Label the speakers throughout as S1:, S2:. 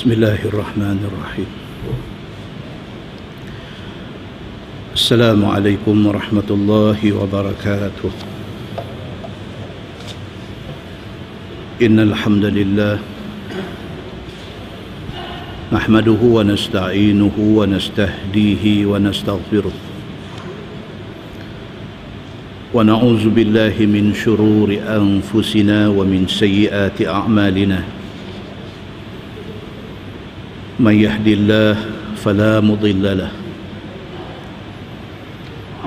S1: Bismillahirrahmanirrahim. Assalamualaikum warahmatullahi wabarakatuh. Innal hamdalillah nahmaduhu wa nasta'inuhu wa nastahdihi wa nastaghfiruh. Wa na'udzu billahi min shururi anfusina wa min sayyiati a'malina. من يهد الله فلا مضل له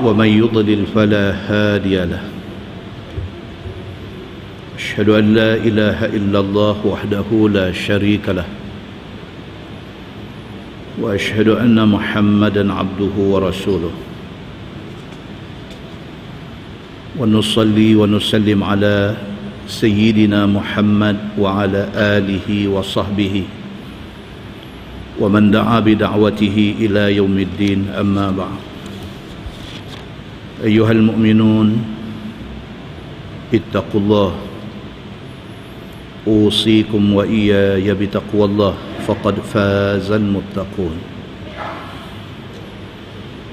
S1: ومن يضلل فلا هادي له أشهد أن لا إله إلا الله وحده لا شريك له وأشهد أن محمدا عبده ورسوله ونصلي ونسلم على سيدنا محمد وعلى آله وصحبه ومن دعا بدعوته إلى يوم الدين. أما بعد. أيها المؤمنون اتقوا الله أوصيكم وإياي بتقوى الله فقد فاز المتقون.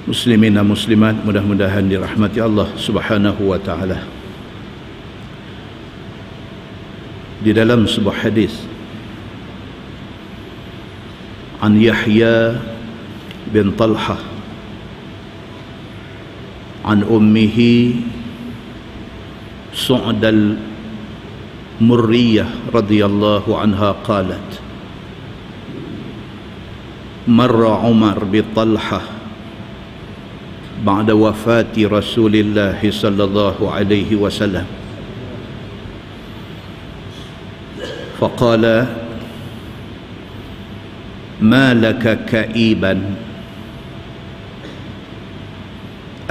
S1: Muslimin dan muslimat, mudah-mudahan dirahmati Allah Subhanahu wa taala. Di dalam sebuah hadis عن يحيى بن طلحة عن أمه سعد المرية رضي الله عنها قالت: مر عمر بطلحة بعد وفاة رسول الله صلى الله عليه وسلم فقال: ما لك كئيبا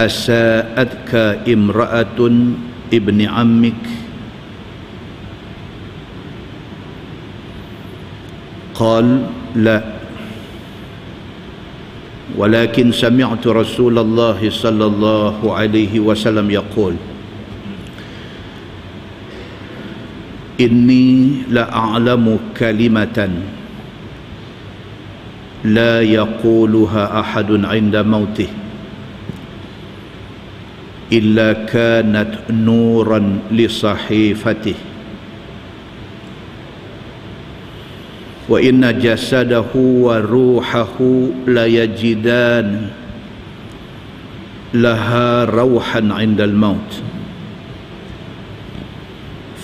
S1: أساءتك امرأة ابن عمك؟ قال: لا، ولكن سمعت رسول الله صلى الله عليه وسلم يقول: إني لأعلم كلمة لا يقولها أحد عند موته إلا كانت نورا لصحيفته وإن جسده وروحه ليجدان لها روحا عند الموت.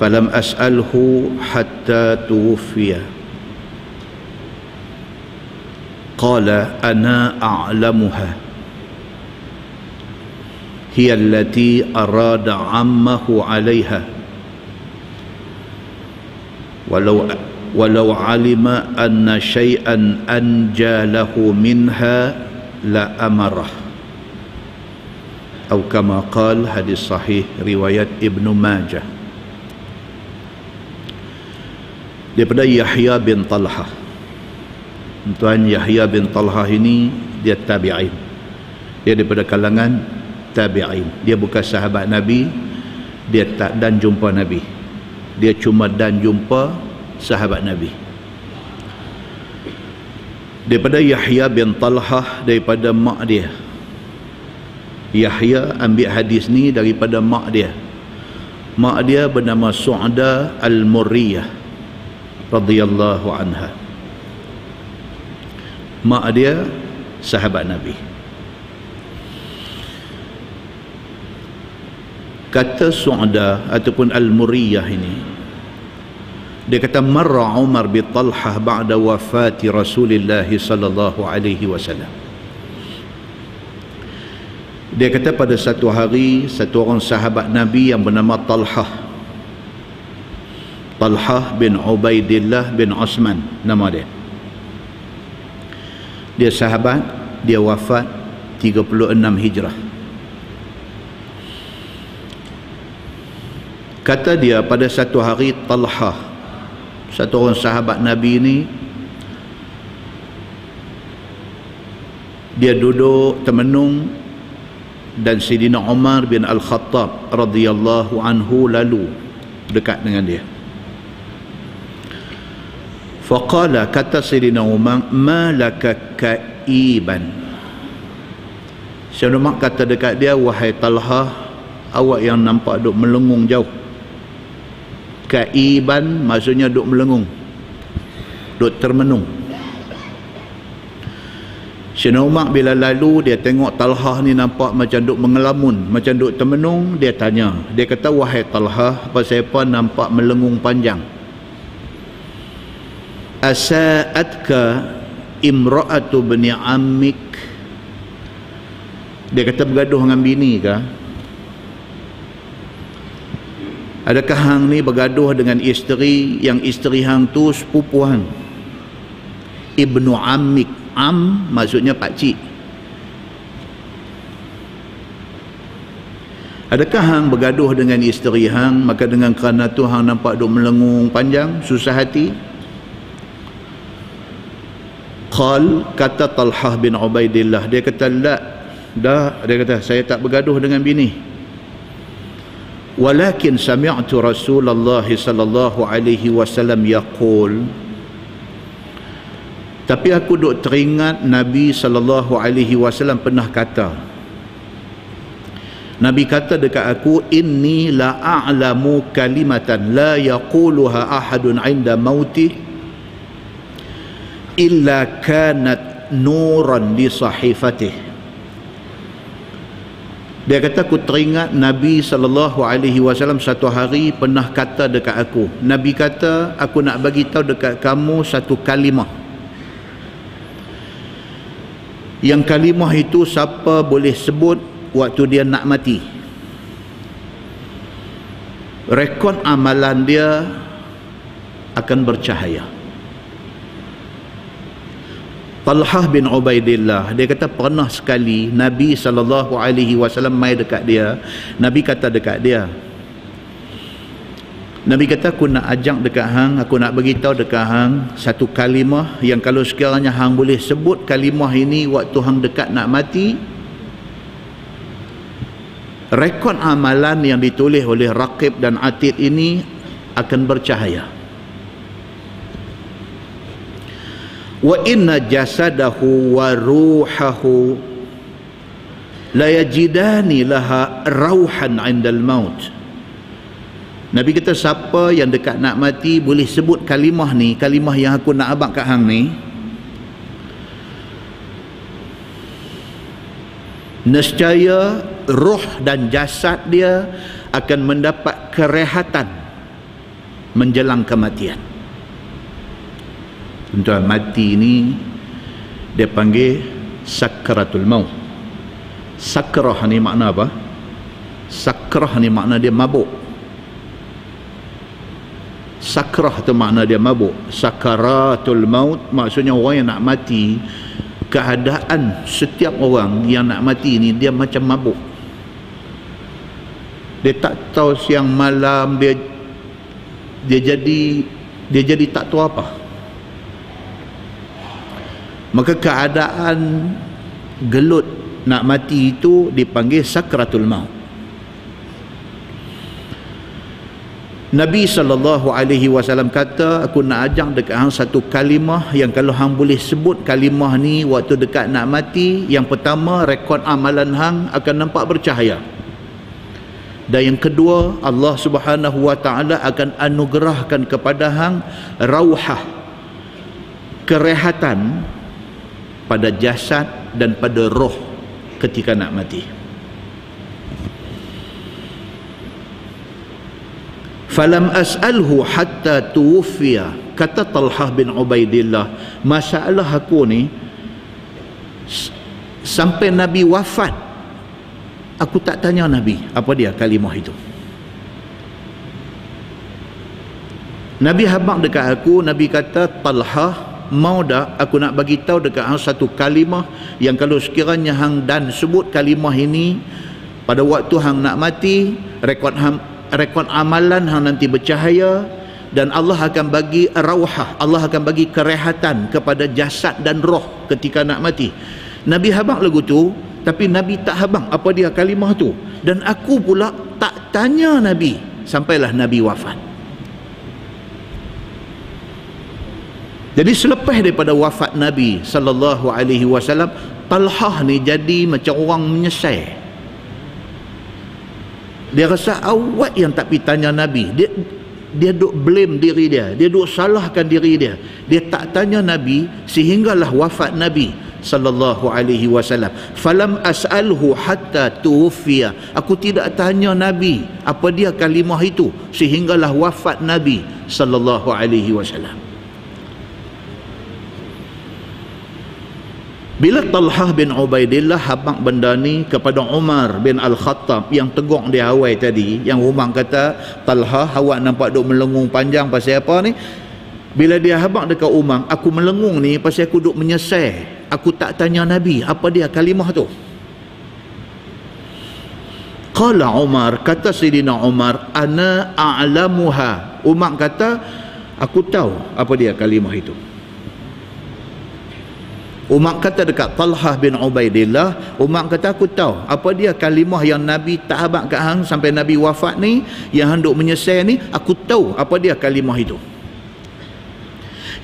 S1: فلم أسأله حتى توفي. قال: أنا أعلمها، هي التي أراد عمه عليها، ولو علم أن شيئا أنجى له منها لأمره، أو كما قال. Hadis sahih riwayat Ibnu Majah daripada Yahya bin Talhah. Tuan Yahya bin Talhah ini dia tabi'in. Dia daripada kalangan tabi'in. Dia bukan sahabat Nabi, dia tak dan jumpa Nabi. Dia cuma dan jumpa sahabat Nabi. Daripada Yahya bin Talhah, daripada mak dia. Yahya ambil hadis ni daripada mak dia. Mak dia bernama Su'da al-Murriyah radhiyallahu anha. Mak dia sahabat Nabi. Kata Su'da ataupun Al-Murriyah ini, dia kata marra Umar bi Talhah ba'da wafati Rasulullah sallallahu alaihi wasallam. Dia kata pada satu hari satu orang sahabat Nabi yang bernama Talhah bin Ubaidillah bin Osman nama dia. Dia sahabat, dia wafat 36 Hijrah. Kata dia pada satu hari Talhah, satu orang sahabat Nabi ini, dia duduk termenung dan Sayyidina Umar bin Al-Khattab radhiyallahu anhu lalu dekat dengan dia. Faqala, kata Sayyidina Umar, ma laka kaiban. Sayyidina Umar kata dekat dia, wahai Talha, awak yang nampak duk melengung jauh. Kaiban maksudnya duk melengung, duk termenung. Sayyidina Umar bila lalu, dia tengok Talha ni nampak macam duk mengelamun, macam duk termenung. Dia tanya, dia kata, wahai Talha, pasal apa nampak melengung panjang? Asa'atka imra'atu bani ammik. Dia kata, bergaduh dengan bini ke? Adakah hang ni bergaduh dengan isteri, yang isteri hang tu sepupu hang? Ibnu ammik. Am maksudnya pakcik. Adakah hang bergaduh dengan isteri hang, maka dengan kerana tu hang nampak duk melengung panjang, susah hati? Qal, kata Talhah bin Ubaidillah, dia kata, la, dah, dia kata, saya tak bergaduh dengan bini. Walakin sami'tu Rasulullah sallallahu alaihi wasallam yaqul, tapi aku duk teringat Nabi sallallahu alaihi wasallam pernah kata. Nabi kata dekat aku, inni la a'lamu kalimatan la yaquluha ahadun 'inda mautih illa kanat nuran li sahifatih. Dia kata, aku teringat Nabi sallallahu alaihi wasallam satu hari pernah kata dekat aku. Nabi kata, aku nak bagi tahu dekat kamu satu kalimah. Yang kalimah itu siapa boleh sebut waktu dia nak mati, rekod amalan dia akan bercahaya. Talhah bin Ubaidillah, dia kata pernah sekali Nabi SAW mai dekat dia. Nabi kata dekat dia, Nabi kata, aku nak ajak dekat hang, aku nak bagi tahu dekat hang satu kalimah yang kalau sekiranya hang boleh sebut kalimah ini waktu hang dekat nak mati, rekod amalan yang ditulis oleh Raqib dan Atid ini akan bercahaya. Wa inna jasadahu wa ruhahu la yajidani laha rauhan 'indal maut. Nabi kata, siapa yang dekat nak mati boleh sebut kalimah ni, kalimah yang aku nak abang kat hang ni, nescaya roh dan jasad dia akan mendapat kerehatan menjelang kematian. Tuan, mati ni dia panggil sakratul maut. Sakrah ni makna apa? Sakrah ni makna dia mabuk. Sakrah tu makna dia mabuk. Sakaratul maut maksudnya orang yang nak mati, keadaan setiap orang yang nak mati ni dia macam mabuk. Dia tak tahu siang malam, dia jadi tak tahu apa. Maka keadaan gelut nak mati itu dipanggil sakratul maut. Nabi SAW kata, aku nak ajak dekat hang satu kalimah yang kalau hang boleh sebut kalimah ni waktu dekat nak mati, yang pertama, rekod amalan hang akan nampak bercahaya. Dan yang kedua, Allah Subhanahu wa taala akan anugerahkan kepada hang rauhah, kerehatan pada jasad dan pada roh ketika nak mati. Falam as'alhu hatta tuwfiya, kata Talhah bin Ubaidillah, masalah aku ni sampai Nabi wafat aku tak tanya Nabi apa dia kalimah itu. Nabi habaq dekat aku, Nabi kata, Talhah, mau dah aku nak bagi tahu dekat hang satu kalimah yang kalau sekiranya hang dan sebut kalimah ini pada waktu hang nak mati, rekod amalan hang nanti bercahaya dan Allah akan bagi rauhah, Allah akan bagi kerehatan kepada jasad dan roh ketika nak mati. Nabi habaq lagu tu, tapi Nabi tak habaq apa dia kalimah tu, dan aku pula tak tanya Nabi sampailah Nabi wafat. Jadi selepas daripada wafat Nabi sallallahu alaihi wasallam, Talhah ni jadi macam orang menyesal. Dia rasa awak yang tak pergi tanya Nabi. Dia duk blame diri dia, dia duk salahkan diri dia. Dia tak tanya Nabi sehinggalah wafat Nabi sallallahu alaihi wasallam. Falam as'alhu hatta tuwfiya. Aku tidak tanya Nabi apa dia kalimah itu sehinggalah wafat Nabi sallallahu alaihi wasallam. Bila Talhah bin Ubaidillah habaq benda ni kepada Umar bin Al-Khattab yang tegur dia awal tadi, yang Umar kata, Talhah, awak nampak duk melengung panjang pasal apa ni? Bila dia habaq dekat Umar, aku melengung ni pasal aku duk menyesal, aku tak tanya Nabi apa dia kalimah tu. Qala Umar, kata Sayyidina Umar, ana a'lamuha. Umar kata, aku tahu apa dia kalimah itu. Umar kata dekat Talhah bin Ubaidillah, Umar kata aku tahu apa dia kalimah yang Nabi tak habaq kat hang sampai Nabi wafat ni, yang hang duk menyesal ni, aku tahu apa dia kalimah itu.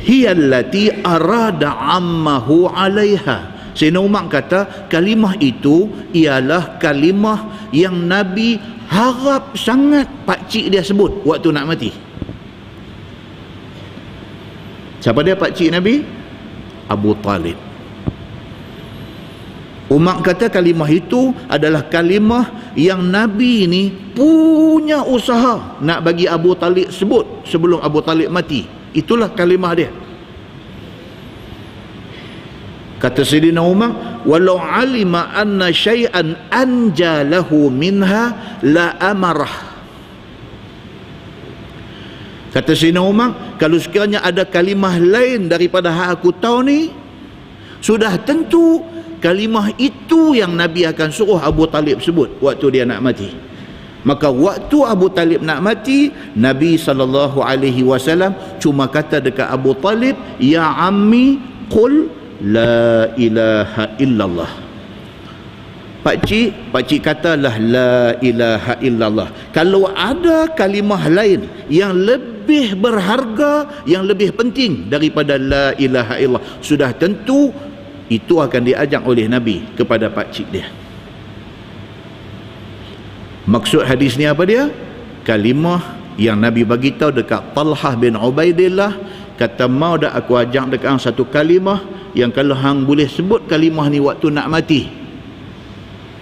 S1: Hiyallati arada ammahu alaiha. Sayyidina Umar kata kalimah itu ialah kalimah yang Nabi harap sangat pakcik dia sebut waktu nak mati. Siapa dia pakcik Nabi? Abu Talib. Umar kata kalimah itu adalah kalimah yang Nabi ni punya usaha nak bagi Abu Talib sebut sebelum Abu Talib mati. Itulah kalimah dia. Kata Sayyidina Umar, walau alima anna syai'an anjalahu minha la amarah. Kata Sayyidina Umar, kalau sekiranya ada kalimah lain daripada hak aku tahu ni, sudah tentu kalimah itu yang Nabi akan suruh Abu Talib sebut waktu dia nak mati. Maka waktu Abu Talib nak mati, Nabi SAW cuma kata dekat Abu Talib, ya ammi qul la ilaha illallah. Pakcik katalah la ilaha illallah. Kalau ada kalimah lain yang lebih berharga, yang lebih penting daripada la ilaha illallah, sudah tentu itu akan diajak oleh Nabi kepada pakcik dia. Maksud hadis ni apa dia? Kalimah yang Nabi bagi tahu dekat Talhah bin Ubaidillah, kata mau dak aku ajak dekat hang satu kalimah yang kalau hang boleh sebut kalimah ni waktu nak mati,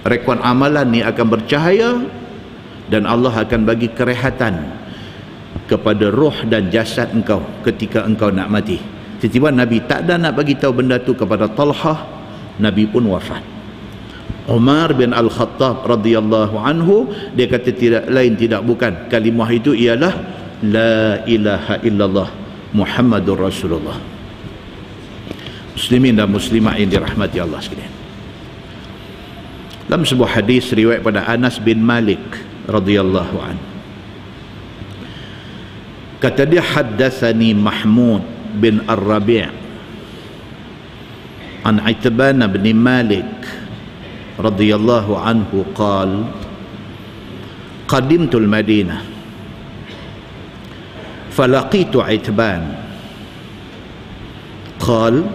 S1: rekod amalan ni akan bercahaya dan Allah akan bagi kerehatan kepada roh dan jasad engkau ketika engkau nak mati. Tiba-tiba Nabi tak ada nak bagi tahu benda tu kepada Talhah, Nabi pun wafat. Umar bin Al-Khattab radhiyallahu anhu, dia kata tidak lain tidak bukan kalimah itu ialah la ilaha illallah Muhammadur Rasulullah. Muslimin dan muslimat yang dirahmati Allah sekalian. Dalam sebuah hadis riwayat pada Anas bin Malik radhiyallahu anhu, kata dia, haddatsani Mahmud bin Ar-Rabi' an Itban bin Malik radhiyallahu anhu qala qadimtu al-Madinah falaqitu Itban qala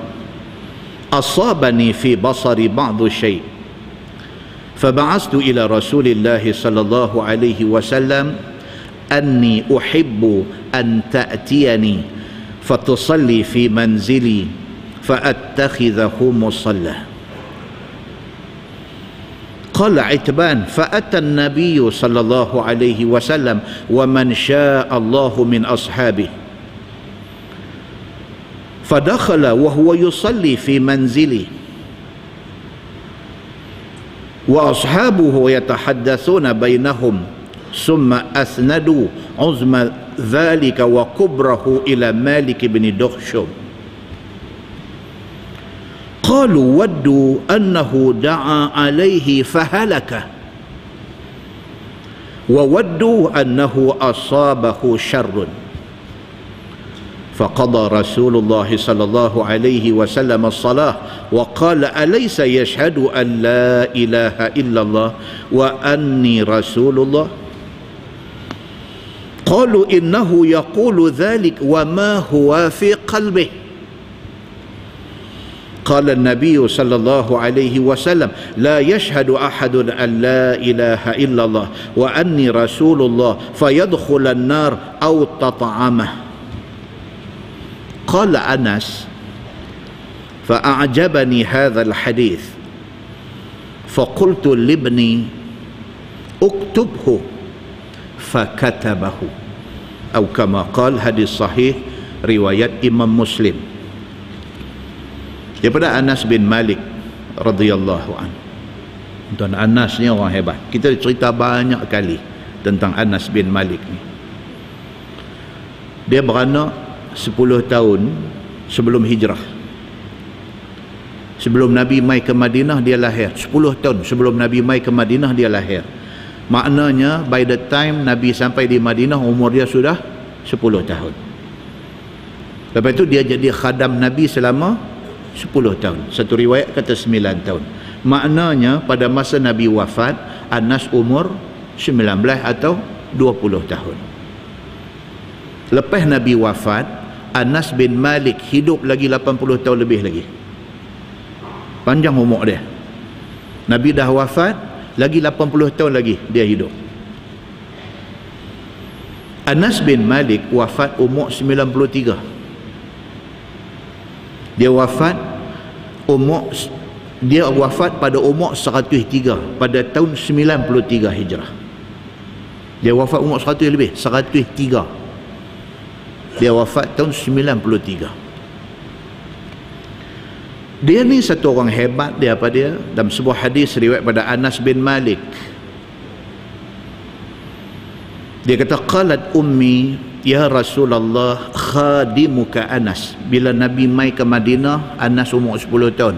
S1: asabani fi basari ba'd shay' fab'astu ila Rasulillah sallallahu alaihi wasallam anni uhibbu an ta'tiyani fatusalli fi manzili fa'attakhidhahu musalla. Qala Itban fa'ata an-nabiy sallallahu alaihi wasallam wa man syaa Allahu min ashabihi fadakhala wa huwa yusalli fi manzili wa ashabuhu yatahaddatsuna bainahum summa asnadu uzma dhalika wa kubrahu ila Malik bin Dukhshum qalu waddu annahu da'a alaihi fahalaka wa waddu annahu asabahu syarrun faqada Rasulullah sallallahu alaihi wasallam as-salah wa qala alaysa yashhadu an la ilaha illallah wa anni rasulullah qalu innahu yaqulu dhalik wa ma huwa fi qalbihi Qala an-nabiy sallallahu alaihi wasallam la yashhadu ahadun an la ilaha illallah wa anni rasulullah fayadkhul an-nar aw tat'amah. Qala Anas fa'ajabani hadha al-hadith faqultu libni uktubhu fakatabahu, atau kama qala, hadis sahih riwayat Imam Muslim. Daripada Anas bin Malik radhiyallahu anhu. Tuan Anas ni orang hebat. Kita cerita banyak kali tentang Anas bin Malik ni. Dia beranak 10 tahun sebelum hijrah. Sebelum Nabi mai ke Madinah dia lahir. 10 tahun sebelum Nabi mai ke Madinah dia lahir. Maknanya by the time Nabi sampai di Madinah umur dia sudah 10 tahun. Lepas itu dia jadi khadam Nabi selama 10 tahun. Satu riwayat kata 9 tahun. Maknanya pada masa Nabi wafat, Anas umur 19 atau 20 tahun. Lepas Nabi wafat, Anas bin Malik hidup lagi 80 tahun lebih lagi. Panjang umur dia. Nabi dah wafat, lagi 80 tahun lagi dia hidup. Anas bin Malik wafat umur 93. Dia wafat pada umur 103 pada tahun 93 Hijrah. Dia wafat umur 100 lebih, 103. Dia wafat tahun 93. Dia ni satu orang hebat. Dia apa dia? Dalam sebuah hadis riwayat pada Anas bin Malik, dia kata qalat ummi ya Rasulullah khadimuka Anas. Bila Nabi mai ke Madinah, Anas umur 10 tahun.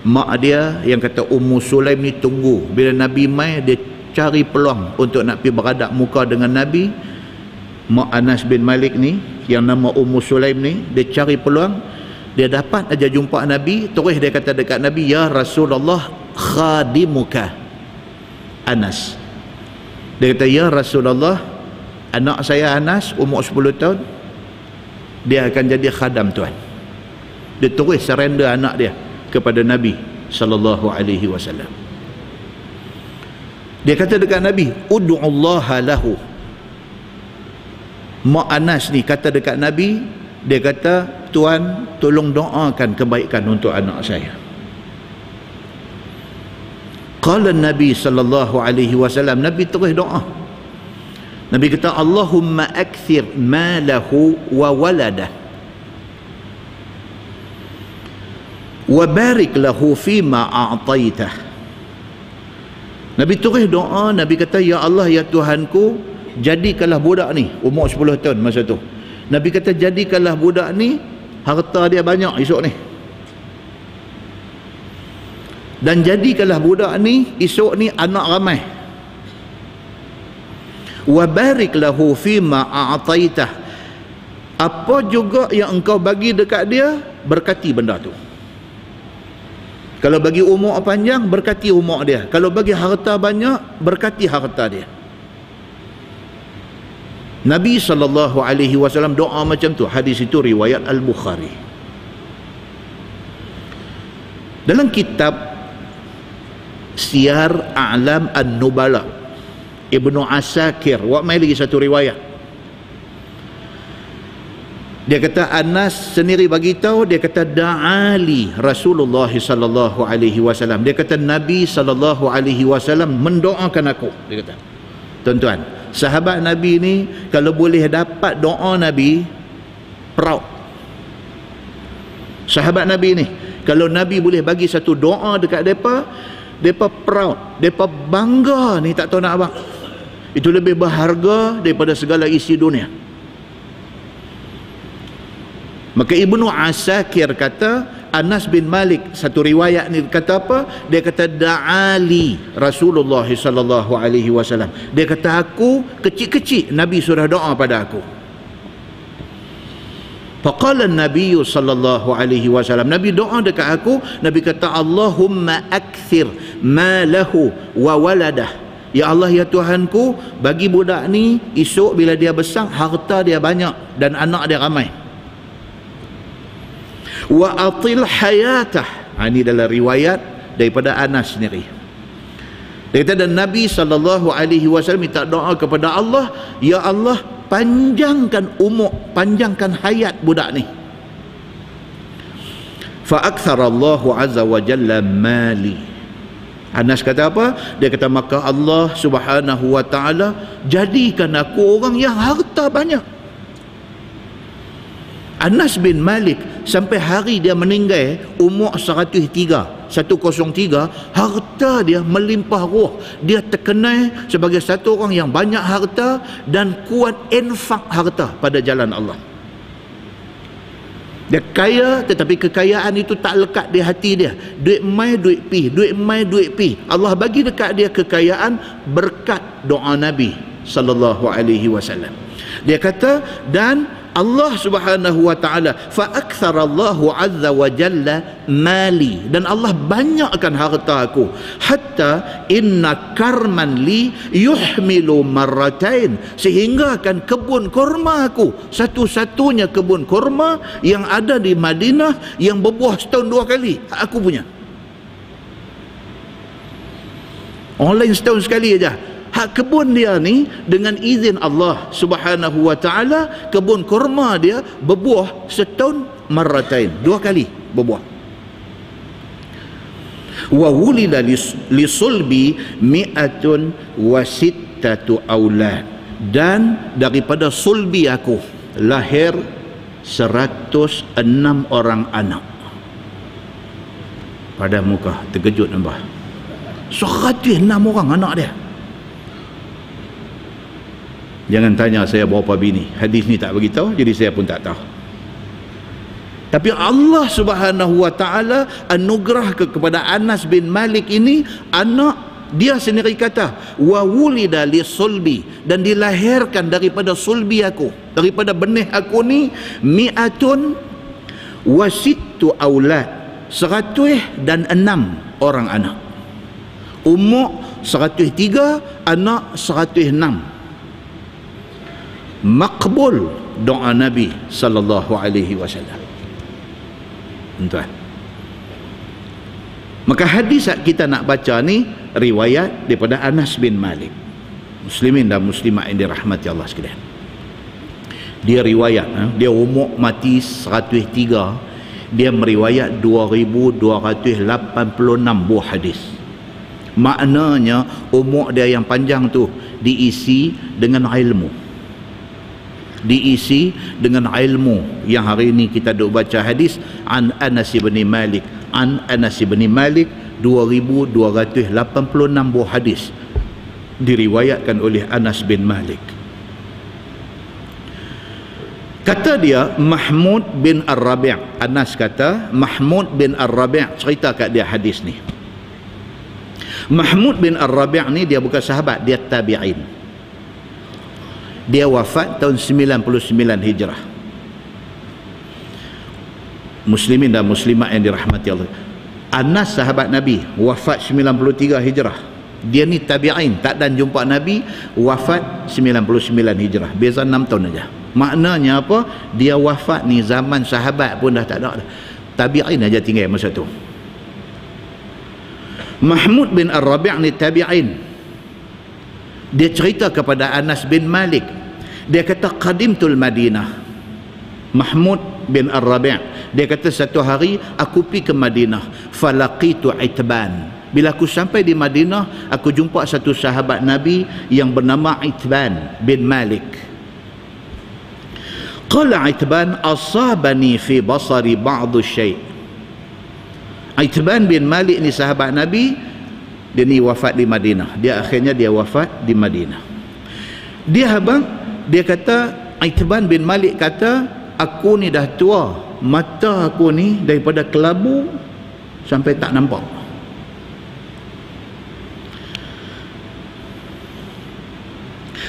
S1: Mak dia yang kata Ummu Sulaim ni tunggu. Bila Nabi mai, dia cari peluang untuk nak pergi beradab muka dengan Nabi. Mak Anas bin Malik ni yang nama Ummu Sulaim ni, dia cari peluang. Dia dapat aja jumpa Nabi, terus dia kata dekat Nabi, ya Rasulullah khadimuka Anas. Dia kata, ya Rasulullah, anak saya Anas umur 10 tahun, dia akan jadi khadam Tuhan. Dia terus surrender anak dia kepada Nabi sallallahu alaihi wasallam. Dia kata dekat Nabi, ud'ullaha lahu. Mak Anas ni kata dekat Nabi, dia kata, Tuan tolong doakan kebaikan untuk anak saya. Qala Nabi sallallahu alaihi wasallam, Nabi terus doa. Nabi kata, Allahumma akthir malahu wa waladah wa barik lahu fima a'taitah. Nabi terus doa. Nabi kata, ya Allah, ya Tuhanku, jadikanlah budak ni umur 10 tahun masa tu. Nabi kata, jadikanlah budak ni harta dia banyak esok ni, dan jadikanlah budak ni esok ni anak ramai. Wa barik lahu fima a'taitah. Apa juga yang engkau bagi dekat dia, berkati benda tu. Kalau bagi umur panjang, berkati umur dia. Kalau bagi harta banyak, berkati harta dia. Nabi SAW doa macam tu. Hadis itu riwayat Al-Bukhari. Dalam kitab Siyar A'lam An-Nubala, Ibnu Asakir, mai lagi satu riwayat. Dia kata Anas sendiri bagi tahu, dia kata da'ali Rasulullah sallallahu alaihi wasallam. Dia kata Nabi sallallahu alaihi wasallam mendoakan aku. Dia kata, tuan-tuan, sahabat Nabi ni kalau boleh dapat doa Nabi, proud. Sahabat Nabi ni kalau Nabi boleh bagi satu doa dekat depa, depa proud, depa bangga ni, tak tahu nak apa. Itu lebih berharga daripada segala isi dunia. Maka Ibnu Asakir kata, Anas bin Malik satu riwayat ni kata apa? Dia kata da'ali Rasulullah sallallahu alaihi wasallam. Dia kata aku kecil-kecil Nabi sudah doa pada aku. Faqala an-nabiy sallallahu alaihi wasallam, Nabi doa dekat aku, Nabi kata Allahumma akthir malahu wa waladah. Ya Allah, ya Tuhanku, bagi budak ni esok bila dia besar harta dia banyak dan anak dia ramai. Wa atil hayatah. Ini adalah riwayat daripada Anas sendiri. Dia kata, dan Nabi SAW minta doa kepada Allah, ya Allah, panjangkan umur, panjangkan hayat budak ni. Fa aktsarallahu azza wa jalla mali. Anas kata apa? Dia kata, maka Allah Subhanahu wa taala jadikan aku orang yang harta banyak. Anas bin Malik sampai hari dia meninggal umur 103, harta dia melimpah ruah. Dia terkenal sebagai satu orang yang banyak harta dan kuat infak harta pada jalan Allah. Dia kaya, tetapi kekayaan itu tak lekat di hati dia. Duit mai, duit pi, duit mai, duit pi. Allah bagi dekat dia kekayaan berkat doa Nabi sallallahu alaihi wasallam. Dia kata, dan Allah Subhanahu wa taala, fa aktsarallahu azza wa jalla mali, dan Allah banyakkan harta aku, hatta inna karman li yuhmilu marratain, sehingga kan kebun kurma aku, satu-satunya kebun kurma yang ada di Madinah yang berbuah setahun 2 kali, aku punya. Orang lain setahun sekali aja. Hak kebun dia ni dengan izin Allah Subhanahu wa taala, kebun kurma dia berbuah setahun marratain, 2 kali berbuah. Wa wulida li sulbi mi'atun wa sittatu aulad, dan daripada sulbi aku lahir 106 orang anak. Pada muka terkejut nampak. 106 orang anak dia. Jangan tanya saya berapa bini. Hadis ni tak beritahu, jadi saya pun tak tahu. Tapi Allah Subhanahu wa taala anugerah kepada Anas bin Malik ini anak. Dia sendiri kata, wa wulida li sulbi, dan dilahirkan daripada sulbi aku, daripada benih aku ni, mi'atun wa sittu aulad, 106 orang anak. Umur 103, anak 106. Makbul doa Nabi sallallahu alaihi wasallam. Tuan. Maka hadis kita nak baca ni riwayat daripada Anas bin Malik. Muslimin dan muslimat yang dirahmati Allah sekalian. Dia riwayat, dia umur mati 103, dia meriwayat 2286 buah hadis. Maknanya umur dia yang panjang tu diisi dengan ilmu. Diisi dengan ilmu yang hari ini kita duk baca hadis an Anas bin Malik, an Anas bin Malik, 2286 buah hadis diriwayatkan oleh Anas bin Malik. Kata dia Mahmud bin Ar-Rabi', Anas kata Mahmud bin Ar-Rabi' cerita kat dia hadis ni. Mahmud bin Ar-Rabi' ni dia bukan sahabat, dia tabi'in. Dia wafat tahun 99 Hijrah. Muslimin dan muslimat yang dirahmati Allah. Anas sahabat Nabi, wafat 93 Hijrah. Dia ni tabi'in, tak dan jumpa Nabi, wafat 99 Hijrah. Beza 6 tahun aja. Maknanya apa? Dia wafat ni zaman sahabat pun dah tak ada. Tabi'in aja tinggal masa tu. Mahmud bin Ar-Rabi' ni tabi'in. Dia cerita kepada Anas bin Malik. Dia kata qadimtul Madinah. Mahmud bin Ar-Rabi', dia kata satu hari aku pergi ke Madinah, falaqitu Itban. Bila aku sampai di Madinah, aku jumpa satu sahabat Nabi yang bernama Itban bin Malik. Qala Itban, asabani fi basari ba'du syai'. Itban bin Malik ni sahabat Nabi. Dia ni wafat di Madinah. Dia akhirnya dia wafat di Madinah. Dia kata, Itban bin Malik kata, aku ni dah tua, mata aku ni daripada kelabu sampai tak nampak.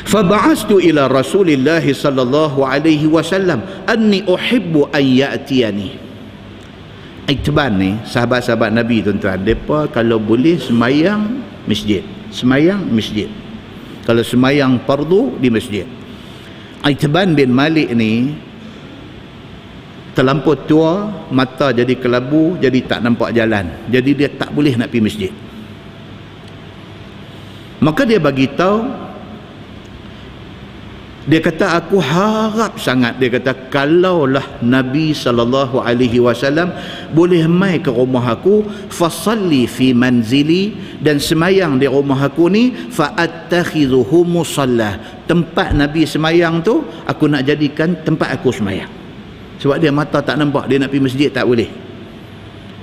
S1: Faba'astu ila Rasulillah sallallahu alaihi wasallam anni uhibbu an ya'tiyani. Itban ni sahabat-sahabat Nabi tuan-tuan, mereka kalau boleh semayang masjid, semayang masjid. Kalau semayang fardu di masjid. Itban bin Malik ni terlampau tua, mata jadi kelabu, jadi tak nampak jalan, jadi dia tak boleh nak pergi masjid. Maka dia bagi tahu, dia kata aku harap sangat, dia kata kalaulah Nabi SAW boleh mai ke rumah aku, fasalli fi manzili, dan semayang di rumah aku ni, fa'attakhidhuhu musalla, tempat Nabi semayang tu aku nak jadikan tempat aku semayang. Sebab dia mata tak nampak, dia nak pergi masjid tak boleh.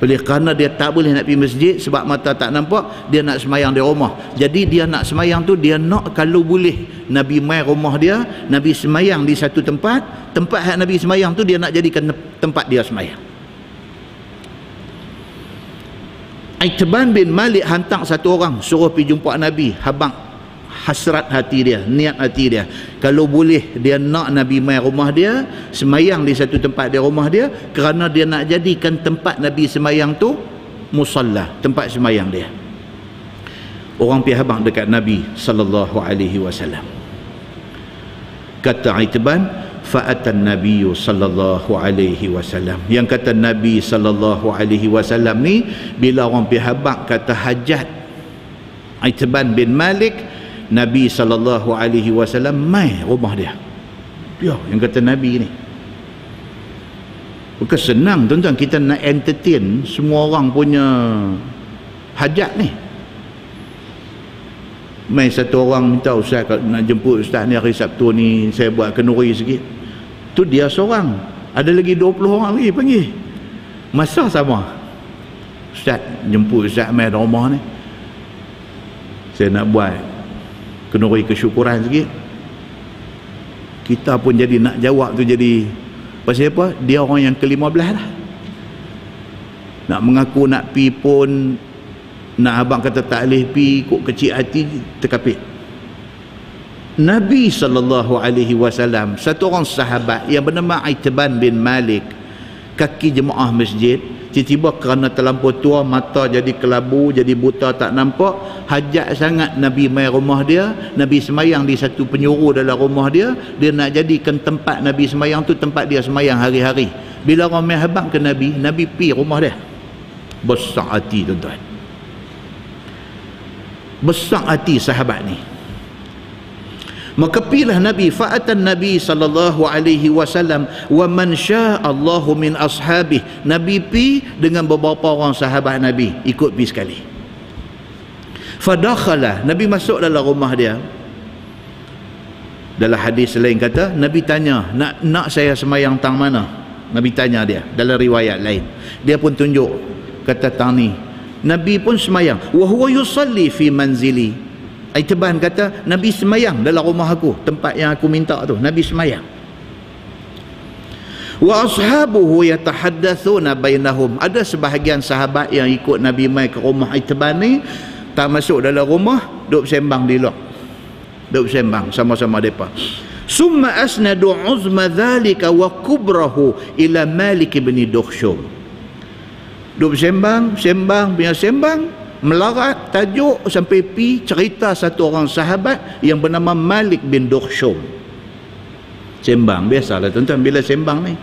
S1: Oleh kerana dia tak boleh nak pergi masjid sebab mata tak nampak, dia nak semayang di rumah. Jadi dia nak semayang tu, dia nak kalau boleh Nabi mai rumah dia, Nabi semayang di satu tempat hak Nabi semayang tu dia nak jadikan tempat dia semayang. Itban bin Malik hantar satu orang suruh pergi jumpa Nabi, habang hasrat hati dia, niat hati dia, kalau boleh dia nak Nabi mai rumah dia, semayang di satu tempat di rumah dia, kerana dia nak jadikan tempat Nabi semayang tu musalla, tempat semayang dia. Orang pergi habang dekat Nabi SAW. Kata Itban, fa'atan Nabi SAW. Yang kata Nabi SAW ni, bila orang pergi habang kata hajat Itban bin Malik, Nabi SAW mai rumah dia. Ya, yang kata Nabi ni. Bukan senang tuan-tuan kita nak entertain semua orang punya hajat ni. Mai satu orang minta, ustaz kalau nak jemput ustaz ni hari Sabtu ni, saya buat kenduri sikit. Tu dia seorang. Ada lagi 20 orang lagi panggil. Masa sama. Ustaz jemput ustaz mai rumah ni. Saya nak buat kenduri kesyukuran sikit. Kita pun jadi nak jawab tu jadi pasal apa? Dia orang yang ke-15 lah. Nak mengaku nak pi pun, nak abang kata tak boleh pi, kok kecil hati, terkapit. Nabi SAW, satu orang sahabat yang bernama Itban bin Malik, kaki jemaah masjid, tiba-tiba kerana terlampau tua, mata jadi kelabu, jadi buta tak nampak, hajat sangat Nabi mai rumah dia, Nabi semayang di satu penjuru dalam rumah dia, dia nak jadikan tempat Nabi semayang tu tempat dia semayang hari-hari. Bila orang mai habang ke Nabi, Nabi pi rumah dia. Besar hati tuan-tuan, besar hati sahabat ni. Maka pilah Nabi, fa'atan Nabi SAW wa man sya'allahu min ashabih. Nabi pi dengan beberapa orang sahabat Nabi, ikut pi sekali. Fadakhala, Nabi masuk dalam rumah dia. Dalam hadis lain kata, Nabi tanya, nak saya semayang tang mana? Nabi tanya dia, dalam riwayat lain. Dia pun tunjuk, kata tang ni. Nabi pun semayang. Wa huwa yusalli fi manzili. Itban kata, Nabi semayang dalam rumah aku, tempat yang aku minta tu, Nabi semayang. Wa ashabuhu yatahaddatsuna bainahum. Ada sebahagian sahabat yang ikut Nabi mai ke rumah Itban ni, tak masuk dalam rumah, duduk sembang di luar. Duduk sembang sama-sama depa. Summa asnadu uzma dhalika wa kubrahu ila Malik bin Dukhshum. Duduk sembang, punya sembang, melarat tajuk sampai pi cerita satu orang sahabat yang bernama Malik bin Dukhshum. Sembang biasalah tuan-tuan, bila sembang ni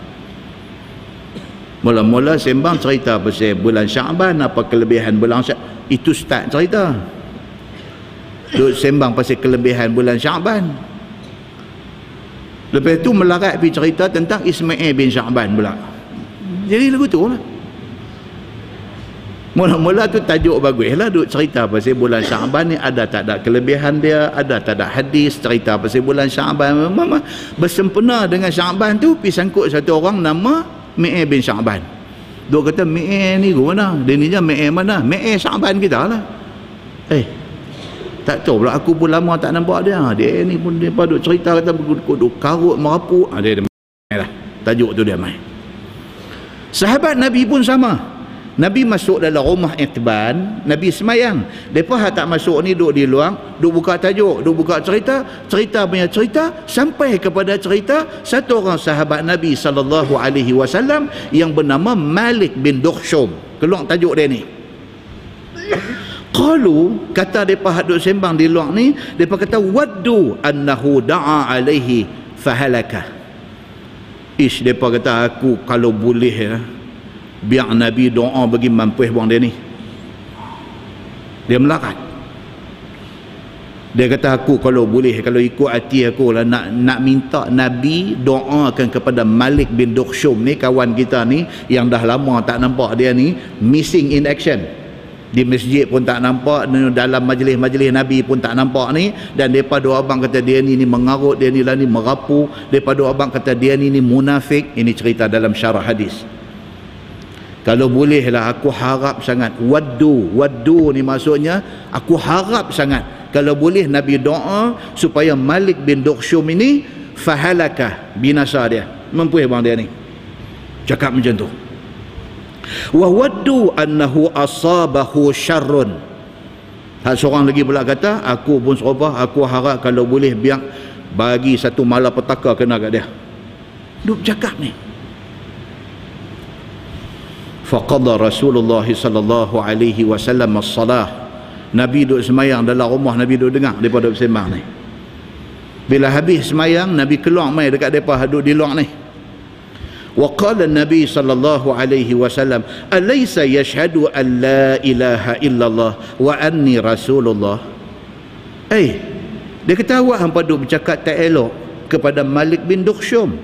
S1: mula-mula sembang cerita pasal bulan Syaban, apa kelebihan bulan Syaban, itu start cerita. Duk sembang pasal kelebihan bulan Syaban, lepas tu melarat pi cerita tentang Ismail bin Syaban pula. Jadi lagu tu lah. Mula-mula tu tajuk bagus lah, duk cerita pasal bulan Syaban ni ada tak ada kelebihan dia, ada tak ada hadis cerita pasal bulan Syaban. Mama bersempena dengan Syaban tu pi sangkut satu orang nama Mi'e bin Syaban. Duk kata Mi'e ni mana? Dia ni je Mi'e mana? Mi'e Syaban kita lah. Tak tahu pula, aku pun lama tak nampak dia. Dia ni pun dia duk cerita kata duk karut merapuk. Dia lah. Tajuk tu dia main. Sahabat Nabi pun sama. Nabi masuk dalam rumah Itban, Nabi semayang. Mereka tak masuk ni duduk di luar, duduk buka tajuk, duduk buka cerita, cerita punya cerita, sampai kepada cerita satu orang sahabat Nabi SAW yang bernama Malik bin Dukhshum. Keluar tajuk dia ni. Qalu, kata mereka duduk sembang di luar ni, mereka kata waddu annahu da'a alaihi fahalakah. Mereka kata, aku kalau boleh ya, biar Nabi doa bagi mampu buang dia ni. Dia melarat. Dia kata, aku kalau boleh, kalau ikut hati aku lah, nak minta Nabi doakan kepada Malik bin Dukhshum ni, kawan kita ni yang dah lama tak nampak dia ni, missing in action. Di masjid pun tak nampak, dalam majlis-majlis Nabi pun tak nampak ni, dan mereka dua abang kata dia ni mengarut, dia ni lah ni merapu, mereka dua abang kata dia ni munafik. Ini cerita dalam syarah hadis. Kalau bolehlah, aku harap sangat, waddu ni maksudnya aku harap sangat, kalau boleh Nabi doa supaya Malik bin Dukhshum ini fahalaka, binasa dia, mampu bang dia ni. Cakap macam tu. Wa waddu annahu asabahu syarrun. Seorang lagi pula kata, aku pun serupa, aku harap kalau boleh biar bagi satu malapetaka kena kat dia. Duk cakap ni. Faqadha Rasulullah sallallahu alaihi wasallam as-salah. Nabi duduk semayang dalam rumah, Nabi duduk dengar depa duduk sembang ni. Bila habis semayang, Nabi keluar mai dekat depa duduk di luar ni. Wa qala Nabi sallallahu alaihi wasallam, alaysa yashhadu an la ilaha illallah wa anni rasulullah. Dia kata, awak hampa duk bercakap tak elok kepada Malik bin Dukhshum.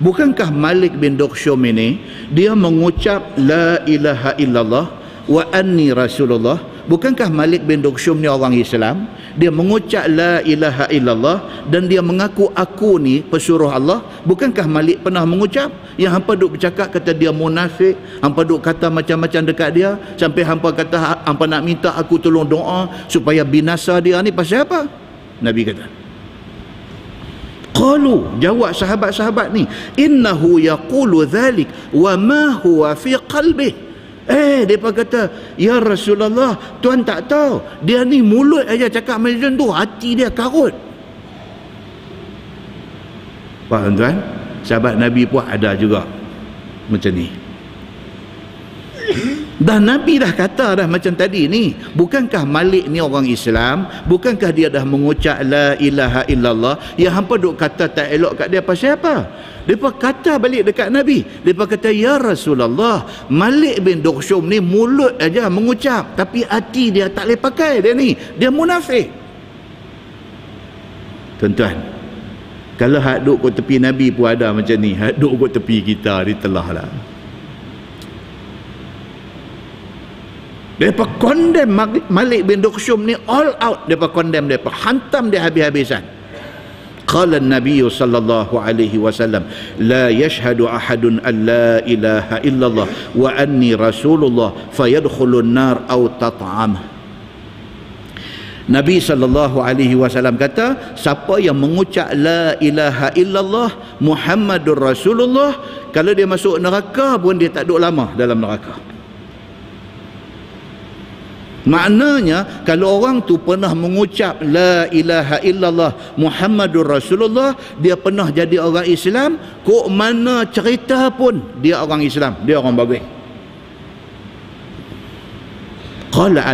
S1: Bukankah Malik bin Dukhshum ini dia mengucap la ilaha illallah wa anni rasulullah? Bukankah Malik bin Dukhshum ni orang Islam? Dia mengucap la ilaha illallah dan dia mengaku aku ni pesuruh Allah. Bukankah Malik pernah mengucap? Yang hampa duk bercakap kata dia munafik, hampa duk kata macam-macam dekat dia, sampai hampa kata hampa nak minta aku tolong doa supaya binasa dia ni, pasal apa? Nabi kata, qalu, jawab sahabat-sahabat ni, innahu yaqulu dhalik wa ma huwa fi qalbih. Mereka kata, ya Rasulullah, tuan tak tahu, dia ni mulut aja cakap macam tu, hati dia karut. Faham tuan? Sahabat Nabi pun ada juga macam ni. Dah Nabi dah kata dah macam tadi ni, bukankah Malik ni orang Islam? Bukankah dia dah mengucap la ilaha illallah? Yang hampa duk kata tak elok kat dia pasal apa? Mereka kata balik dekat Nabi, mereka kata, ya Rasulullah, Malik bin Dukhshum ni mulut aja mengucap, tapi hati dia tak boleh pakai, dia ni, dia munafik. Tuan-tuan, kalau hak duk kat tepi Nabi pun ada macam ni, hak duk kat tepi kita ni telah lah. Mereka condemn Malik bin Dukhshum ni all out. Mereka condemn, mereka hantam dia habis-habisan. Qala an-nabiy sallallahu alaihi wasallam, la yashhadu ahadun an la ilaha illallah wa anni rasulullah fayadkhulun nar aw tat'am. Nabi sallallahu alaihi wasallam kata, siapa yang mengucap la ilaha illallah Muhammadur Rasulullah, kalau dia masuk neraka pun dia tak duduk lama dalam neraka. Maknanya kalau orang tu pernah mengucap la ilaha illallah Muhammadur Rasulullah, dia pernah jadi orang Islam, kok mana cerita pun dia orang Islam, dia orang bagus. Qala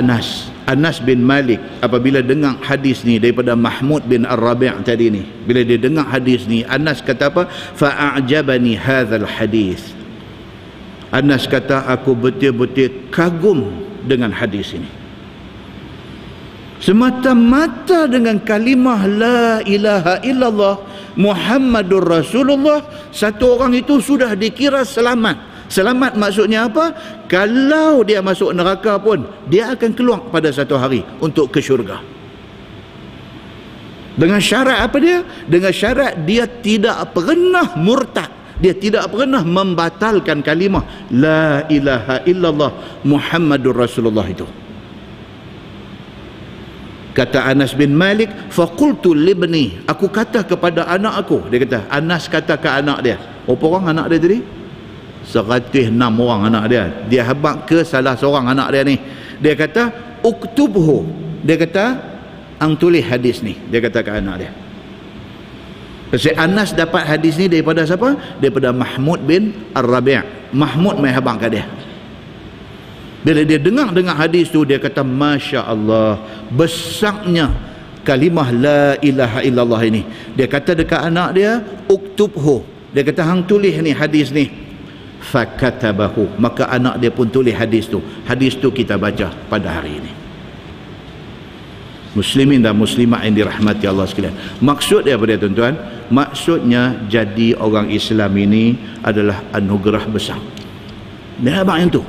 S1: Anas bin Malik apabila dengar hadis ni daripada Mahmud bin Ar-Rabi' tadi ni, bila dia dengar hadis ni, Anas kata apa? Fa'ajabani hadzal hadis. Anas kata, aku betul-betul kagum dengan hadis ini. Semata-mata dengan kalimah la ilaha illallah Muhammadur Rasulullah, satu orang itu sudah dikira selamat. Selamat maksudnya apa? Kalau dia masuk neraka pun, dia akan keluar pada satu hari untuk ke syurga. Dengan syarat apa dia? Dengan syarat dia tidak pernah murtad, dia tidak pernah membatalkan kalimah la ilaha illallah Muhammadur Rasulullah itu. Kata Anas bin Malik, faqultu libni, aku kata kepada anak aku. Dia kata, Anas kata ke anak dia, berapa orang anak dia tadi? 106 orang anak dia. Dia habaq ke salah seorang anak dia ni. Dia kata, uktubhu, dia kata, ang tulis hadis ni. Dia kata ke anak dia. Pasal Anas dapat hadis ni daripada siapa? Daripada Mahmud bin Ar-Rabi'. Mahmud mai habaq ke dia. Bila dia dengar hadis tu, dia kata, Masya Allah, besarnya kalimah la ilaha illallah ini. Dia kata dekat anak dia, uktubhu, Dia kata, hang tulis ni hadis ni. Fakatabahu, maka anak dia pun tulis hadis tu. Hadis tu kita baca pada hari ini. Muslimin dan muslimat yang dirahmati Allah sekalian. Maksud dia apa dia tuan-tuan? Maksudnya jadi orang Islam ini adalah anugerah besar. Dia abang yang tu.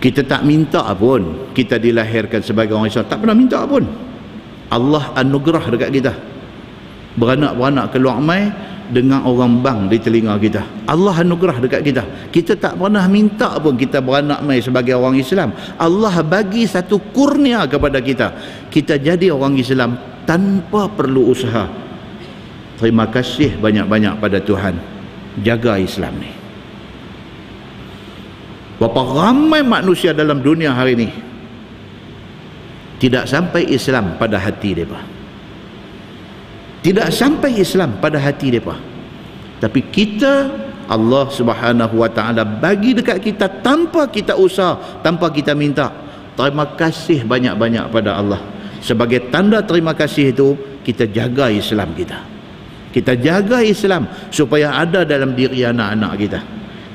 S1: Kita tak minta pun kita dilahirkan sebagai orang Islam. Tak pernah minta pun. Allah anugerah dekat kita. Beranak-beranak keluar mai dengan orang bang di telinga kita. Allah anugerah dekat kita. Kita tak pernah minta pun kita beranak mai sebagai orang Islam. Allah bagi satu kurnia kepada kita. Kita jadi orang Islam tanpa perlu usaha. Terima kasih banyak-banyak pada Tuhan. Jaga Islam ni. Berapa ramai manusia dalam dunia hari ni tidak sampai Islam pada hati mereka. Tidak sampai Islam pada hati mereka. Tapi kita, Allah Subhanahu wa ta'ala bagi dekat kita tanpa kita usaha, tanpa kita minta. Terima kasih banyak-banyak pada Allah. Sebagai tanda terima kasih itu, kita jaga Islam kita. Kita jaga Islam supaya ada dalam diri anak-anak kita.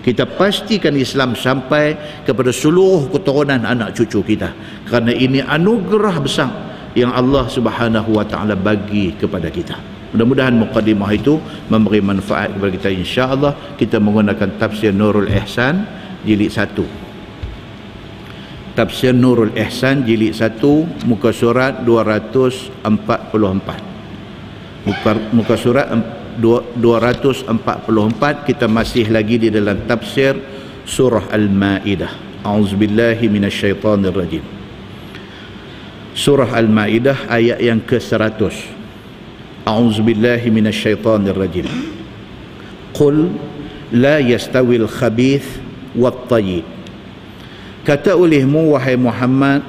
S1: Kita pastikan Islam sampai kepada seluruh keturunan anak cucu kita. Kerana ini anugerah besar yang Allah Subhanahu wa ta'ala bagi kepada kita. Mudah-mudahan mukadimah itu memberi manfaat kepada kita, insya-Allah. Kita menggunakan tafsir Nurul Ihsan jilid 1. Tafsir Nurul Ihsan jilid 1, muka surat 244. Muka surat 244. Kita masih lagi di dalam tafsir surah Al-Maidah. A'udzubillahi minasyaitonirrajim. Surah Al-Maidah ayat yang ke-100. A'udzubillahi minasyaitonirrajim. Qul la yastawil khabith wat tayyib. Kata olehmu wahai Muhammad,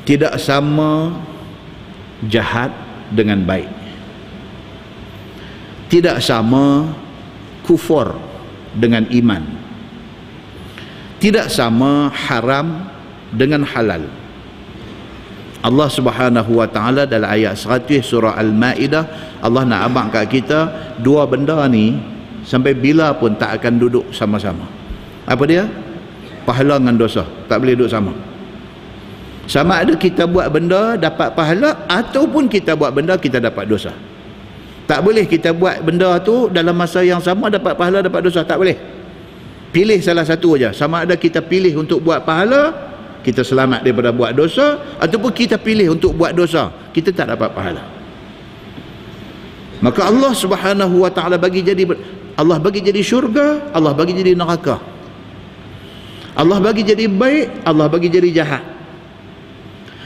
S1: tidak sama jahat dengan baik. Tidak sama kufur dengan iman. Tidak sama haram dengan halal. Allah Subhanahu wa ta'ala dalam ayat 100 surah Al-Maidah, Allah nak abang kat kita, dua benda ni sampai bila pun tak akan duduk sama-sama. Apa dia? Pahala dengan dosa tak boleh duduk sama. Sama ada kita buat benda dapat pahala, ataupun kita buat benda kita dapat dosa. Tak boleh kita buat benda tu dalam masa yang sama dapat pahala dapat dosa, tak boleh. Pilih salah satu aja. Sama ada kita pilih untuk buat pahala, kita selamat daripada buat dosa, ataupun kita pilih untuk buat dosa, kita tak dapat pahala. Maka Allah Subhanahu wa ta'ala bagi jadi syurga, Allah bagi jadi neraka. Allah bagi jadi baik, Allah bagi jadi jahat.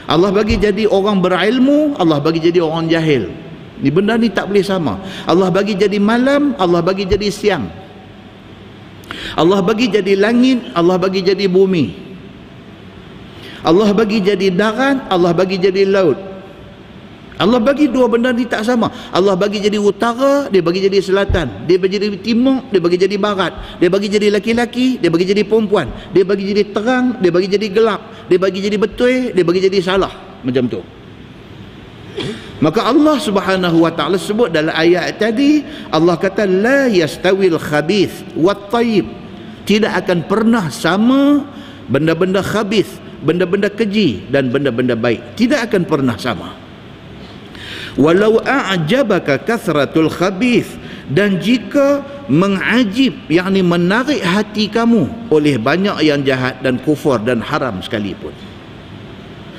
S1: Allah bagi jadi orang berilmu, Allah bagi jadi orang jahil. Ni benda ni tak boleh sama. Allah bagi jadi malam, Allah bagi jadi siang. Allah bagi jadi langit, Allah bagi jadi bumi. Allah bagi jadi darat, Allah bagi jadi laut. Allah bagi dua benda ni tak sama. Allah bagi jadi utara, dia bagi jadi selatan. Dia bagi jadi timur, dia bagi jadi barat. Dia bagi jadi laki-laki, dia bagi jadi perempuan. Dia bagi jadi terang, dia bagi jadi gelap. Dia bagi jadi betul, dia bagi jadi salah. Macam tu. Maka Allah Subhanahu wa ta'ala sebut dalam ayat tadi, Allah kata la yastawil khabith wat tayyib. Tidak akan pernah sama benda-benda khabith, benda-benda keji dan benda-benda baik. Tidak akan pernah sama. Walau a'jabaka kathratul khabith, dan jika mengajib, yakni menarik hati kamu oleh banyak yang jahat dan kufur dan haram sekalipun.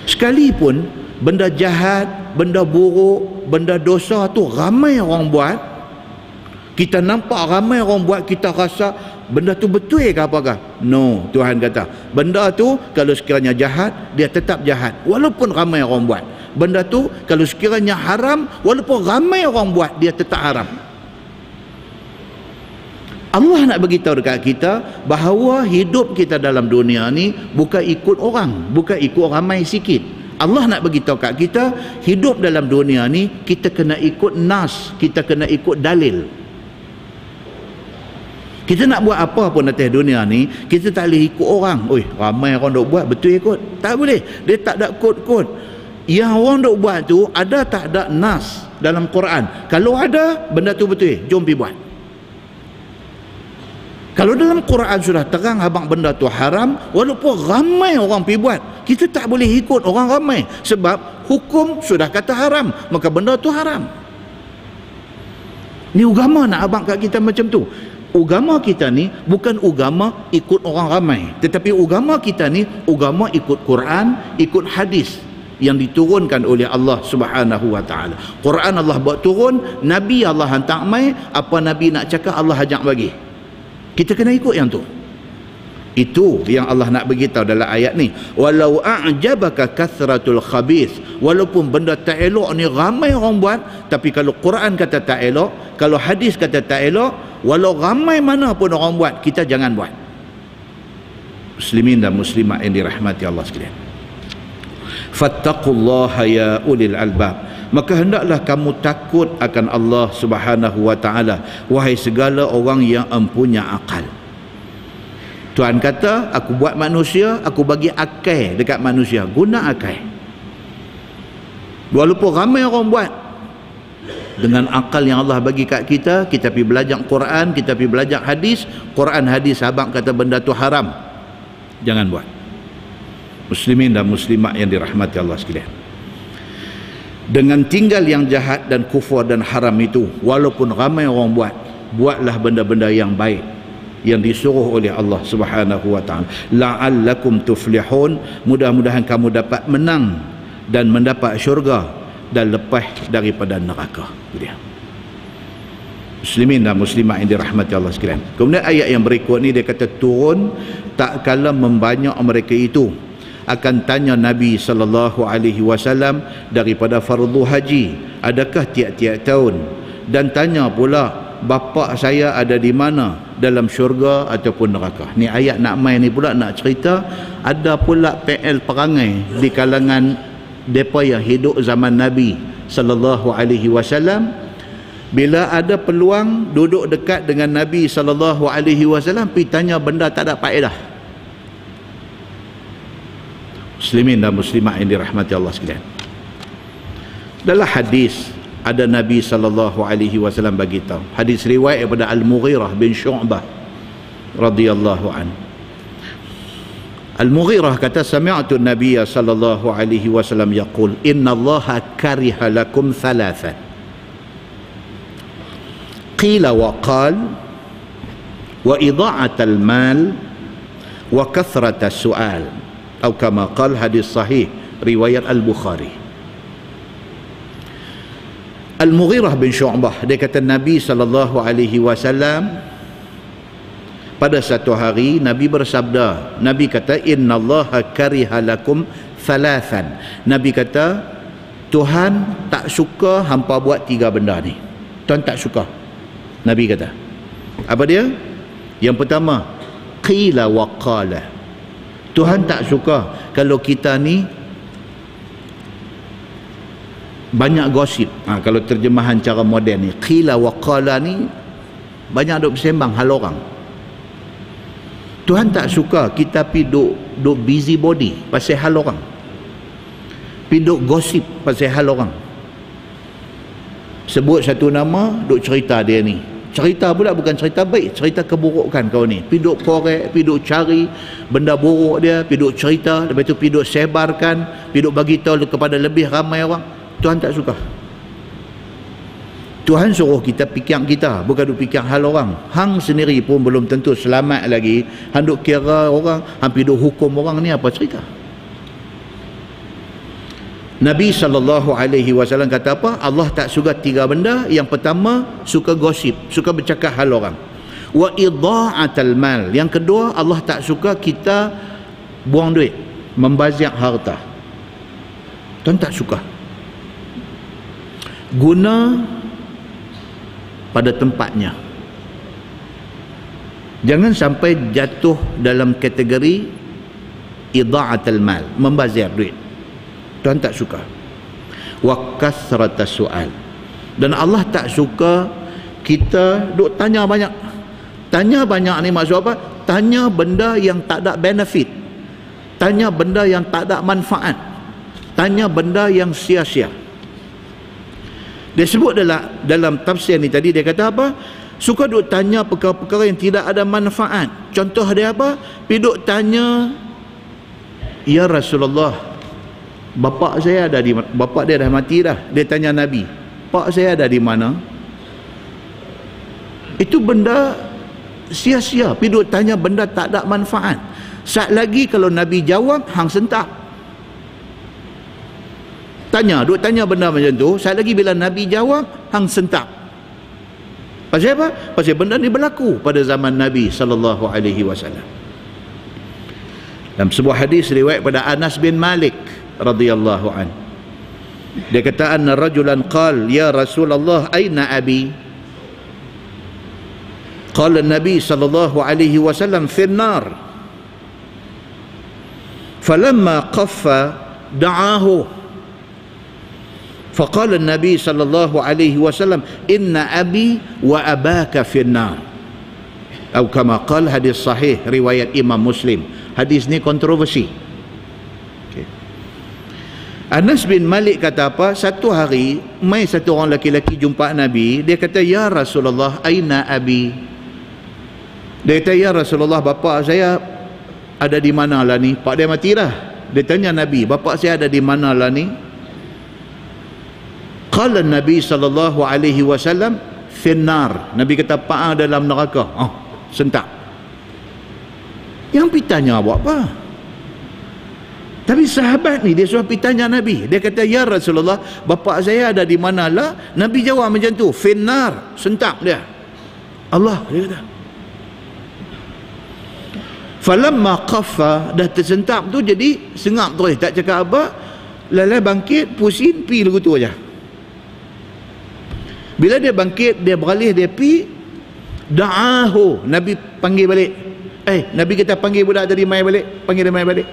S1: Sekalipun benda jahat, benda buruk, benda dosa tu ramai orang buat, kita nampak ramai orang buat, kita rasa benda tu betul ke apakah? No, Tuhan kata benda tu kalau sekiranya jahat, dia tetap jahat walaupun ramai orang buat. Benda tu kalau sekiranya haram, walaupun ramai orang buat, dia tetap haram. Allah nak beritahu dekat kita bahawa hidup kita dalam dunia ni bukan ikut orang, bukan ikut ramai sikit. Allah nak beritahu kat kita, hidup dalam dunia ni kita kena ikut nas, kita kena ikut dalil. Kita nak buat apa pun atas dunia ni, kita tak boleh ikut orang. Oi, ramai orang dok buat, betul ikut. Tak boleh. Dia tak ada kod-kod. yang orang duk buat tu ada tak ada nas dalam Quran? Kalau ada, benda tu betul, jom pergi buat. Kalau dalam Quran sudah terang abang benda tu haram, walaupun ramai orang pergi buat, kita tak boleh ikut orang ramai, sebab hukum sudah kata haram, maka benda tu haram. Ni agama nak abang kat kita macam tu. Agama kita ni bukan agama ikut orang ramai, tetapi agama kita ni agama ikut Quran, ikut hadis yang diturunkan oleh Allah Subhanahu wa taala. Quran Allah buat turun, nabi Allah hantar mai, apa nabi nak cakap Allah ajak bagi. Kita kena ikut yang tu. Itu yang Allah nak beritahu dalam ayat ni. Walau a'jabaka kathratul khabith, walaupun benda tak elok ni ramai orang buat, tapi kalau Quran kata tak elok, kalau hadis kata tak elok, walau ramai mana pun orang buat, kita jangan buat. Muslimin dan muslimat yang dirahmati Allah sekalian, fattaqullaha ya ulil albab, maka hendaklah kamu takut akan Allah Subhanahu wa taala, wahai segala orang yang empunya akal. Tuhan kata, aku buat manusia, aku bagi akal dekat manusia, guna akal. Walaupun ramai orang buat, dengan akal yang Allah bagi kat kita, kita pergi belajar Quran, kita pergi belajar hadis. Quran hadis abang kata benda tu haram, jangan buat. Muslimin dan muslimat yang dirahmati Allah sekalian, dengan tinggal yang jahat dan kufur dan haram itu, walaupun ramai orang buat, buatlah benda-benda yang baik yang disuruh oleh Allah Subhanahu wa taala. La'allakum tuflihun, mudah-mudahan kamu dapat menang dan mendapat syurga dan lepas daripada neraka. Dia muslimin dan muslimat yang dirahmati Allah sekalian. Kemudian ayat yang berikut ni dia kata, turun tak kala membanyak mereka itu akan tanya Nabi sallallahu alaihi wasallam daripada fardu haji, adakah tiap-tiap tahun, dan tanya pula bapa saya ada di mana, dalam syurga ataupun neraka. Ni ayat nak main ni pula nak cerita ada pula PL perangai di kalangan depa yang hidup zaman Nabi sallallahu alaihi wasallam. Bila ada peluang duduk dekat dengan Nabi sallallahu alaihi wasallam, pergi tanya benda tak ada faedah. Muslimin dan muslimat yang dirahmati Allah sekalian, dalam hadis ada Nabi sallallahu alaihi wasallam bagi tahu, hadis riwayat daripada Al-Mughirah bin Syu'bah radhiyallahu an. Al-Mughirah kata, sami'tu an-nabiy sallallahu alaihi wasallam yaqul, innallaha kariha lakum thalathan, qila wa qal wa idha'atal mal wa kathratas su'al, atau kama qal, hadis sahih riwayat Al-Bukhari. Al-Mughirah bin Syu'bah dia kata, Nabi sallallahu alaihi wasallam pada satu hari Nabi bersabda, Nabi kata, innallaha kariha lakum thalathan, Nabi kata Tuhan tak suka hampa buat tiga benda ni. Tuhan tak suka, Nabi kata. Apa dia? Yang pertama, qila wa qala, Tuhan tak suka kalau kita ni banyak gosip. Kalau terjemahan cara moden ni, qila wa qala ni banyak duk bersembang hal orang. Tuhan tak suka kita pi duk busy body pasal hal orang, pi duk gosip pasal hal orang. Sebut satu nama, duk cerita dia ni, cerita pula bukan cerita baik, cerita keburukan kau ni, pi duk korek, pi duk cari benda buruk dia, pi duk cerita, lepas tu pi duk sebarkan, pi duk bagi tahu kepada lebih ramai orang. Tuhan tak suka. Tuhan suruh kita fikir kita, bukan duk fikir hal orang. Hang sendiri pun belum tentu selamat lagi, hang duk kira orang, hang duk hukum orang, ni apa cerita? Nabi sallallahu alaihi wasallam kata apa? Allah tak suka tiga benda. Yang pertama, suka gosip, suka bercakap hal orang. Wa idha'atal mal. Yang kedua, Allah tak suka kita buang duit, membazir harta. Tuhan tak suka. Guna pada tempatnya, jangan sampai jatuh dalam kategori idha'atul mal, membazir duit. Tuhan tak suka. Wa kasratas su'al, dan Allah tak suka kita duk tanya banyak. Tanya banyak ni maksud apa? Tanya benda yang tak ada benefit, tanya benda yang tak ada manfaat. Tanya benda yang sia-sia. Dia sebut dalam tafsir ni tadi, dia kata apa? Suka duk tanya perkara-perkara yang tidak ada manfaat. Contoh dia apa? Pergi duk tanya, ya Rasulullah, bapak saya ada di mana? Bapak dia dah mati dah. Dia tanya Nabi, pak saya ada di mana? Itu benda sia-sia. Pergi duk tanya benda tak ada manfaat. Sat lagi kalau Nabi jawab, hang sentak. Duk tanya benda macam tu, sat lagi bila Nabi jawab, hang sentak. Pasal apa? Pasal benda ni berlaku pada zaman Nabi SAW. Dalam sebuah hadis riwayat pada Anas bin Malik radhiyallahu an, dia kata, anna rajulan qal, ya Rasulullah, aina abi? Qala Nabi SAW, fi an-nar. Falamma qaffa da'ahu. فقال النبي صلى الله عليه وسلم إن أبي وأباك في النار, atau kama qal, hadis sahih riwayat Imam Muslim. Hadis ni kontroversi. Anas bin Malik kata apa? Satu hari mai satu orang lelaki jumpa Nabi. Dia kata, ya Rasulullah, aina abi? Dia kata, ya Rasulullah, bapa saya ada di mana lah ni? Pak dia mati dah. Dia tanya Nabi, bapa saya ada di mana lah ni? Qala Nabi sallallahu alaihi wasallam, finnar. Nabi kata, pak dalam neraka. Sentak. Yang pergi tanya buat apa? Tapi sahabat ni dia suruh pergi tanya Nabi. Dia kata, ya Rasulullah, bapa saya ada di mana lah? Nabi jawab macam tu, finnar. Sentak dia. Allah, dia kata. Falamma qaffa, dah tersentak tu, jadi sengap terus, tak cakap apa. Lalai bangkit, pusing, pi lagu tu aja. Bila dia bangkit, dia beralih, dia pi, da'ahu. Nabi panggil balik. Nabi kata, panggil budak tadi mai balik. Panggil dia mai balik.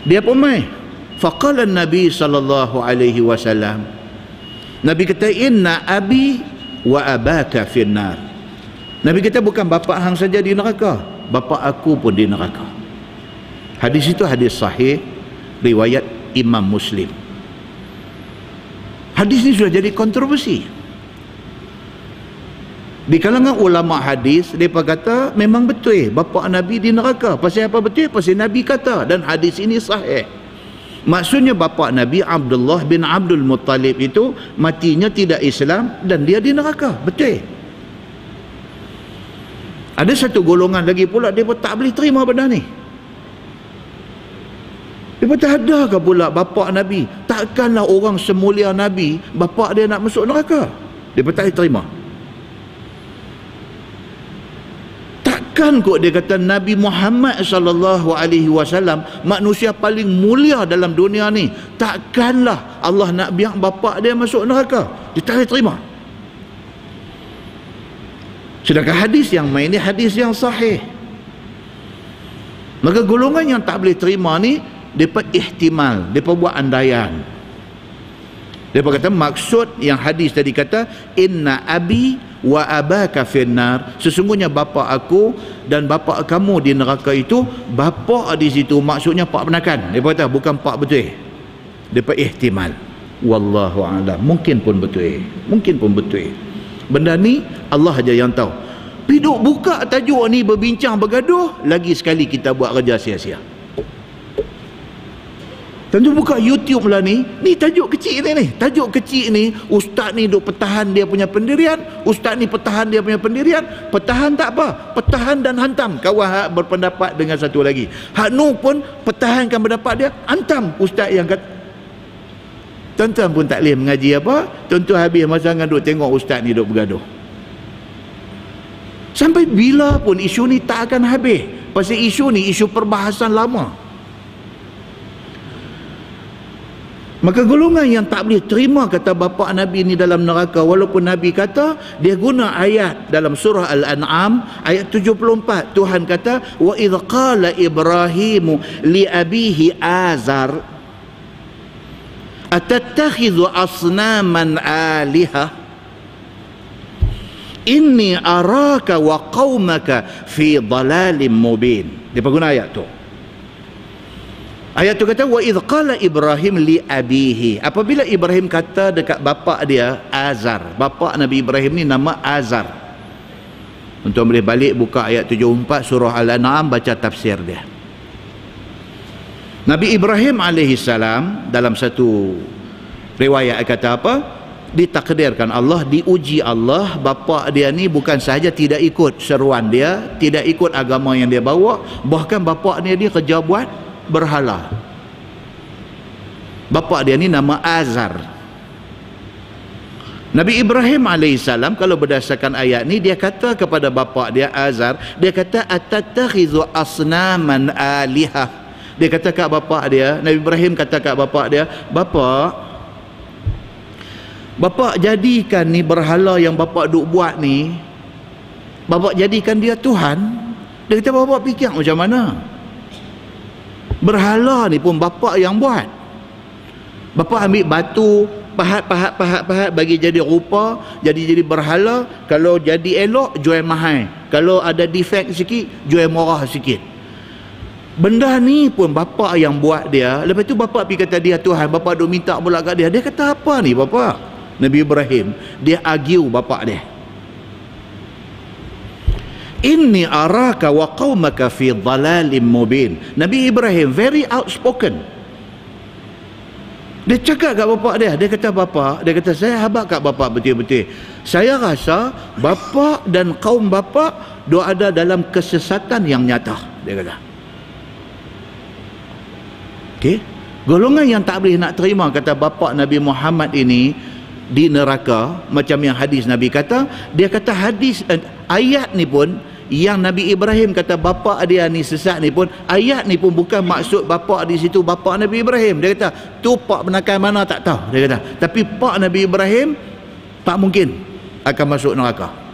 S1: Dia pun mai. Faqala Nabi sallallahu alaihi wasallam, Nabi kata, inna abi wa abaka finnar. Nabi kata, bukan bapa hang saja di neraka, bapa aku pun di neraka. Hadis itu hadis sahih riwayat Imam Muslim. Hadis ni sudah jadi kontroversi di kalangan ulama hadis. Mereka kata memang betul bapa Nabi di neraka. Pasal apa betul? Pasal Nabi kata, dan hadis ini sahih. Maksudnya bapa Nabi Abdullah bin Abdul Muttalib itu matinya tidak Islam dan dia di neraka. Betul. Ada satu golongan lagi pula, dia pun tak boleh terima benda ni. Dia kata, adakah pula bapa Nabi? Takkanlah orang semulia Nabi, bapa dia nak masuk neraka? Dia pun tak terima. Takkan kok dia kata Nabi Muhammad SAW manusia paling mulia dalam dunia ni, takkanlah Allah nak biar bapa dia masuk neraka? Dia tak boleh terima. Sedangkan hadis yang main ni hadis yang sahih. Maka golongan yang tak boleh terima ni, mereka ihtimal, mereka buat andaian. Mereka kata maksud yang hadis tadi kata, inna abi wa abaka finnar, sesungguhnya bapa aku dan bapa kamu di neraka itu. Bapa di situ maksudnya pak penakan. Mereka kata bukan pak betul. Mereka ihtimal. Wallahu a'lam. Mungkin pun betul. Mungkin pun betul. Benda ni Allah aja yang tahu. Piduk buka tajuk ni, berbincang bergaduh, lagi sekali kita buat kerja sia-sia. Tentu buka YouTube lah ni tajuk kecil ni. Tajuk kecil ni, ustaz ni duk pertahan dia punya pendirian, ustaz ni pertahan dia punya pendirian. Pertahan tak apa, pertahan dan hantam. Kawan hak berpendapat dengan satu lagi. Hak nu pun pertahankan pendapat dia, hantam ustaz yang kata. Tuan-tuan pun tak boleh mengaji apa, tuan-tuan habis masa dengan duk tengok ustaz ni duk bergaduh. Sampai bila pun isu ni tak akan habis. Pasal isu ni isu perbahasan lama. Maka golongan yang tak boleh terima kata bapa Nabi ni dalam neraka, walaupun Nabi kata, dia guna ayat dalam surah Al-An'am ayat 74. Tuhan kata, wa idh qala Ibrahimu li abihi Azar atattakhidhu asnaman aliha inni araka wa qaumaka fi dhalalin mubin. Dia guna ayat tu. Ayat tu kata wa idh qala Ibrahim li abihi, apabila Ibrahim kata dekat bapa dia Azar. Bapa Nabi Ibrahim ni nama Azar. Untuk boleh balik buka ayat 74 surah Al-An'am, baca tafsir dia. Nabi Ibrahim alaihissalam dalam satu riwayat kata apa? Ditakdirkan Allah, diuji Allah, bapa dia ni bukan sahaja tidak ikut seruan dia, tidak ikut agama yang dia bawa, bahkan bapa dia kerja buat berhala. Bapa dia ni nama Azar. Nabi Ibrahim alaihissalam kalau berdasarkan ayat ni, dia kata kepada bapa dia Azar, dia kata atatakhizu asnaman alihah. Dia kata kat bapa dia, Nabi Ibrahim kata kat bapa dia, bapa jadikan ni berhala yang bapa duk buat ni, bapa jadikan dia Tuhan. Dia kata bapa fikir macam mana? Berhala ni pun bapa yang buat. Bapa ambil batu, pahat bagi jadi rupa, jadi berhala. Kalau jadi elok jual mahal, kalau ada defect sikit jual murah sikit. Benda ni pun bapa yang buat dia. Lepas tu bapa pergi kata dia Tuhan, bapa duk minta pula kat dia. Dia kata apa ni bapa? Nabi Ibrahim dia argue bapa dia, inni araka wa qaumaka fi dhalalim mubin. Nabi Ibrahim very outspoken. Dia cakap kat bapa dia, dia kata bapa, dia kata saya habaq kat bapa betul-betul. Saya rasa bapa dan kaum bapa dia ada dalam kesesatan yang nyata, dia kata. Okey, golongan yang tak boleh nak terima kata bapa Nabi Muhammad ini di neraka, macam yang hadis Nabi kata. Dia kata hadis ayat ni pun yang Nabi Ibrahim kata bapa dia ni sesat ni pun, ayat ni pun bukan maksud bapa di situ bapa Nabi Ibrahim. Dia kata tu pak penakai mana tak tahu, dia kata, tapi pak Nabi Ibrahim tak mungkin akan masuk neraka.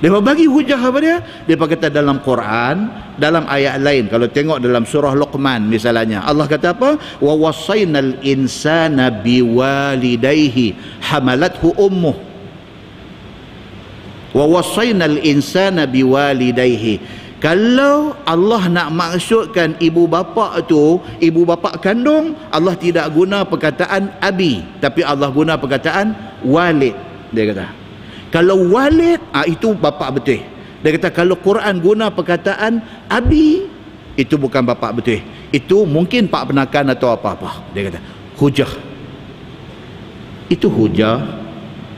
S1: Dia bagi hujah apa dia? Dia kata dalam Quran, dalam ayat lain, kalau tengok dalam surah Luqman misalnya, Allah kata apa? Wa wasainal insana biwalidayhi hamalathu ummuh. Wa wasainal insana biwalidayhi. Kalau Allah nak maksudkan ibu bapa tu, ibu bapa kandung, Allah tidak guna perkataan abi, tapi Allah guna perkataan walid. Dia kata kalau walid, itu bapa betul. Dia kata kalau Quran guna perkataan abi, itu bukan bapa betul, itu mungkin pak penakan atau apa-apa. Dia kata hujah, itu hujah.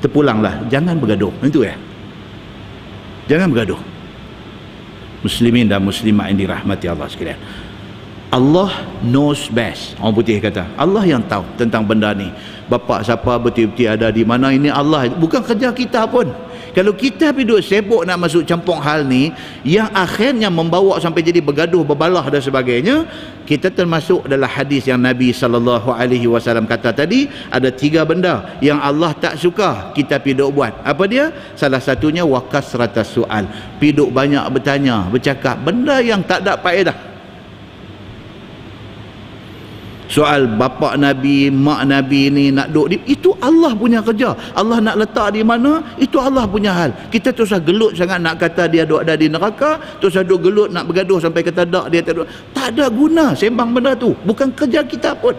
S1: Terpulanglah, jangan bergaduh. Itu ya, jangan bergaduh. Muslimin dan muslimat yang dirahmati Allah sekalian, Allah knows best. Orang putih kata Allah yang tahu tentang benda ni. Bapa siapa betul-betul ada di mana, ini Allah, bukan kerja kita pun. Kalau kita pergi duduk sibuk nak masuk campur hal ni yang akhirnya membawa sampai jadi bergaduh, berbalah dan sebagainya, kita termasuk adalah hadis yang Nabi SAW kata tadi, ada 3 benda yang Allah tak suka kita pergi duduk buat. Apa dia? Salah satunya wa kasratas soal, pergi duduk banyak bertanya, bercakap benda yang tak ada faedah. Soal bapa Nabi, mak Nabi ni nak duduk, itu Allah punya kerja. Allah nak letak di mana, itu Allah punya hal. Kita terus gelut sangat nak kata dia duduk ada di neraka, terus duduk gelut nak bergaduh sampai kata tak, dia tak duduk. Tak ada guna sembang benda tu, bukan kerja kita pun.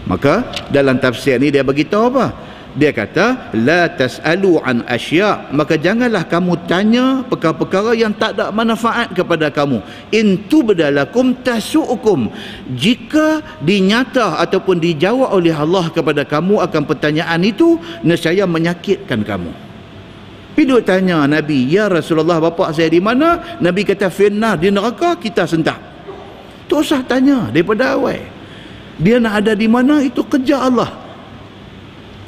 S1: Maka dalam tafsir ni dia beritahu apa? Dia kata la tas'alu an asya', maka janganlah kamu tanya perkara-perkara yang tak ada manfaat kepada kamu. In tubdalakum tasu'ukum, jika dinyata ataupun dijawab oleh Allah kepada kamu akan pertanyaan itu, nescaya menyakitkan kamu. Pergi tanya Nabi, ya Rasulullah bapa saya di mana? Nabi kata finnar, di neraka. Kita sentak. Tak usah tanya daripada awal. Dia nak ada di mana, itu kerja Allah.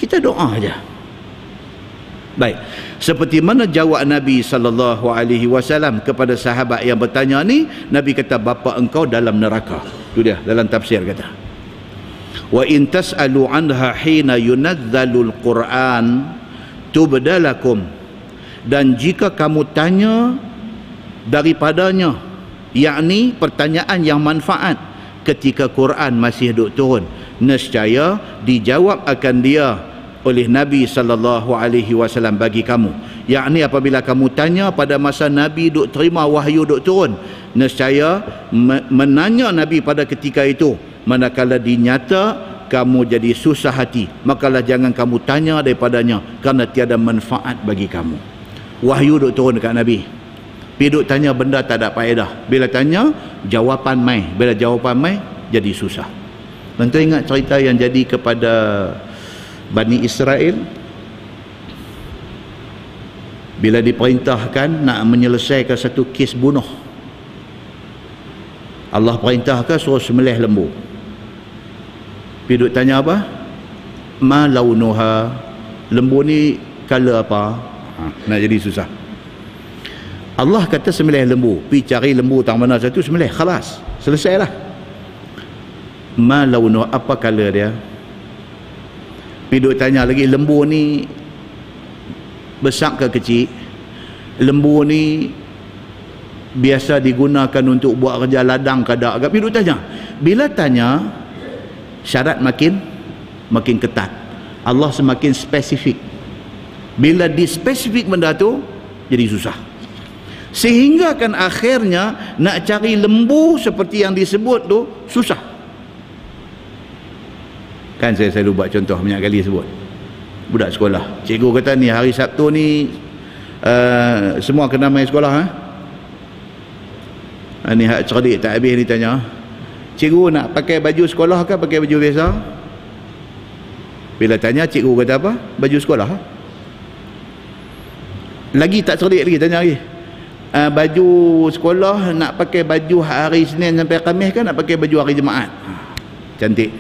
S1: Kita doa aja. Baik, seperti mana jawab Nabi SAW kepada sahabat yang bertanya ni, Nabi kata bapa engkau dalam neraka. Itu dia dalam tafsir kata. Wa in tas'alu anha hina yunazzalul Quran tubdalakum, dan jika kamu tanya daripadanya, yakni pertanyaan yang manfaat ketika Quran masih duk turun, nescaya dijawab akan dia oleh Nabi SAW bagi kamu. yakni apabila kamu tanya pada masa Nabi duk terima wahyu duk turun, nescaya menanya Nabi pada ketika itu, manakala dinyata kamu jadi susah hati, makalah jangan kamu tanya daripadanya, kerana tiada manfaat bagi kamu. Wahyu duk turun dekat Nabi, pergi duk tanya benda tak ada faedah. Bila tanya, jawapan mai. Bila jawapan mai, jadi susah. Tuan-tuan ingat cerita yang jadi kepada Bani Israel? Bila diperintahkan nak menyelesaikan satu kes bunuh, Allah perintahkan suruh sembelih lembu. Pergi duk tanya apa? Ma launuha, lembu ni color apa? Nak jadi susah. Allah kata sembelih lembu, pergi cari lembu tang mana satu, sembelih, khalas, selesailah. Ma launuha, apa color dia? Pergi duk tanya lagi, lembu ni besar ke kecil? Lembu ni biasa digunakan untuk buat kerja ladang ke tak? Pergi duk tanya. Bila tanya, syarat makin ketat. Allah semakin spesifik. Bila dispesifik benda tu, jadi susah. Sehingga kan akhirnya nak cari lembu seperti yang disebut tu susah. Kan saya selalu buat contoh banyak kali sebut. Budak sekolah, cikgu kata ni hari Sabtu ni semua kena main sekolah. Ni hak cerdik tak habis ni tanya, cikgu nak pakai baju sekolah ke pakai baju biasa? Bila tanya, cikgu kata apa? Baju sekolah. Lagi tak cerdik lagi, tanya lagi, baju sekolah nak pakai baju hari Senin sampai Khamis kan nak pakai baju hari Jumaat? Cantik.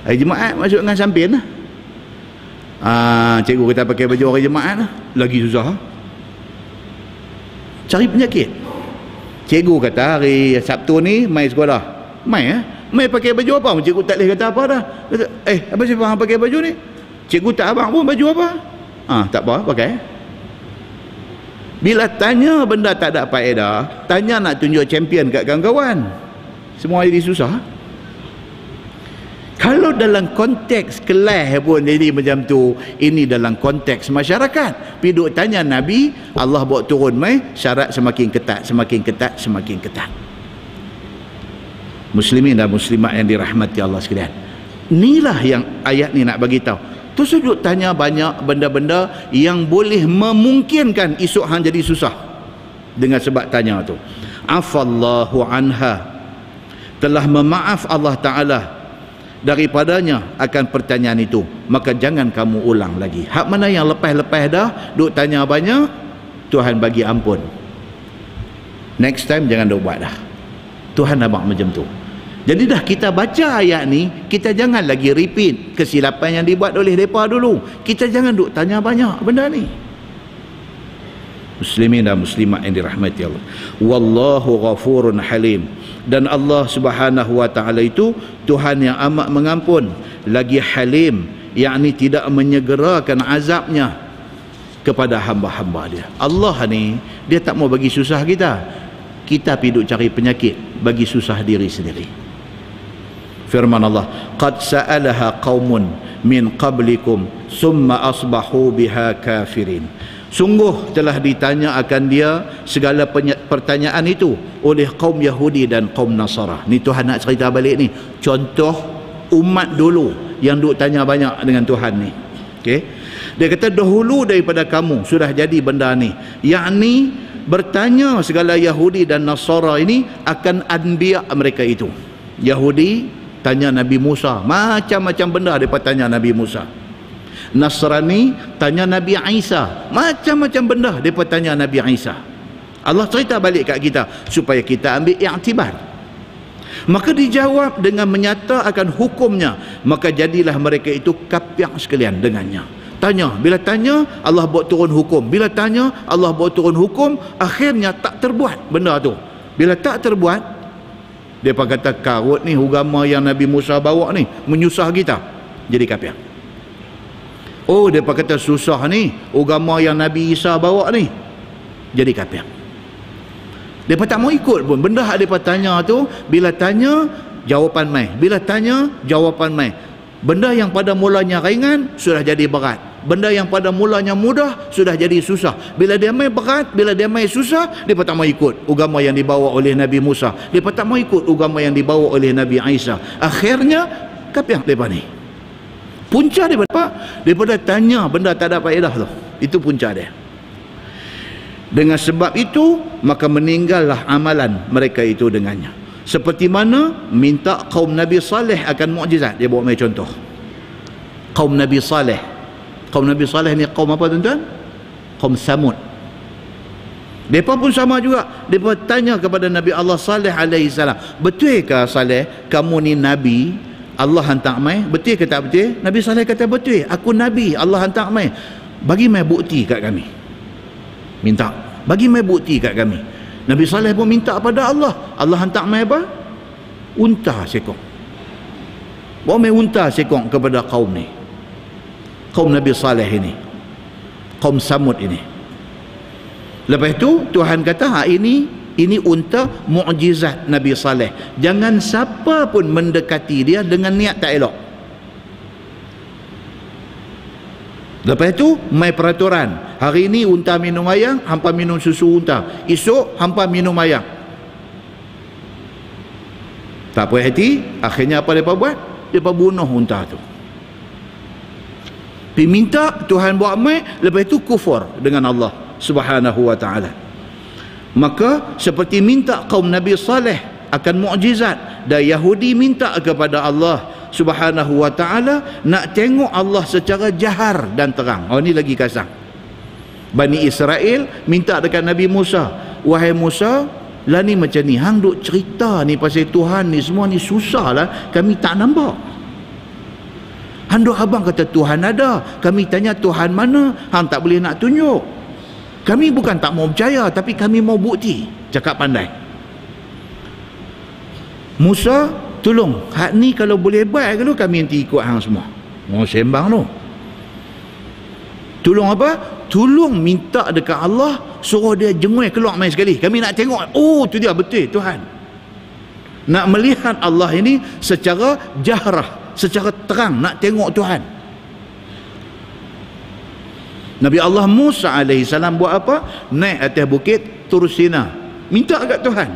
S1: Hari Jumaat masuk dengan sampin lah. Cikgu kata pakai baju hari Jumaat lah. Lagi susah. Cari penyakit. Cikgu kata hari Sabtu ni mai sekolah. Mai mai pakai baju apa? Cikgu tak boleh kata apa dah. Kata, apa sih abang pakai baju ni? Cikgu tak abang pun baju apa? Tak apa, pakai. Bila tanya benda tak ada faedah, tanya nak tunjuk champion kat kawan-kawan, semua jadi susah. Kalau dalam konteks kelas pun jadi macam tu, ini dalam konteks masyarakat. Pergi duk tanya Nabi, Allah bawa turun mai, syarat semakin ketat, semakin ketat, semakin ketat. Muslimin dan muslimat yang dirahmati Allah sekalian, inilah yang ayat ni nak bagi tahu. Tu sudut tanya banyak benda-benda yang boleh memungkinkan esok hang jadi susah dengan sebab tanya tu. Afallahu anha, telah memaaf Allah Ta'ala daripadanya akan pertanyaan itu, maka jangan kamu ulang lagi. Hak mana yang lepas-lepas dah duk tanya banyak, Tuhan bagi ampun. Next time jangan duk buat dah. Tuhan abang macam tu. Jadi dah kita baca ayat ni, kita jangan lagi repeat kesilapan yang dibuat oleh mereka dulu. Kita jangan duk tanya banyak benda ni. Muslimin dan muslimat yang dirahmati Allah. Wallahu ghafurun halim. Dan Allah Subhanahu wa taala itu Tuhan yang amat mengampun, lagi halim, yakni tidak menyegerakan azabnya kepada hamba-hamba dia. Allah ni dia tak mau bagi susah kita. Kita pergi duk cari penyakit, bagi susah diri sendiri. Firman Allah, qad sa'alaha qaumun min qablikum summa asbahu biha kafirin. Sungguh telah ditanya akan dia segala pertanyaan itu oleh kaum Yahudi dan kaum Nasara. Ni Tuhan nak cerita balik ni contoh umat dulu yang duk tanya banyak dengan Tuhan ni. Okey, dia kata dahulu daripada kamu sudah jadi benda ni, yakni bertanya segala Yahudi dan Nasara ini akan anbiya mereka itu. Yahudi tanya Nabi Musa, macam-macam benda mereka tanya Nabi Musa. Nasrani tanya Nabi Isa, macam-macam benda mereka tanya Nabi Isa. Allah cerita balik kat kita supaya kita ambil i'tibar. Maka dijawab dengan menyata akan hukumnya, maka jadilah mereka itu kafir sekalian dengannya. Tanya, bila tanya Allah buat turun hukum, bila tanya Allah buat turun hukum, akhirnya tak terbuat benda tu. Bila tak terbuat, mereka kata karut ni agama yang Nabi Musa bawa ni menyusah kita, jadi kafir. Oh, mereka kata susah ni agama yang Nabi Isa bawa ni, jadi kafir. Mereka tak mau ikut pun benda yang mereka tanya tu. Bila tanya jawapan mai, bila tanya jawapan mai. Benda yang pada mulanya ringan sudah jadi berat. Benda yang pada mulanya mudah sudah jadi susah. Bila dia mai berat, bila dia mai susah, dia tak mau ikut agama yang dibawa oleh Nabi Musa. Dia tak mau ikut agama yang dibawa oleh Nabi Isa. Akhirnya kapiang depa ni. Punca daripada tanya benda tak ada faedah tu. Itu punca dia. Dengan sebab itu maka meninggallah amalan mereka itu dengannya. Seperti mana minta kaum Nabi Saleh akan mukjizat. Dia bawa mai contoh. Kaum Nabi Saleh. Kaum Nabi Saleh ni kaum apa tuan-tuan? Kaum Samud. Mereka pun sama juga. Mereka tanya kepada Nabi Allah Saleh alaihi salam, betulkah Saleh kamu ni Nabi Allah hantar mai? Betul ke tak betul? Nabi Saleh kata betul. Aku Nabi Allah hantar mai. Bagi mai bukti kat kami. Minta. Bagi mai bukti kat kami. Nabi Saleh pun minta pada Allah. Allah hantar mai apa? Unta sekong. Bawa mai unta sekong kepada kaum ni. Kaum Nabi Saleh ini, kaum Samud ini. Lepas itu Tuhan kata, ini unta mukjizat Nabi Saleh. Jangan siapa pun mendekati dia dengan niat tak elok. Lepas itu mai peraturan. Hari ini unta minum ayam, hampa minum susu unta. Esok hampa minum ayam. Tak puas hati, akhirnya apa mereka buat? Mereka bunuh unta tu. Minta Tuhan buat mai, lepas itu kufur dengan Allah Subhanahu wa ta'ala. Maka seperti minta kaum Nabi Saleh akan mukjizat, dan Yahudi minta kepada Allah Subhanahu wa ta'ala nak tengok Allah secara jahar dan terang. Oh, ni lagi kasar. Bani Israel minta dekat Nabi Musa, wahai Musa, lah ni macam ni, hang duk cerita ni pasal Tuhan ni semua ni susah lah, kami tak nampak. Handuk abang kata Tuhan ada, kami tanya Tuhan mana, hang tak boleh nak tunjuk. Kami bukan tak mau percaya, tapi kami mau bukti. Cakap pandai. Musa, tolong hak ni kalau boleh buat, kalau kami nanti ikut hang semua. Mau sembang tu. Tolong apa? Tolong minta dekat Allah, suruh dia jengui keluar main sekali. Kami nak tengok. Oh, tu dia betul Tuhan. Nak melihat Allah ini secara jahrah, secara terang, nak tengok Tuhan. Nabi Allah Musa alaihi salam buat apa? Naik atas bukit Tur Sina, minta kat Tuhan,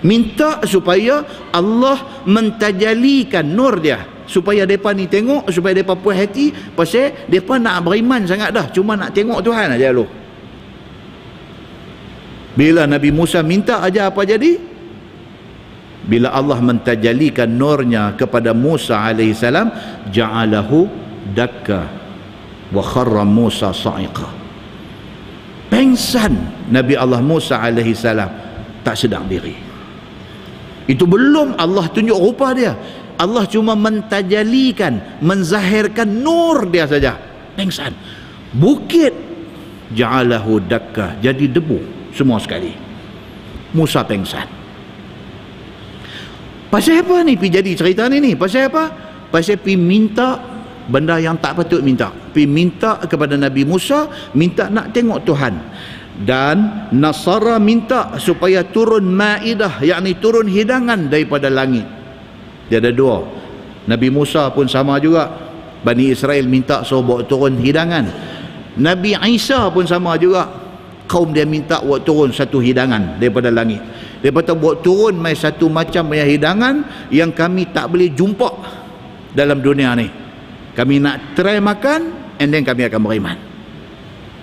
S1: minta supaya Allah mentajalikan nur dia, supaya mereka ni tengok, supaya mereka puas hati. Pasal mereka nak beriman sangat dah, cuma nak tengok Tuhan aja lu. Bila Nabi Musa minta aja, apa jadi? Bila Allah mentajalikan nurnya kepada Musa alaihi salam, ja'alahu dakka wa kharra Musa sa'iqa. Pengsan Nabi Allah Musa alaihi salam, tak sedar diri. Itu belum Allah tunjuk rupa dia. Allah cuma mentajalikan, menzahirkan nur dia saja. Pengsan. Bukit ja'alahu dakka, jadi debu semua sekali. Musa pengsan. Pasal apa ni pergi jadi cerita ni? Pasal apa? Pasal pergi minta benda yang tak patut minta. Pergi minta kepada Nabi Musa, minta nak tengok Tuhan. Dan Nasara minta supaya turun Maidah, yakni turun hidangan daripada langit. Dia ada dua. Nabi Musa pun sama juga. Bani Israel minta suruh bawa turun hidangan. Nabi Isa pun sama juga. Kaum dia minta buat turun satu hidangan daripada langit. Dia kata buat turun mai satu macam punya hidangan yang kami tak boleh jumpa dalam dunia ni. Kami nak try makan, and then kami akan beriman.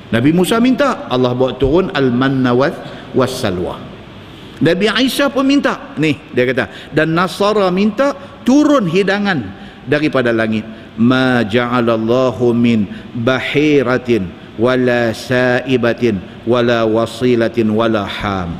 S1: Nabi Musa minta, Allah buat turun al-manna was-salwa. Nabi Isa pun minta, ni dia kata, dan Nasara minta turun hidangan daripada langit. Ma ja'alallahu min bahiratin wala saibatin wala wasilatin wala ham.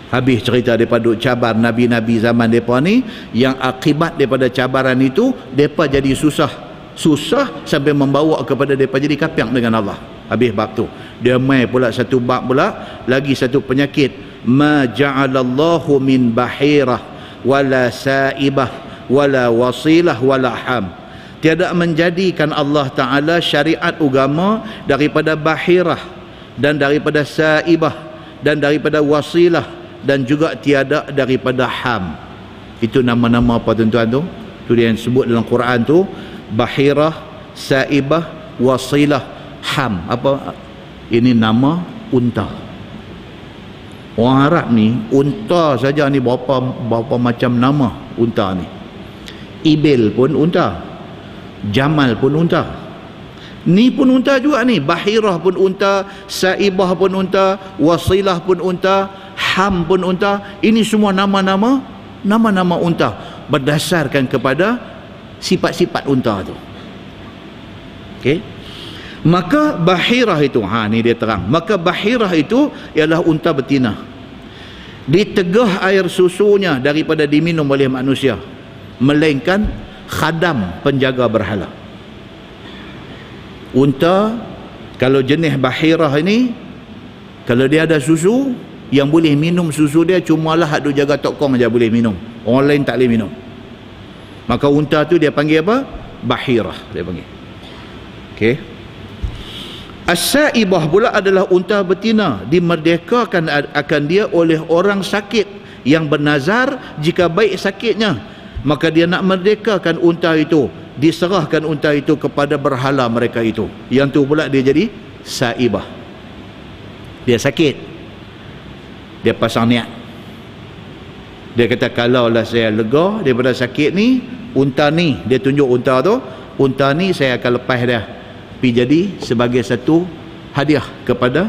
S1: Habis cerita daripada cabar Nabi-Nabi zaman mereka ni, yang akibat daripada cabaran itu mereka jadi susah sampai membawa kepada mereka jadi kapiak dengan Allah. Habis bab tu dia mai pula satu bab pula, lagi satu penyakit. Ma ja'alallahu min bahirah wala saibah wala wasilah wala ham. Tiada menjadikan Allah Ta'ala syariat agama daripada bahirah dan daripada saibah dan daripada wasilah, dan juga tiada daripada ham. Itu nama-nama apa tuan-tuan tu? Tu dia yang sebut dalam Quran tu, Bahirah, Saibah, Wasilah, Ham. Apa? Ini nama unta. Orang Arab ni, unta saja ni berapa macam nama unta ni. Ibil pun unta, Jamal pun unta, ni pun unta juga ni. Bahirah pun unta, Saibah pun unta, Wasilah pun unta, Ham pun unta. Ini semua nama-nama unta berdasarkan kepada sifat-sifat unta tu. Okey. Maka Bahirah itu, ni dia terang. Maka Bahirah itu ialah unta betina. Ditegah air susunya daripada diminum oleh manusia, melainkan khadam penjaga berhala. Unta, kalau jenis Bahirah ini, kalau dia ada susu, yang boleh minum susu dia cumalah hak duk jaga tokong aja boleh minum. Orang lain tak boleh minum. Maka unta tu dia panggil apa? Bahirah dia panggil. Okey. As-Saibah pula adalah unta betina, dimerdekakan akan dia oleh orang sakit yang bernazar jika baik sakitnya, maka dia nak merdekakan unta itu, diserahkan unta itu kepada berhala mereka itu. Yang tu pula dia jadi Saibah. Dia sakit, dia pasang niat, dia kata kalaulah saya lega daripada sakit ni, unta ni, dia tunjuk unta tu, unta ni saya akan lepas dia pergi jadi sebagai satu hadiah kepada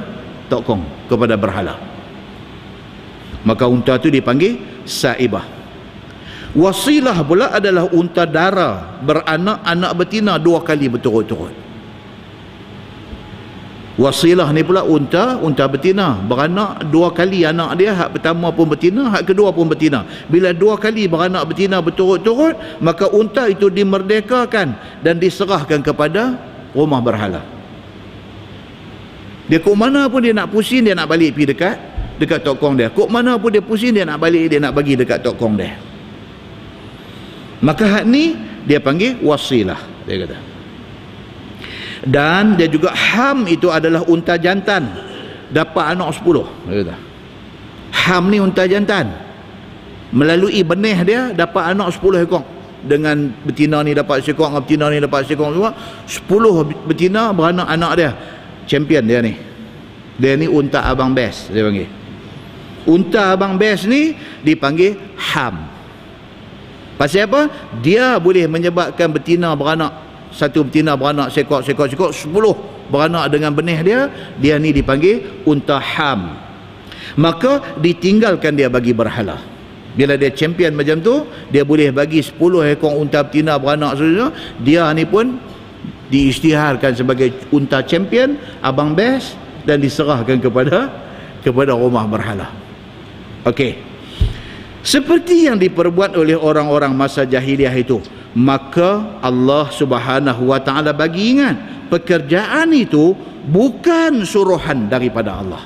S1: tokong, kepada berhala. Maka unta tu dipanggil Saibah. Wasilah pula adalah unta dara, beranak anak betina 2 kali berturut-turut. Wasilah ni pula unta betina, beranak 2 kali anak dia, hak pertama pun betina, hak kedua pun betina. Bila 2 kali beranak betina berturut-turut, maka unta itu dimerdekakan dan diserahkan kepada rumah berhala. Dia kok mana pun dia nak pusing, dia nak balik pergi dekat tokong dia. Kok mana pun dia pusing, dia nak balik, dia nak bagi dekat tokong dia. Maka hak ni dia panggil Wasilah, dia kata. Dan dia juga Ham itu adalah unta jantan, dapat anak 10, dia kata. Ham ni unta jantan, melalui benih dia dapat anak 10 ekor. Dengan betina ni dapat sekor, dengan betina ni dapat sekor, semua 10 betina beranak anak dia. Champion dia ni. Dia ni unta abang best, dia panggil. Unta abang best ni dipanggil Ham. Pasal apa? Dia boleh menyebabkan betina beranak, satu betina beranak sekor, 10 beranak dengan benih dia. Dia ni dipanggil unta Ham. Maka ditinggalkan dia bagi berhala. Bila dia champion macam tu, dia boleh bagi 10 ekor unta betina beranak saja. Dia ni pun diisytiharkan sebagai unta champion, abang best, dan diserahkan kepada rumah berhala. Okey. Seperti yang diperbuat oleh orang-orang masa jahiliah itu, maka Allah Subhanahu wa taala bagi ingat, pekerjaan itu bukan suruhan daripada Allah.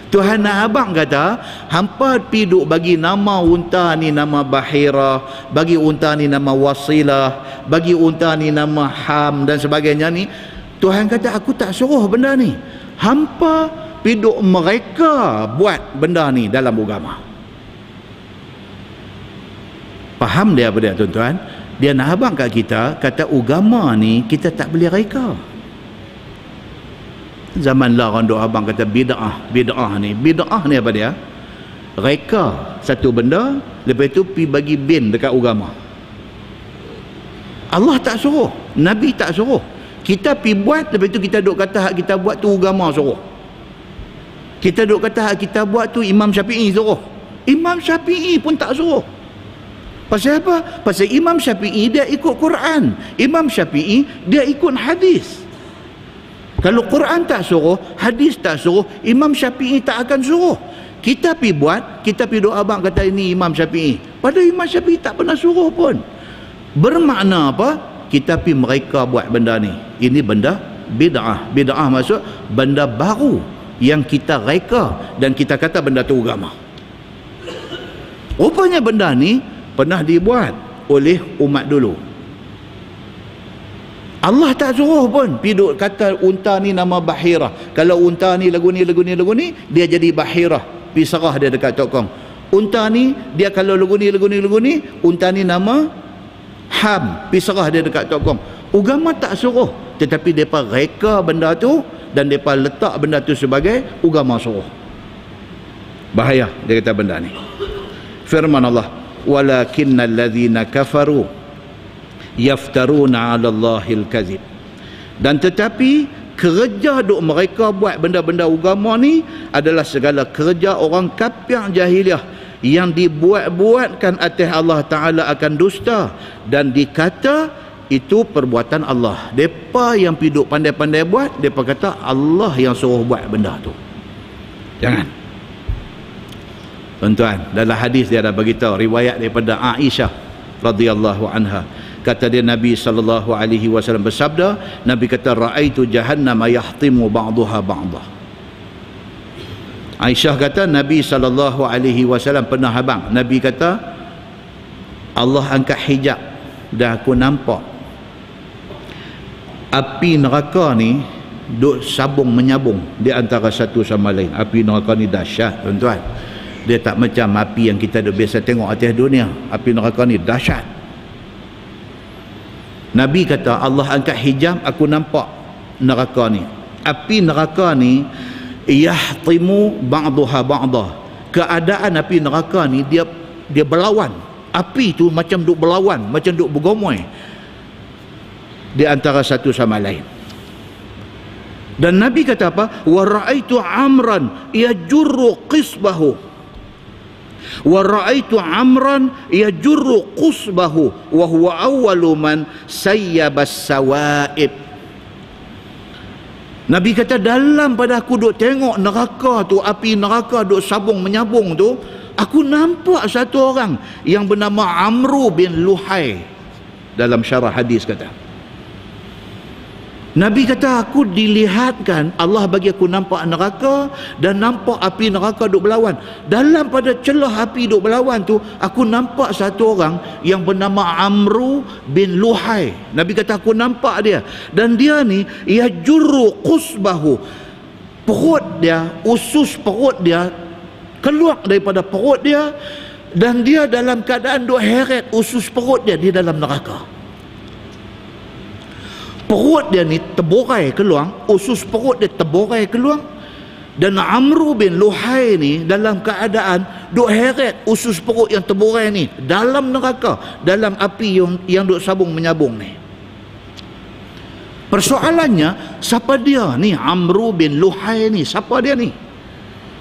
S1: Tuhan abang kata, hampa pi duk bagi nama unta ni nama Bahirah, bagi unta ni nama Wasilah, bagi unta ni nama Ham dan sebagainya ni. Tuhan kata aku tak suruh benda ni. Hampa pi duk mereka buat benda ni dalam agama. Faham dia apa dia tuan-tuan? Dia nak abang kat kita, kata agama ni kita tak boleh reka. Zaman lah orang duk abang kata bid'ah ni. Bid'ah ni apa dia? Reka satu benda, lepas tu pi bagi bin dekat agama. Allah tak suruh, Nabi tak suruh. Kita pi buat, lepas tu kita duk kata hak kita buat tu agama suruh. Kita duk kata hak kita buat tu Imam Syafi'i suruh. Imam Syafi'i pun tak suruh. Pasal apa? Pasal Imam Syafi'i dia ikut Quran. Imam Syafi'i dia ikut hadis. Kalau Quran tak suruh, hadis tak suruh, Imam Syafi'i tak akan suruh. Kita pi buat, kita pi doa abang kata ini Imam Syafi'i. Padahal Imam Syafi'i tak pernah suruh pun. Bermakna apa? Kita pi mereka buat benda ni. Ini benda bid'ah. Bid'ah maksud benda baru yang kita reka dan kita kata benda tu agama. Rupanya benda ni pernah dibuat oleh umat dulu. Allah tak suruh pun piduk kata unta ni nama Bahirah. Kalau unta ni lagu ni dia jadi Bahirah, pi serah dia dekat tokong. Unta ni dia kalau lagu ni unta ni nama Ham, pi serah dia dekat tok gong. Agama tak suruh, tetapi depa reka benda tu dan depa letak benda tu sebagai agama suruh. Bahaya dia kata benda ni. Firman Allah, walakinnal ladzina kafaru yaftaruna 'ala Allahil kadzib. Dan tetapi kerja duk mereka buat benda-benda agama ni adalah segala kerja orang kafir jahiliah yang dibuat-buatkan atas Allah Ta'ala akan dusta dan dikata itu perbuatan Allah. Depa yang piduk pandai-pandai buat, depa kata Allah yang suruh buat benda tu. Jangan. Tuan-tuan, dalam hadis dia ada beritahu riwayat daripada Aisyah radhiyallahu anha. Kata dia Nabi SAW bersabda, Nabi kata ra'aitu jahannama yahtimu ba'daha ba'dah. Aisyah kata Nabi SAW pernah habang. Nabi kata Allah angkat hijab dan aku nampak api neraka ni duk sabung menyambung di antara satu sama lain. Api neraka ni dahsyat, tuan-tuan. Dia tak macam api yang kita dah biasa tengok atas dunia. Api neraka ni dahsyat. Nabi kata Allah angkat hijab, aku nampak neraka ni. Api neraka ni yahtimu ba'daha ba'dah. Keadaan api neraka ni dia berlawan. Api tu macam duk berlawan, macam duk bergomoi di antara satu sama lain. Dan Nabi kata apa? Wa ra'aitu amran yajurru qisbahu. Wa ra'aitu amran yajurru qusbahu wa huwa awwalu man sayyaba sawaib. Nabi kata dalam pada aku duk tengok neraka tu, api neraka duk sabung menyambung tu, aku nampak satu orang yang bernama Amru bin Luhai. Dalam syarah hadis kata Nabi kata aku dilihatkan, Allah bagi aku nampak neraka dan nampak api neraka duk berlawan. Dalam pada celah api duk berlawan tu, aku nampak satu orang yang bernama Amru bin Luhai. Nabi kata aku nampak dia. Dan dia ni yajurru qusbahu. Perut dia, usus perut dia keluar daripada perut dia dan dia dalam keadaan duk heret usus perut dia di dalam neraka. Perut dia ni terborai keluar, usus perut dia terborai keluar, dan Amru bin Luhai ni dalam keadaan duk heret usus perut yang terborai ni dalam neraka, dalam api yang duk sabung menyambung ni. Persoalannya, siapa dia ni Amru bin Luhai ni? Siapa dia ni?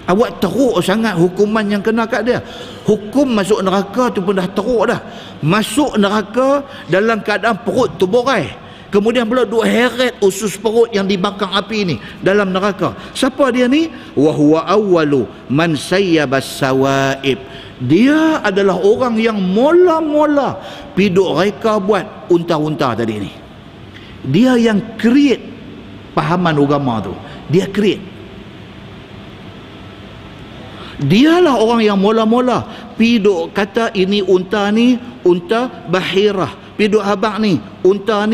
S1: Awak teruk sangat hukuman yang kena kat dia. Hukum masuk neraka tu pun dah teruk dah. Masuk neraka dalam keadaan perut terborai, kemudian pula duk heret usus perut yang dibakar api ni dalam neraka. Siapa dia ni? Wa huwa awwalu man sayyabas sawaib. Dia adalah orang yang mula-mula piduk reka buat unta-unta tadi ni. Dia yang create pahaman agama tu. Dia create. Dialah orang yang mula-mula piduk kata ini unta ni unta Bahirah. Piduk abang ni unta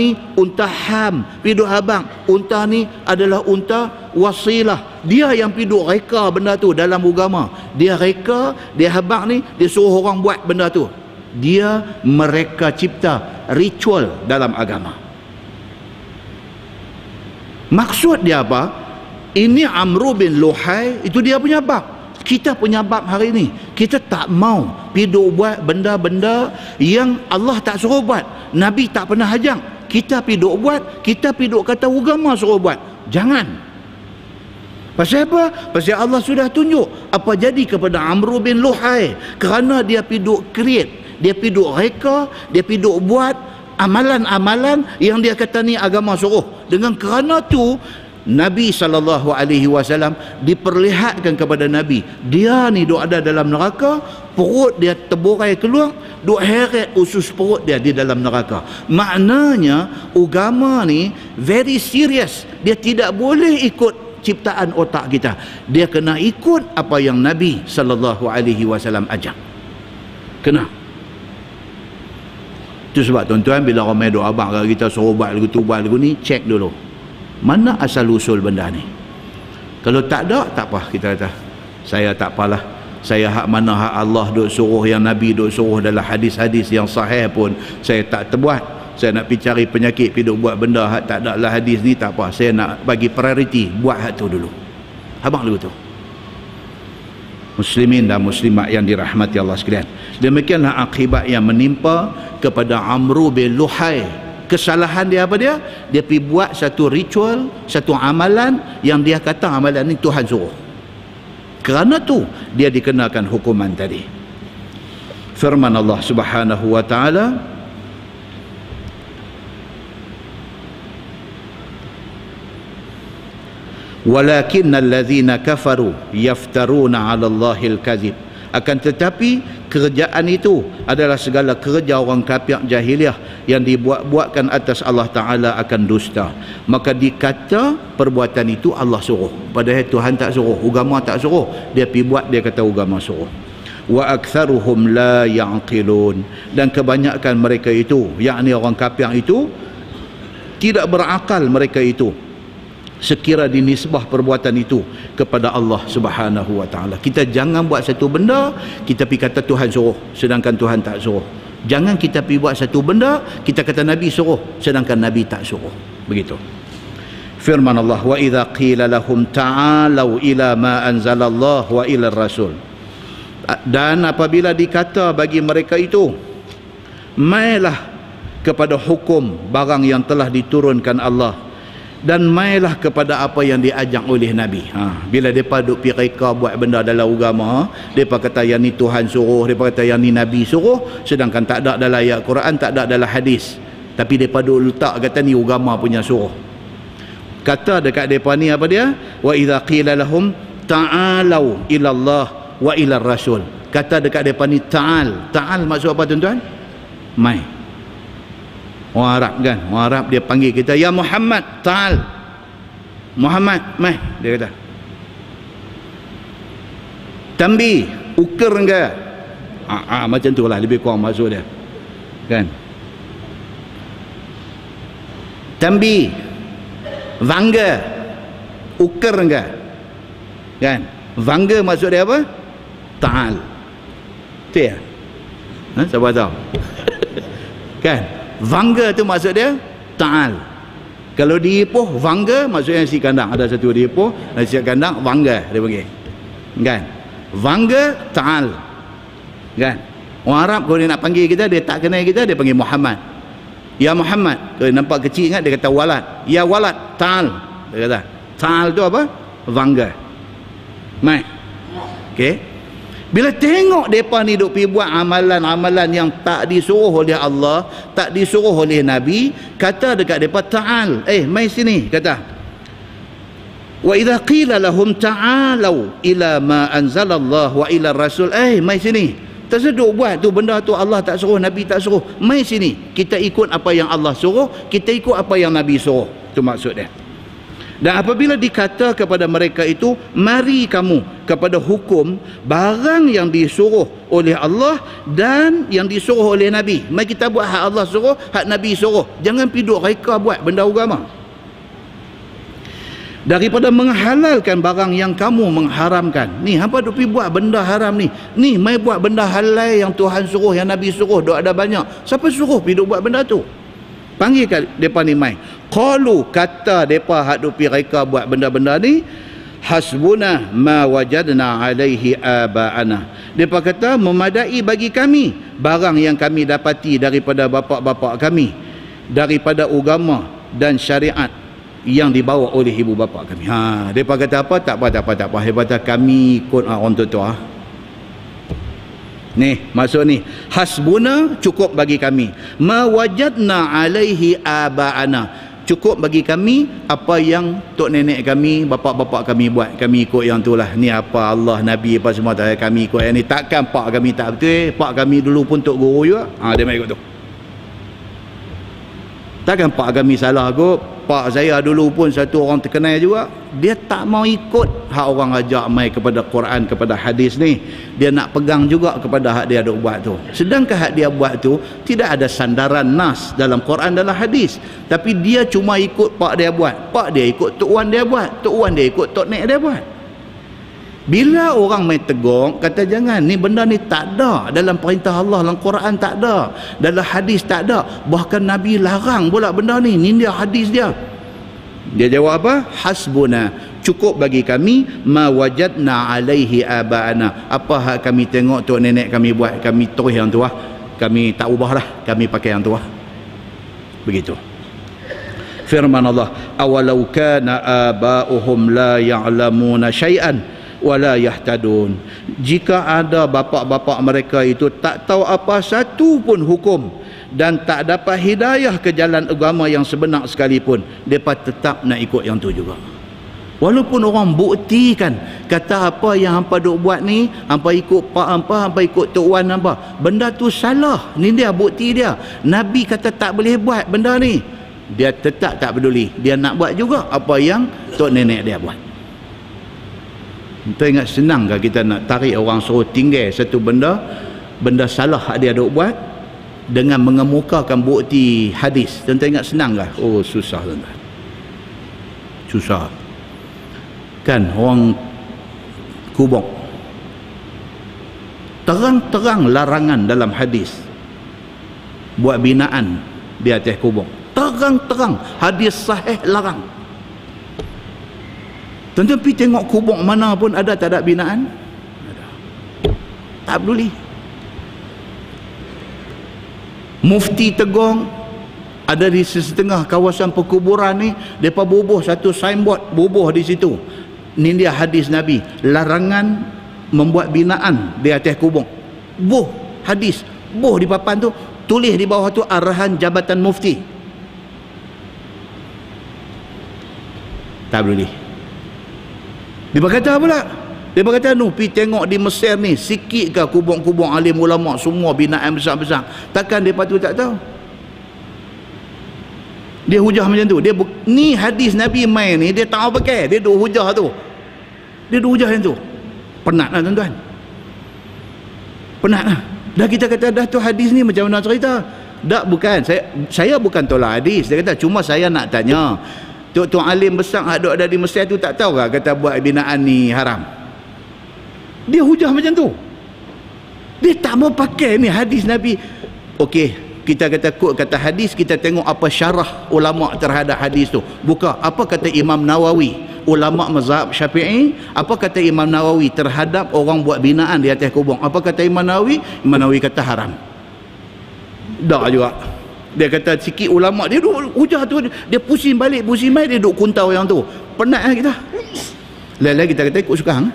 S1: Ham. Piduk abang unta ni adalah unta Wasilah. Dia yang piduk reka benda tu dalam agama. Dia reka, dia abang ni dia suruh orang buat benda tu. Dia mereka cipta ritual dalam agama. Maksud dia apa? Ini Amru bin Luhai, itu dia punya bab. Kita punya bab hari ni, kita tak mau piduk buat benda-benda yang Allah tak suruh buat, Nabi tak pernah ajak. Kita piduk buat, kita piduk kata agama suruh buat. Jangan. Pasal apa? Pasal Allah sudah tunjuk apa jadi kepada Amru bin Luhai. Kerana dia piduk create, dia piduk reka, dia piduk buat amalan-amalan yang dia kata ni agama suruh. Dengan kerana tu Nabi SAW diperlihatkan kepada Nabi, dia ni duk ada dalam neraka, perut dia terborai keluar, duk heret usus perut dia di dalam neraka. Maknanya agama ni very serious. Dia tidak boleh ikut ciptaan otak kita. Dia kena ikut apa yang Nabi SAW ajak. Kena. Itu sebab tuan-tuan, bila ramai duk abang kita suruh buat lagu tu, buat lagu ni, cek dulu mana asal usul benda ni. Kalau tak ada, tak apa, kita kata saya tak apalah, Saya hak mana hak Allah duk suruh, yang Nabi duk suruh dalam hadis-hadis yang sahih pun saya tak terbuat. Saya nak pergi cari penyakit, pergi duk buat benda hak tak ada lah hadis ni, tak apa. Saya nak bagi prioriti buat hak tu dulu. Abang dulu tu. Muslimin dan muslimat yang dirahmati Allah sekalian, demikianlah akibat yang menimpa kepada Amru bin Luhai. Kesalahan dia apa dia? Dia pergi buat satu ritual, satu amalan yang dia kata amalan ni Tuhan suruh. Kerana tu dia dikenakan hukuman tadi. Firman Allah Subhanahu wa taala, walakinnal ladzina kafaru yaftaruna 'ala Allahil kadzib. Akan tetapi kerjaan itu adalah segala kerja orang kafir jahiliah yang dibuat-buatkan atas Allah Ta'ala akan dusta. Maka dikata perbuatan itu Allah suruh, padahal Tuhan tak suruh, agama tak suruh. Dia pergi buat, dia kata agama suruh. Wa aktsaruhum la ya'qilun. Dan kebanyakan mereka itu, yakni orang kafir itu, tidak berakal mereka itu sekira dinisbah perbuatan itu kepada Allah Subhanahu wa taala. Kita jangan buat satu benda kita pergi kata Tuhan suruh sedangkan Tuhan tak suruh. Jangan kita pergi buat satu benda kita kata Nabi suruh sedangkan Nabi tak suruh. Begitu. Firman Allah, wa idza qila lahum ta'alu ila ma anzalallah wa ila rasul. Dan apabila dikata bagi mereka itu, mailah kepada hukum barang yang telah diturunkan Allah, dan mailah kepada apa yang diajak oleh Nabi. Bila mereka duk pergi reka buat benda dalam agama, mereka kata yang ni Tuhan suruh, mereka kata yang ni Nabi suruh, sedangkan tak ada dalam ayat Quran, tak ada dalam hadis. Tapi mereka duk letak kata ni agama punya suruh. Kata dekat mereka ni apa dia? Wa idza qila lahum ta'alu ila Allah wa ila rasul. Kata dekat mereka ni ta'al. Ta'al maksud apa tuan-tuan? Mai. Orang Arab kan, orang Arab dia panggil kita, ya Muhammad, ta'al. Muhammad, mai, dia kata. Tambi, ukur enggak? Macam tu lah, lebih kurang maksud dia. Kan? Tambi, vangga, ukur enggak? Kan? Vangga maksud dia apa? Ta'al. Betul ya? Siapa tahu? Kan? Vangga tu maksud dia ta'al. Kalau di Ipoh vangga maksudnya nasi kandang. Ada satu di Ipoh nasi kandang vangga dia panggil. Kan? Vangga ta'al. Kan? Orang Arab kalau dia nak panggil kita, dia tak kenal kita, dia panggil Muhammad. Ya Muhammad. Kalau nampak kecil ingat dia kata walad. Ya walad ta'al. Dia kata ta'al tu apa? Vangga. Mai. Okey. Bila tengok mereka ni duk pergi buat amalan-amalan yang tak disuruh oleh Allah, tak disuruh oleh Nabi, kata dekat mereka ta'al, mai sini, kata. Wa idza qila lahum ta'alu ila ma anzalallah wa ila rasul, mai sini. Terseduk buat tu benda tu, Allah tak suruh, Nabi tak suruh. Mai sini, kita ikut apa yang Allah suruh, kita ikut apa yang Nabi suruh. Itu maksud dia. Dan apabila dikata kepada mereka itu, mari kamu kepada hukum barang yang disuruh oleh Allah dan yang disuruh oleh Nabi. Mari kita buat hak Allah suruh, hak Nabi suruh. Jangan piduk reka buat benda agama. Daripada menghalalkan barang yang kamu mengharamkan. Ni hampa duk pi buat benda haram ni. Ni mai buat benda halal yang Tuhan suruh, yang Nabi suruh, duk ada banyak. Siapa suruh pi duk buat benda tu? Panggil kat depa ni mai. Qalu, kata depa hak duk pi reka buat benda-benda ni, hasbuna ma wajadna alaihi aba'ana. Depa kata memadai bagi kami barang yang kami dapati daripada bapa-bapa kami, daripada agama dan syariat yang dibawa oleh ibu bapa kami. Depa kata apa? Tak apa. Depa kata kami ikut orang tua. Ni maksud ni, hasbuna cukup bagi kami, ma wajadna alaihi aba'ana, cukup bagi kami apa yang tok nenek kami, bapa-bapa kami buat, kami ikut yang tu lah. Ni apa Allah, Nabi apa semua tak, kami ikut yang ni. Takkan pak kami tak betul, pak kami dulu pun tok guru juga, dia mai ikut tu. Takkan pak kami salah kot. Pak saya dulu pun satu orang terkenal juga, dia tak mau ikut hak orang ajak mai kepada Quran, kepada hadis ni. Dia nak pegang juga kepada hak dia duk buat tu. Sedangkan hak dia buat tu tidak ada sandaran nas dalam Quran, dalam hadis. Tapi dia cuma ikut pak dia buat. Pak dia ikut tok wan dia buat, tok wan dia ikut tok nek dia buat. Bila orang main tegur, kata jangan, ni benda ni tak ada dalam perintah Allah, dalam Quran tak ada, dalam hadis tak ada, bahkan Nabi larang pula benda ni dia hadis dia. Dia jawab apa? Hasbuna, cukup bagi kami, ma wajadna alaihi aba'ana, apa hak kami tengok tok nenek kami buat, kami terus yang tu lah, kami tak ubah lah, kami pakai yang tu lah. Begitu firman Allah, awalau kana aba'uhum la ya'lamuna syai'an wala yahtadun, jika ada bapa-bapa mereka itu tak tahu apa satu pun hukum dan tak dapat hidayah ke jalan agama yang sebenar sekalipun, mereka tetap nak ikut yang tu juga. Walaupun orang buktikan kata apa yang hampa duk buat ni, hampa ikut pak hampa, hampa ikut tok wan hampa, benda tu salah, ni dia bukti dia, Nabi kata tak boleh buat benda ni, dia tetap tak peduli, dia nak buat juga apa yang tok nenek dia buat. Kita ingat senang ke kita nak tarik orang suruh tinggal satu benda salah hak dia duk buat dengan mengemukakan bukti hadis? Tuan-tuan ingat senang ke? Oh susah tuan-tuan, susah kan. Orang kubur terang-terang larangan dalam hadis buat binaan di atas kubur, terang-terang hadis sahih larang. Tuan-tuan pergi tengok kubur mana pun ada tak ada binaan? Ada. Tak peduli. Mufti Tegong ada di setengah kawasan perkuburan ni, mereka bubuh satu signboard, bubuh di situ, ni dia hadis Nabi, larangan membuat binaan di atas kubur. Buh hadis, buh di papan tu, tulis di bawah tu arahan Jabatan Mufti. Tak peduli. Dia berkata pula, dia berkata pergi tengok di Mesir ni, sikit ke kubur-kubur alim ulama semua binaan besar-besar, takkan mereka tu tak tahu? Dia hujah macam tu, ni hadis Nabi main ni, dia tak pakai, dia duk hujah tu, dia duk hujah yang tu. Penat lah tuan-tuan, penat lah. Dah kita kata dah tu hadis ni macam mana cerita? Dah bukan, saya bukan tolak hadis, dia kata cuma saya nak tanya, tok-tok alim besar ada di Mesir tu tak tahu ke kata buat binaan ni haram? Dia hujah macam tu, dia tak mau pakai ni hadis Nabi. Okey, kita kata kut kata hadis, kita tengok apa syarah ulama terhadap hadis tu. Buka apa kata Imam Nawawi, ulama mazhab Syafi'i, apa kata Imam Nawawi terhadap orang buat binaan di atas kubur. Apa kata Imam Nawawi? Imam Nawawi kata haram. Dah juga dia kata sikit ulama, dia duk hujah tu, dia pusing balik dia duk kuntau yang tu. Penat lah kita. Lain-lain kita kata ikut suka hang.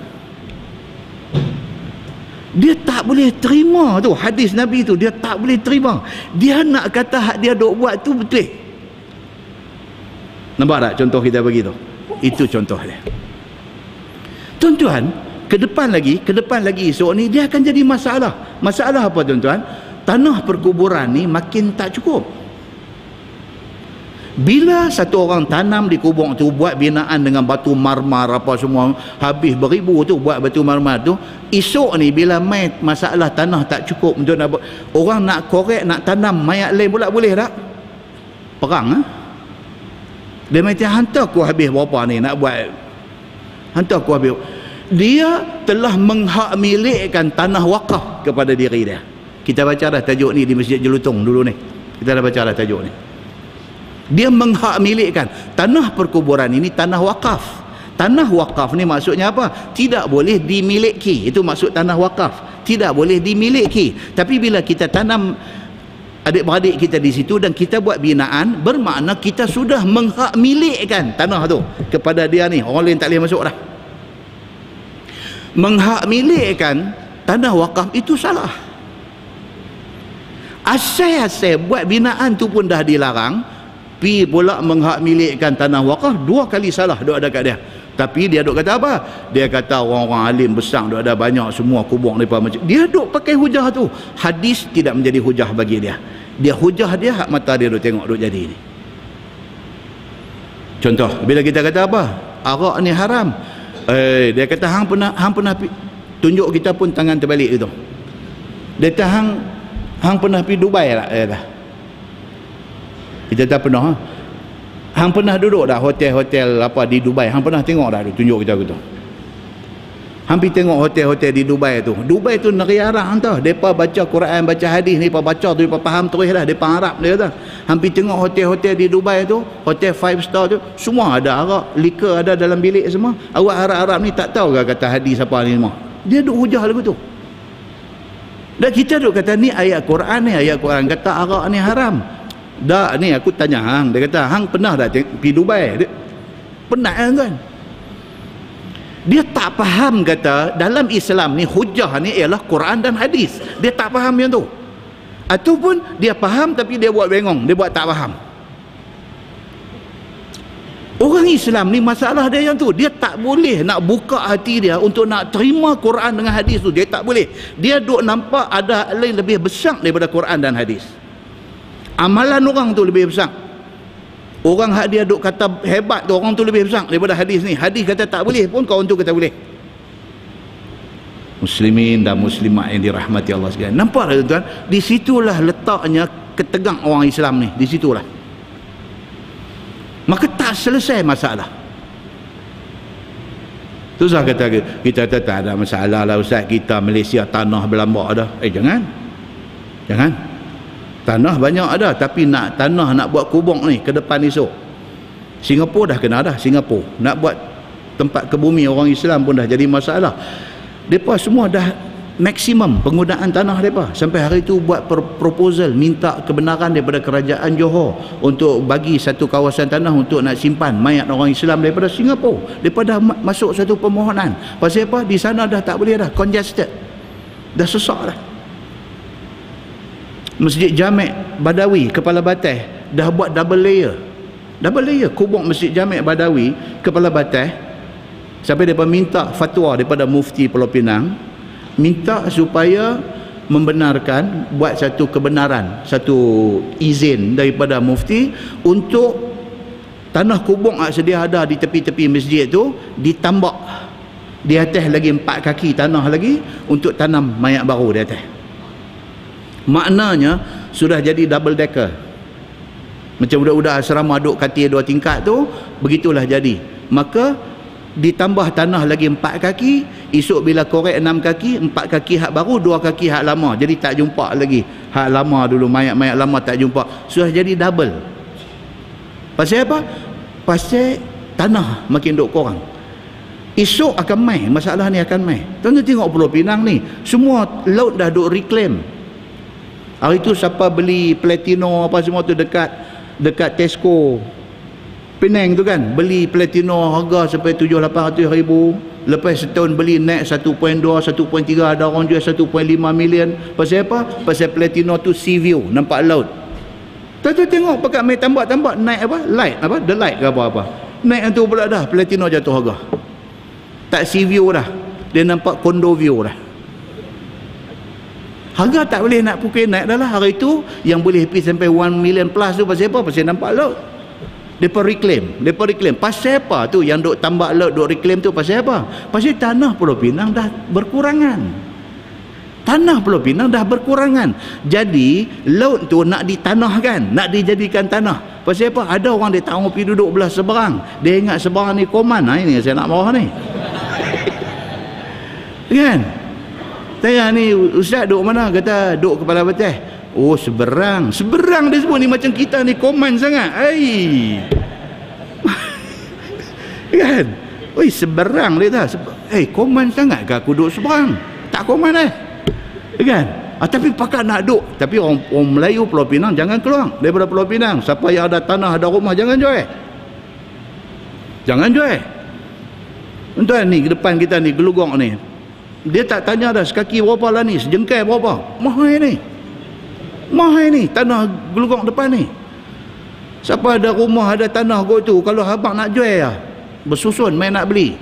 S1: Dia tak boleh terima tu hadis Nabi tu, dia tak boleh terima. Dia nak kata hak dia duk buat tu betul. Nampak tak contoh kita bagi tu? Itu contoh dia. Tuan-tuan, ke depan lagi esok ni dia akan jadi masalah. Masalah apa tuan-tuan? Tanah perkuburan ni makin tak cukup. Bila satu orang tanam di kubur tu, buat binaan dengan batu marmar apa semua, habis beribu tu buat batu marmar tu, esok ni bila mai masalah tanah tak cukup untuk nak orang nak korek, nak tanam mayat lain pula boleh tak? Perang dia macam hantar aku habis berapa ni nak buat, hantar aku habis. Dia telah menghak milikkan tanah wakaf kepada diri dia. Kita baca dah tajuk ni di Masjid Jelutong dulu ni, kita dah baca dah tajuk ni. Dia menghak milikkan tanah perkuburan ini, tanah wakaf. Tanah wakaf ni maksudnya apa? Tidak boleh dimiliki, itu maksud tanah wakaf, tidak boleh dimiliki. Tapi bila kita tanam adik-beradik kita di situ dan kita buat binaan, bermakna kita sudah menghak milikkan tanah tu kepada dia ni, orang lain tak boleh masuk dah. Menghak milikkan tanah wakaf itu salah. Asal-asal buat binaan tu pun dah dilarang, pi pula menghak milikkan tanah wakaf, dua kali salah duk ada kat dia. Tapi dia duk kata apa? Dia kata orang-orang alim besar duk ada banyak semua kubur mereka macam. Dia duk pakai hujah tu. Hadis tidak menjadi hujah bagi dia. Dia hujah dia hak mata dia duk tengok duk jadi ni. Contoh, bila kita kata apa? Arak ni haram. Dia kata hang pernah tunjuk kita pun tangan terbalik itu. Dia kata hang pernah pergi Dubai tak? Kita tak pernah. Hang pernah duduk dah hotel-hotel apa di Dubai? Hang pernah tengok dah tunjuk kita gitu. Hampir tengok hotel-hotel di Dubai tu. Dubai tu negeri Arab tau. Depa baca Quran, baca hadis ni, depa baca tu, depa faham terus lah. Depa Arab dia kata. Hampir tengok hotel-hotel di Dubai tu, hotel 5 star tu, semua ada arak, liquor ada dalam bilik semua. Awak Arab-Arab ni tak tahu ke kata hadis apa ni semua. Dia duk hujah lagu tu. Dan kita duk kata ni ayat Quran ni, ayat Quran kata arak ni haram. Dak ni aku tanya hang, dia kata hang pernah tak pergi Dubai? Dia, pernah kan? Dia tak faham kata dalam Islam ni hujah ni ialah Quran dan hadis. Dia tak faham yang tu. Ataupun dia faham tapi dia buat bengong, dia buat tak faham. Orang Islam ni masalah dia yang tu. Dia tak boleh nak buka hati dia untuk nak terima Quran dengan hadis tu. Dia tak boleh. Dia duk nampak ada hal lain lebih besar daripada Quran dan hadis. Amalan orang tu lebih besar. Orang hak dia duk kata hebat tu, orang tu lebih besar daripada hadis ni. Hadis kata tak boleh pun kawan tu kata boleh. Muslimin dan muslimat yang dirahmati Allah sekalian. Nampak tak tuan? Di situlah letaknya ketegang orang Islam ni. Di situlah. Maka tak selesai masalah. Tu saya kata kita tak ada masalah lah Ustaz, kita Malaysia tanah berlambak dah. Jangan. Tanah banyak ada, tapi nak tanah nak buat kubur ni ke depan esok. Singapura dah kena dah, Singapura. Nak buat tempat kebumi orang Islam pun dah jadi masalah. Depa semua dah maksimum penggunaan tanah depa. Sampai hari tu buat proposal minta kebenaran daripada kerajaan Johor untuk bagi satu kawasan tanah untuk nak simpan mayat orang Islam daripada Singapura. Depa dah masuk satu permohonan. Pasal apa? Di sana dah tak boleh dah, congested. Dah sesak dah. Masjid Jamek Badawi Kepala Batai dah buat double layer kubur Masjid Jamek Badawi Kepala Batai, sampai mereka minta fatwa daripada Mufti Pulau Pinang, minta supaya membenarkan, buat satu kebenaran, satu izin daripada Mufti untuk tanah kubur yang sedia ada di tepi-tepi masjid tu ditambak di atas lagi 4 kaki tanah lagi untuk tanam mayat baru di atas. Maknanya sudah jadi double decker. Macam budak-budak asrama duduk katil 2 tingkat tu, begitulah jadi. Maka ditambah tanah lagi 4 kaki, esok bila korek 6 kaki, 4 kaki hak baru, 2 kaki hak lama. Jadi tak jumpa lagi hak lama dulu, mayat-mayat lama tak jumpa. Sudah jadi double. Pasal apa? Pasal tanah makin duk kurang. Esok akan mai, masalah ni akan mai. Tuan-tuan tengok Pulau Pinang ni, semua laut dah duk reclaim. Hari tu siapa beli Platino apa semua tu dekat Tesco Penang tu kan, beli Platino harga sampai 700-800 ribu. Lepas setahun beli naik 1.2, 1.3, ada orang jual 1.5 million. Pasal apa? Pasal Platino tu sea view, nampak laut. Tuan-tuan tengok pakat main tambak-tambak naik apa? Light apa? The light ke apa-apa. Naik tu pula dah Platino jatuh harga. Tak sea view dah. Dia nampak condo view dah. Harga tak boleh nak pukul naik dah lah. Hari tu yang boleh pergi sampai 1 million plus tu pasal apa? Pasal nampak laut. Mereka reclaim. Pasal apa tu yang duk tambak laut, duk reclaim tu pasal apa? Pasal tanah Pulau Pinang dah berkurangan. Jadi laut tu nak ditanahkan, nak dijadikan tanah. Pasal apa? Ada orang dia tak mau pergi duduk belah seberang. Dia ingat seberang ni Koman. Ini saya nak marah ni. Kan? Tanya ni, Ustaz duduk mana? Kata duduk Kepala Batai. Oh, seberang dia semua ni macam kita ni Koman sangat. Kan? Oi, seberang dia dah. Koman sangat ke aku duduk seberang? Tak Koman kan? Tapi pakat nak duduk. Tapi orang Melayu Pulau Pinang jangan keluar daripada Pulau Pinang. Siapa yang ada tanah, ada rumah, jangan jual. Tuan ni ke depan kita ni Gelugong ni, dia tak tanya dah sekaki berapa lah ni, sejengkai berapa. Mahal ni tanah Gelugong depan ni. Siapa ada rumah, ada tanah kot tu, kalau abang nak jual lah, bersusun main nak beli,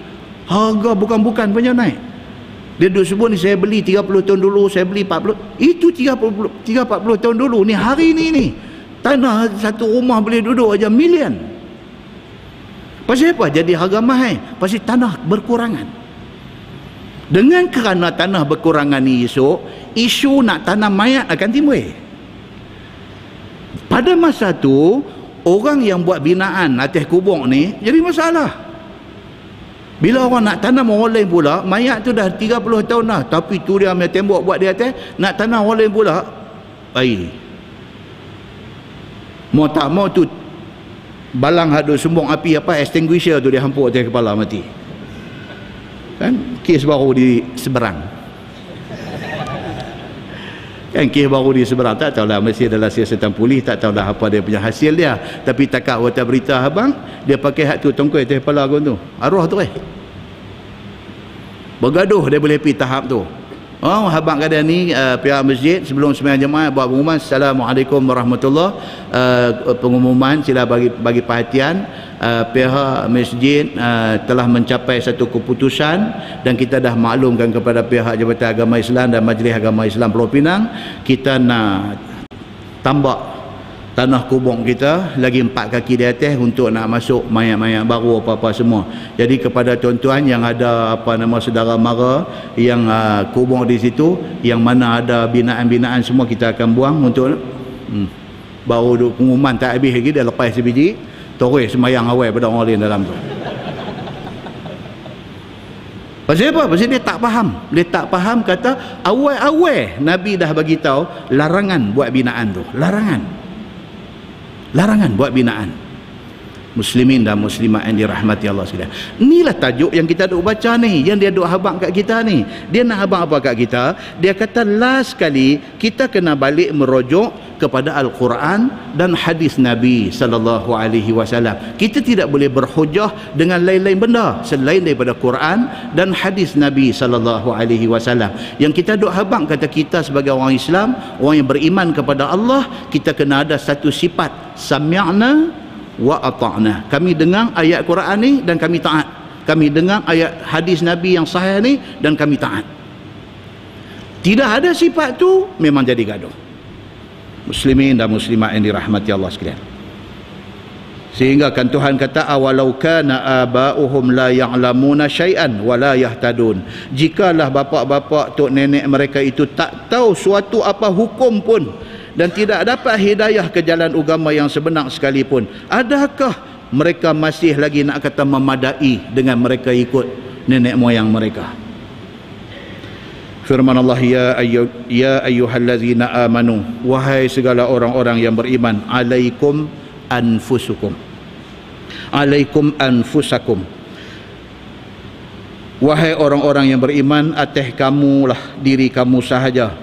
S1: harga bukan-bukan punya naik. Dia duduk sebut ni, saya beli 30 tahun dulu, saya beli 40. Itu 30-40 tahun dulu ni. Hari ni tanah satu rumah boleh duduk aja million. Pasal apa jadi harga mahal? Pasal tanah berkurangan. Dengan kerana tanah berkurangan ni esok, isu nak tanam mayat akan timbul. Pada masa tu, orang yang buat binaan atas kubur ni jadi masalah. Bila orang nak tanam orang lain pula, mayat tu dah 30 tahun dah, tapi tu dia punya tembok buat di atas, nak tanam orang lain pula, air. Mau tak mau tu balang hadu sumbung api apa, extinguisher tu dia hampuk atas kepala, mati. Kan kes baru di seberang. Kan kes baru di seberang, tak tahulah, mesti adalah siasatan polis, tak tahulah apa dia punya hasil dia, tapi takat watak berita abang, dia pakai hak tu tongkoi atas kepala kau tu, arwah tu bergaduh, dia boleh pergi tahap tu. Oh, habang kata ni pihak masjid sebelum sembahyang jemaah buat pengumuman, Assalamualaikum warahmatullahi, pengumuman sila bagi perhatian, pihak masjid telah mencapai satu keputusan dan kita dah maklumkan kepada pihak Jabatan Agama Islam dan Majlis Agama Islam Pulau Pinang, kita nak tambah tanah kubur kita lagi 4 kaki di atas untuk nak masuk mayat-mayat baru apa-apa semua. Jadi kepada tuan-tuan yang ada apa nama saudara mara yang kubur di situ, yang mana ada binaan-binaan semua, kita akan buang untuk baru pengumuman tak habis lagi, dia lepas sebiji terus sembahyang awal pada orang lain dalam tu. Pasal apa? Pasal dia tak faham. Dia tak faham, kata awal-awal Nabi dah bagi tahu larangan buat binaan tu. Larangan buat binaan. Muslimin dan muslimat yang dirahmati Allah sekalian. Inilah tajuk yang kita duk baca ni, yang dia duk habang kat kita ni. Dia nak habang apa kat kita? Dia kata last kali kita kena balik merujuk kepada Al-Quran dan hadis Nabi sallallahu alaihi wasallam. Kita tidak boleh berhujah dengan lain-lain benda selain daripada Quran dan hadis Nabi sallallahu alaihi wasallam. Yang kita duk habang, kata kita sebagai orang Islam, orang yang beriman kepada Allah, kita kena ada satu sifat, sami'na wa ata'na. Kami dengar ayat Quran ni dan kami taat. Kami dengar ayat hadis Nabi yang sahih ni dan kami taat. Tidak ada sifat tu, memang jadi gaduh. Muslimin dan muslimat yang dirahmati Allah sekalian. Sehingga kan Tuhan kata, awalau kana aba'uhum la ya'lamuna syai'an wa la yahtadun. Jikalah bapa-bapa, tok nenek mereka itu tak tahu suatu apa hukum pun dan tidak dapat hidayah ke jalan agama yang sebenar sekalipun, adakah mereka masih lagi nak kata memadai dengan mereka ikut nenek moyang mereka? Firman Allah, ya ayyuhallazina amanu, wahai segala orang-orang yang beriman, alaikum anfusakum, wahai orang-orang yang beriman, atas kamulah diri kamu sahaja,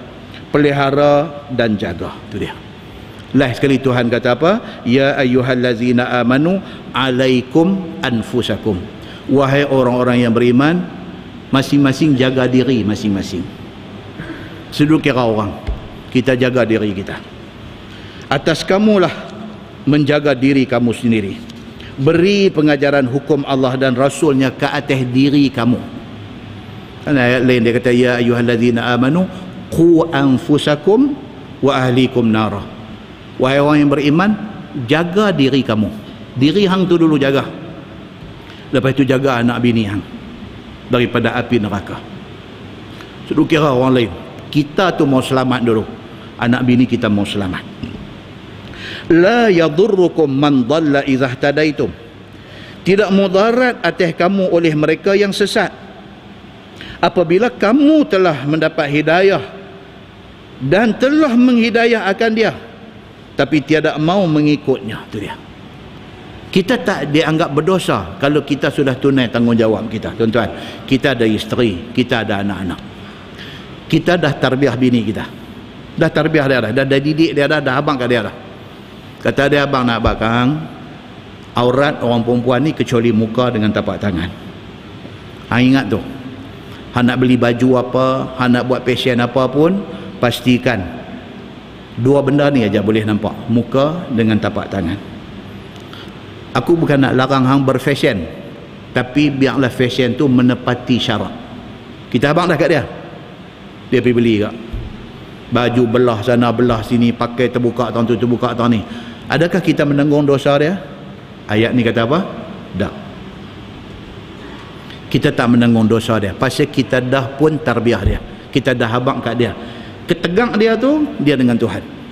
S1: pelihara dan jaga. Itu dia. Last sekali Tuhan kata apa? Ya ayyuhallazina amanu alaikum anfusakum, wahai orang-orang yang beriman, masing-masing jaga diri masing-masing. Seluruh kira orang, kita jaga diri kita. Atas kamulah menjaga diri kamu sendiri. Beri pengajaran hukum Allah dan Rasulnya ke atas diri kamu. Kan ayat lain dia kata, ya ayyuhallazina amanu qu anfusakum wa ahlikum nara. Wahai orang yang beriman, jaga diri kamu. Diri hang tu dulu jaga. Lepas itu jaga anak bini hang daripada api neraka. Sudah kira orang lain, kita tu mau selamat dulu, anak bini kita mau selamat. La yadurrukum man dhalla idza ihtadaitum. Tidak mudarat atas kamu oleh mereka yang sesat apabila kamu telah mendapat hidayah dan telah menghidayah akan dia, tapi tiada mau mengikutnya. Itu dia. Kita tak dianggap berdosa kalau kita sudah tunai tanggungjawab kita. Tuan-tuan, kita ada isteri, kita ada anak-anak, kita dah tarbiyah bini kita, dah tarbiyah dia dah didik dia dah abang kat dia dah. Kata dia, abang nak bakang aurat orang perempuan ni kecuali muka dengan tapak tangan. Ingat tu, nak beli baju apa, nak buat fashion apa pun, pastikan dua benda ni aja boleh nampak, muka dengan tapak tangan. Aku bukan nak larang hang berfashion, tapi biarlah fashion tu menepati syarat. Kita abang dah kat dia, dia pergi beli kat baju belah sana belah sini, pakai terbuka tahun tu terbuka tahun ni. Adakah kita menanggung dosa dia? Ayat ni kata apa? Tak. Kita tak menanggung dosa dia, pasal kita dah pun tarbiyah dia, kita dah abang kat dia. Ketegak dia tu, dia dengan Tuhan.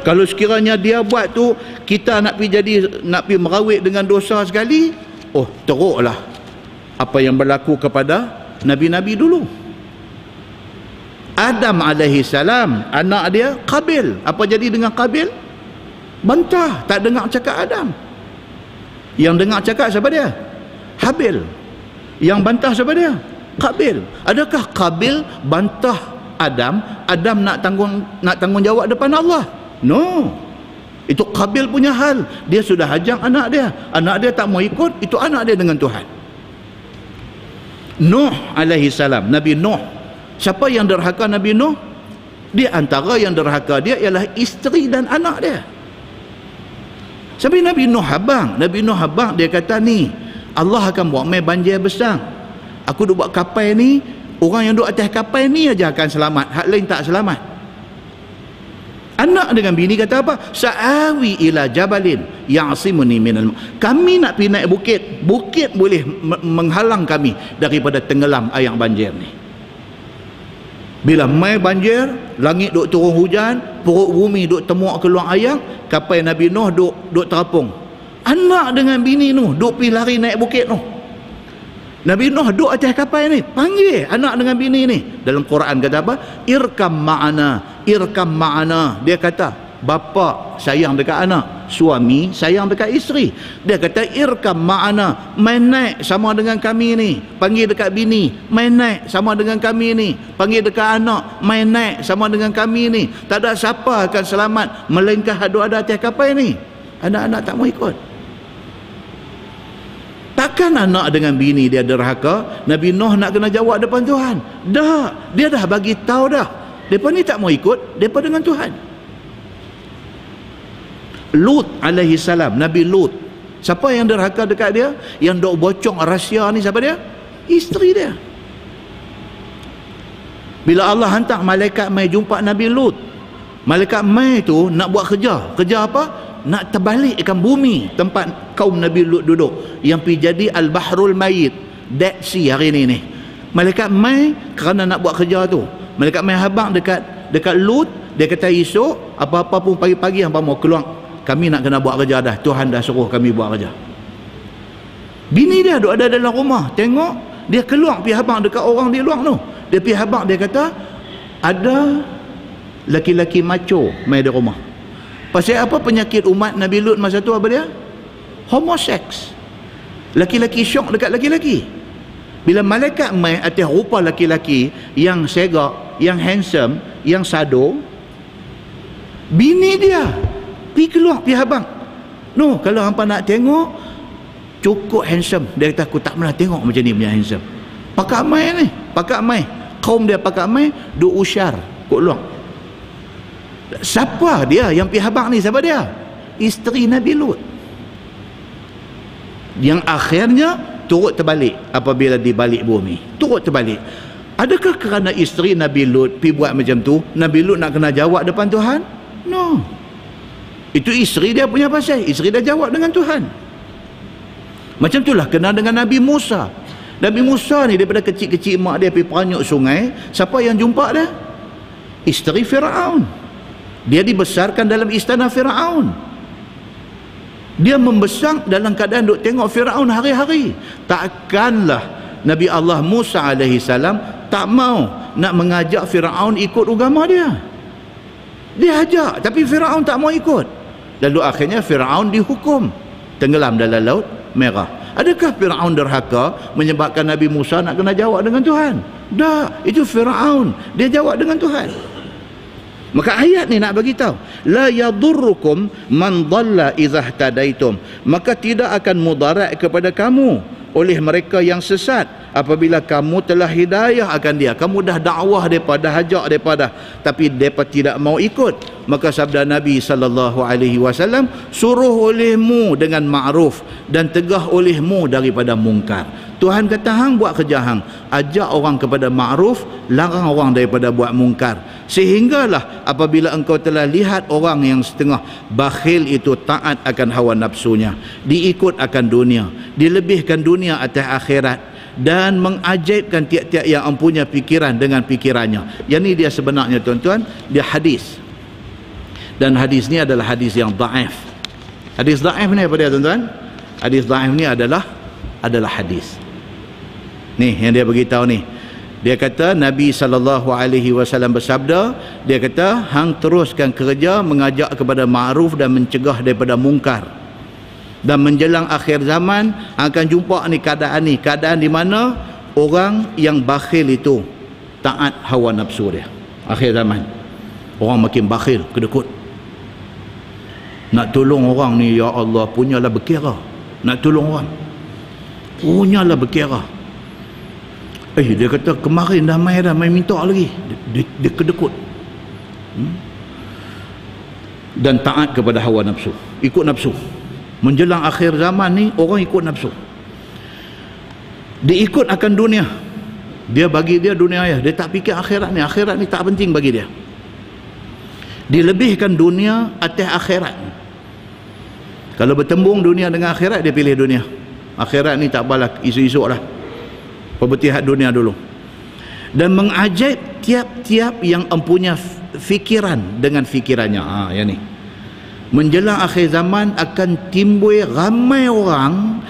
S1: Kalau sekiranya dia buat tu, kita nak pergi merawit dengan dosa sekali, Oh, teruklah apa yang berlaku kepada Nabi-Nabi dulu. Adam alaihi salam, anak dia Qabil. Apa jadi dengan Qabil? Bantah, tak dengar cakap Adam. Yang dengar cakap siapa dia? Habil. Yang bantah siapa dia? Qabil. Adakah Qabil bantah Adam? Adam nak tanggung jawab depan Allah? No. Itu Qabil punya hal. Dia sudah hajang anak dia. Anak dia tak mau ikut, itu anak dia dengan Tuhan. Nuh alaihi salam, Nabi Nuh. Siapa yang derhaka Nabi Nuh? Di antara yang derhaka dia ialah isteri dan anak dia. Sampai Nabi Nuh abang dia kata ni, Allah akan buat mai banjir besar. Aku duk buat kapal ni, orang yang duk atas kapal ni aja akan selamat, hak lain tak selamat. Anak dengan bini kata apa? Sa'awi ila jabalin ya'simuni minal. Kami nak pergi naik bukit. Bukit boleh menghalang kami daripada tenggelam air banjir ni. Bila mai banjir, langit duk turun hujan, perut bumi duk temuak keluar air, kapal Nabi Nuh duk terapung. Anak dengan bini Nuh duk pergi lari naik bukit Nuh. Nabi Nuh duk atas kapal ni, panggil anak dengan bini ni. Dalam Quran kata apa? Irkam ma'ana. Dia kata, bapa sayang dekat anak, suami sayang dekat isteri. Dia kata irkam ma'ana, main naik sama dengan kami ni. Panggil dekat bini, main naik sama dengan kami ni. Panggil dekat anak, main naik sama dengan kami ni. Tak ada siapa akan selamat melainkan ada atas kapal ni. Anak-anak tak mau ikut. Takkan anak dengan bini dia derhaka, Nabi Nuh nak kena jawab depan Tuhan? Dah, dia dah bagi tahu dah. Depa ni tak mau ikut, depa dengan Tuhan. Lut alaihi salam, Nabi Lut. Siapa yang derhaka dekat dia? Yang dok bocong rahsia ni siapa dia? Isteri dia. Bila Allah hantar malaikat mai jumpa Nabi Lut, malaikat mai tu nak buat kerja. Kerja apa? Nak terbalikkan bumi tempat kaum Nabi Lut duduk, yang pergi jadi Al-Bahrul Mayit, Dead Sea hari ni. Malaikat mai kerana nak buat kerja tu. Malaikat mai habang dekat Lut. Dia kata esok apa-apa pun pagi-pagi hangpa mau keluar, kami nak kena buat kerja dah, Tuhan dah suruh kami buat kerja. Bini dia duduk ada dalam rumah, tengok dia keluar pergi habang dekat orang di luar tu. Dia pergi habang, dia kata ada laki-laki macho mai di rumah. Pasal apa penyakit umat Nabi Lut masa tu apa dia? Homoseks. Laki-laki syok dekat laki-laki. Bila malaikat mai atas rupa laki-laki yang segak, yang handsome, yang sado, bini dia pergi keluar, pergi habang. No, kalau hampa nak tengok cukup handsome. Dia kata aku tak pernah tengok macam ni punya handsome. Pakak mai ni, pakak mai. Kaum dia pakak mai, duk usyar kat luar. Siapa dia yang pergi habang ni? Siapa dia? Isteri Nabi Lut, yang akhirnya turut terbalik apabila dibalik bumi. Turut terbalik. Adakah kerana isteri Nabi Lut pergi buat macam tu, Nabi Lut nak kena jawab depan Tuhan? No. Itu isteri dia punya pasal. Isteri dia jawab dengan Tuhan. Macam itulah kena dengan Nabi Musa. Nabi Musa ni daripada kecil-kecil mak dia pergi peranyuk sungai. Siapa yang jumpa dia? Isteri Firaun. Dia dibesarkan dalam istana Firaun. Dia membesar dalam keadaan duk tengok Firaun hari-hari. Takkanlah Nabi Allah Musa alaihi salam tak mau nak mengajak Firaun ikut agama dia. Dia ajak, tapi Firaun tak mau ikut. Lalu akhirnya Firaun dihukum tenggelam dalam Laut Merah. Adakah Firaun derhaka menyebabkan Nabi Musa nak kena jawab dengan Tuhan? Tak, itu Firaun. Dia jawab dengan Tuhan. Maka ayat ni nak bagi tahu, la yadurrukum man dhalla idza ihtadaitum. Maka tidak akan mudarat kepada kamu oleh mereka yang sesat apabila kamu telah hidayah akan dia. Kamu dah dakwah daripada, hajak daripada, tapi mereka tidak mau ikut. Maka sabda Nabi SAW, suruh olehmu dengan ma'ruf dan tegah olehmu daripada mungkar. Tuhan kata hang buat kerja hang, ajak orang kepada ma'ruf, larang orang daripada buat mungkar. Sehinggalah apabila engkau telah lihat orang yang setengah bakhil itu taat akan hawa nafsunya, diikut akan dunia, dilebihkan dunia atas akhirat, dan mengajaibkan tiap-tiap yang mempunyai pikiran dengan pikirannya. Yang ni dia sebenarnya tuan-tuan, dia hadis. Dan hadis ni adalah hadis yang dhaif. Hadis dhaif ni apa dia tuan-tuan? Hadis dhaif ni adalah adalah hadis. Ni yang dia beritahu ni. Dia kata Nabi SAW bersabda, dia kata hang teruskan kerja mengajak kepada ma'ruf dan mencegah daripada mungkar. Dan menjelang akhir zaman akan jumpa ni keadaan di mana orang yang bakhil itu taat hawa nafsu dia. Akhir zaman orang makin bakhil, kedekut. Nak tolong orang ni, ya Allah, punyalah berkira. Nak tolong orang, punyalah berkira. Dia kata kemarin dah mai minta lagi. Dia kedekut. Dan taat kepada hawa nafsu, ikut nafsu. Menjelang akhir zaman ni orang ikut nafsu. Dia ikut akan dunia. Dia bagi dia dunia ya. Dia tak fikir akhirat ni. Akhirat ni tak penting bagi dia. Dilebihkan dunia atas akhirat. Kalau bertembung dunia dengan akhirat, dia pilih dunia. Akhirat ni tak apalah, isu-isu lah. Perbetihat dunia dulu. Dan mengajaib tiap-tiap yang empunya fikiran dengan fikirannya. Yang ni. Menjelang akhir zaman akan timbul ramai orang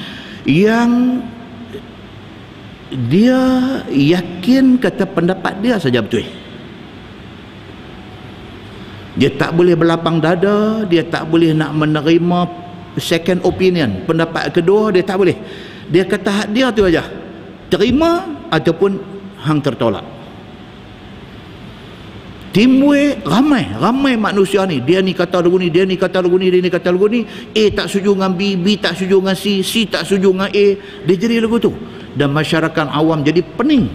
S1: yang dia yakin kata pendapat dia saja betul. Dia tak boleh berlapang dada, dia tak boleh nak menerima second opinion, pendapat kedua dia tak boleh. Dia kata hak dia tu aja, terima ataupun hang tertolak. Timbul ramai manusia ni, dia ni kata lagu ni, dia ni kata lagu ni, dia ni kata lagu ni, A tak setuju dengan B, B tak setuju dengan C, C tak setuju dengan A. Dia jadi lagu tu. Dan masyarakat awam jadi pening.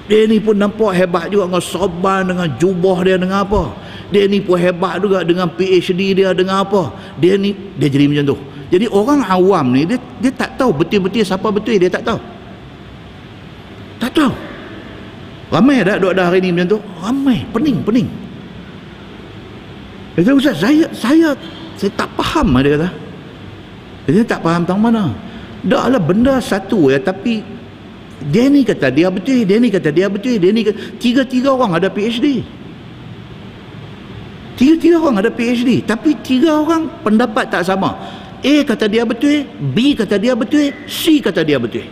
S1: Dia ni pun nampak hebat juga dengan sorban, dengan jubah dia, dengan apa. Dia ni pun hebat juga dengan PhD dia, dengan apa. Dia jadi macam tu. Jadi orang awam ni dia tak tahu betul-betul siapa betul, dia tak tahu. Tak tahu. Ramai dah duduk dah hari ni macam tu. Ramai, pening. Dia kata, Ustaz, saya tak faham, dia kata. Dia tak faham tentang mana. Dah lah benda satu ya, tapi dia ni kata dia betul, dia ni kata dia betul, dia ni kata, tiga orang ada PhD. Tiga orang ada PhD, tapi tiga orang pendapat tak sama. A kata dia betul, B kata dia betul, C kata dia betul.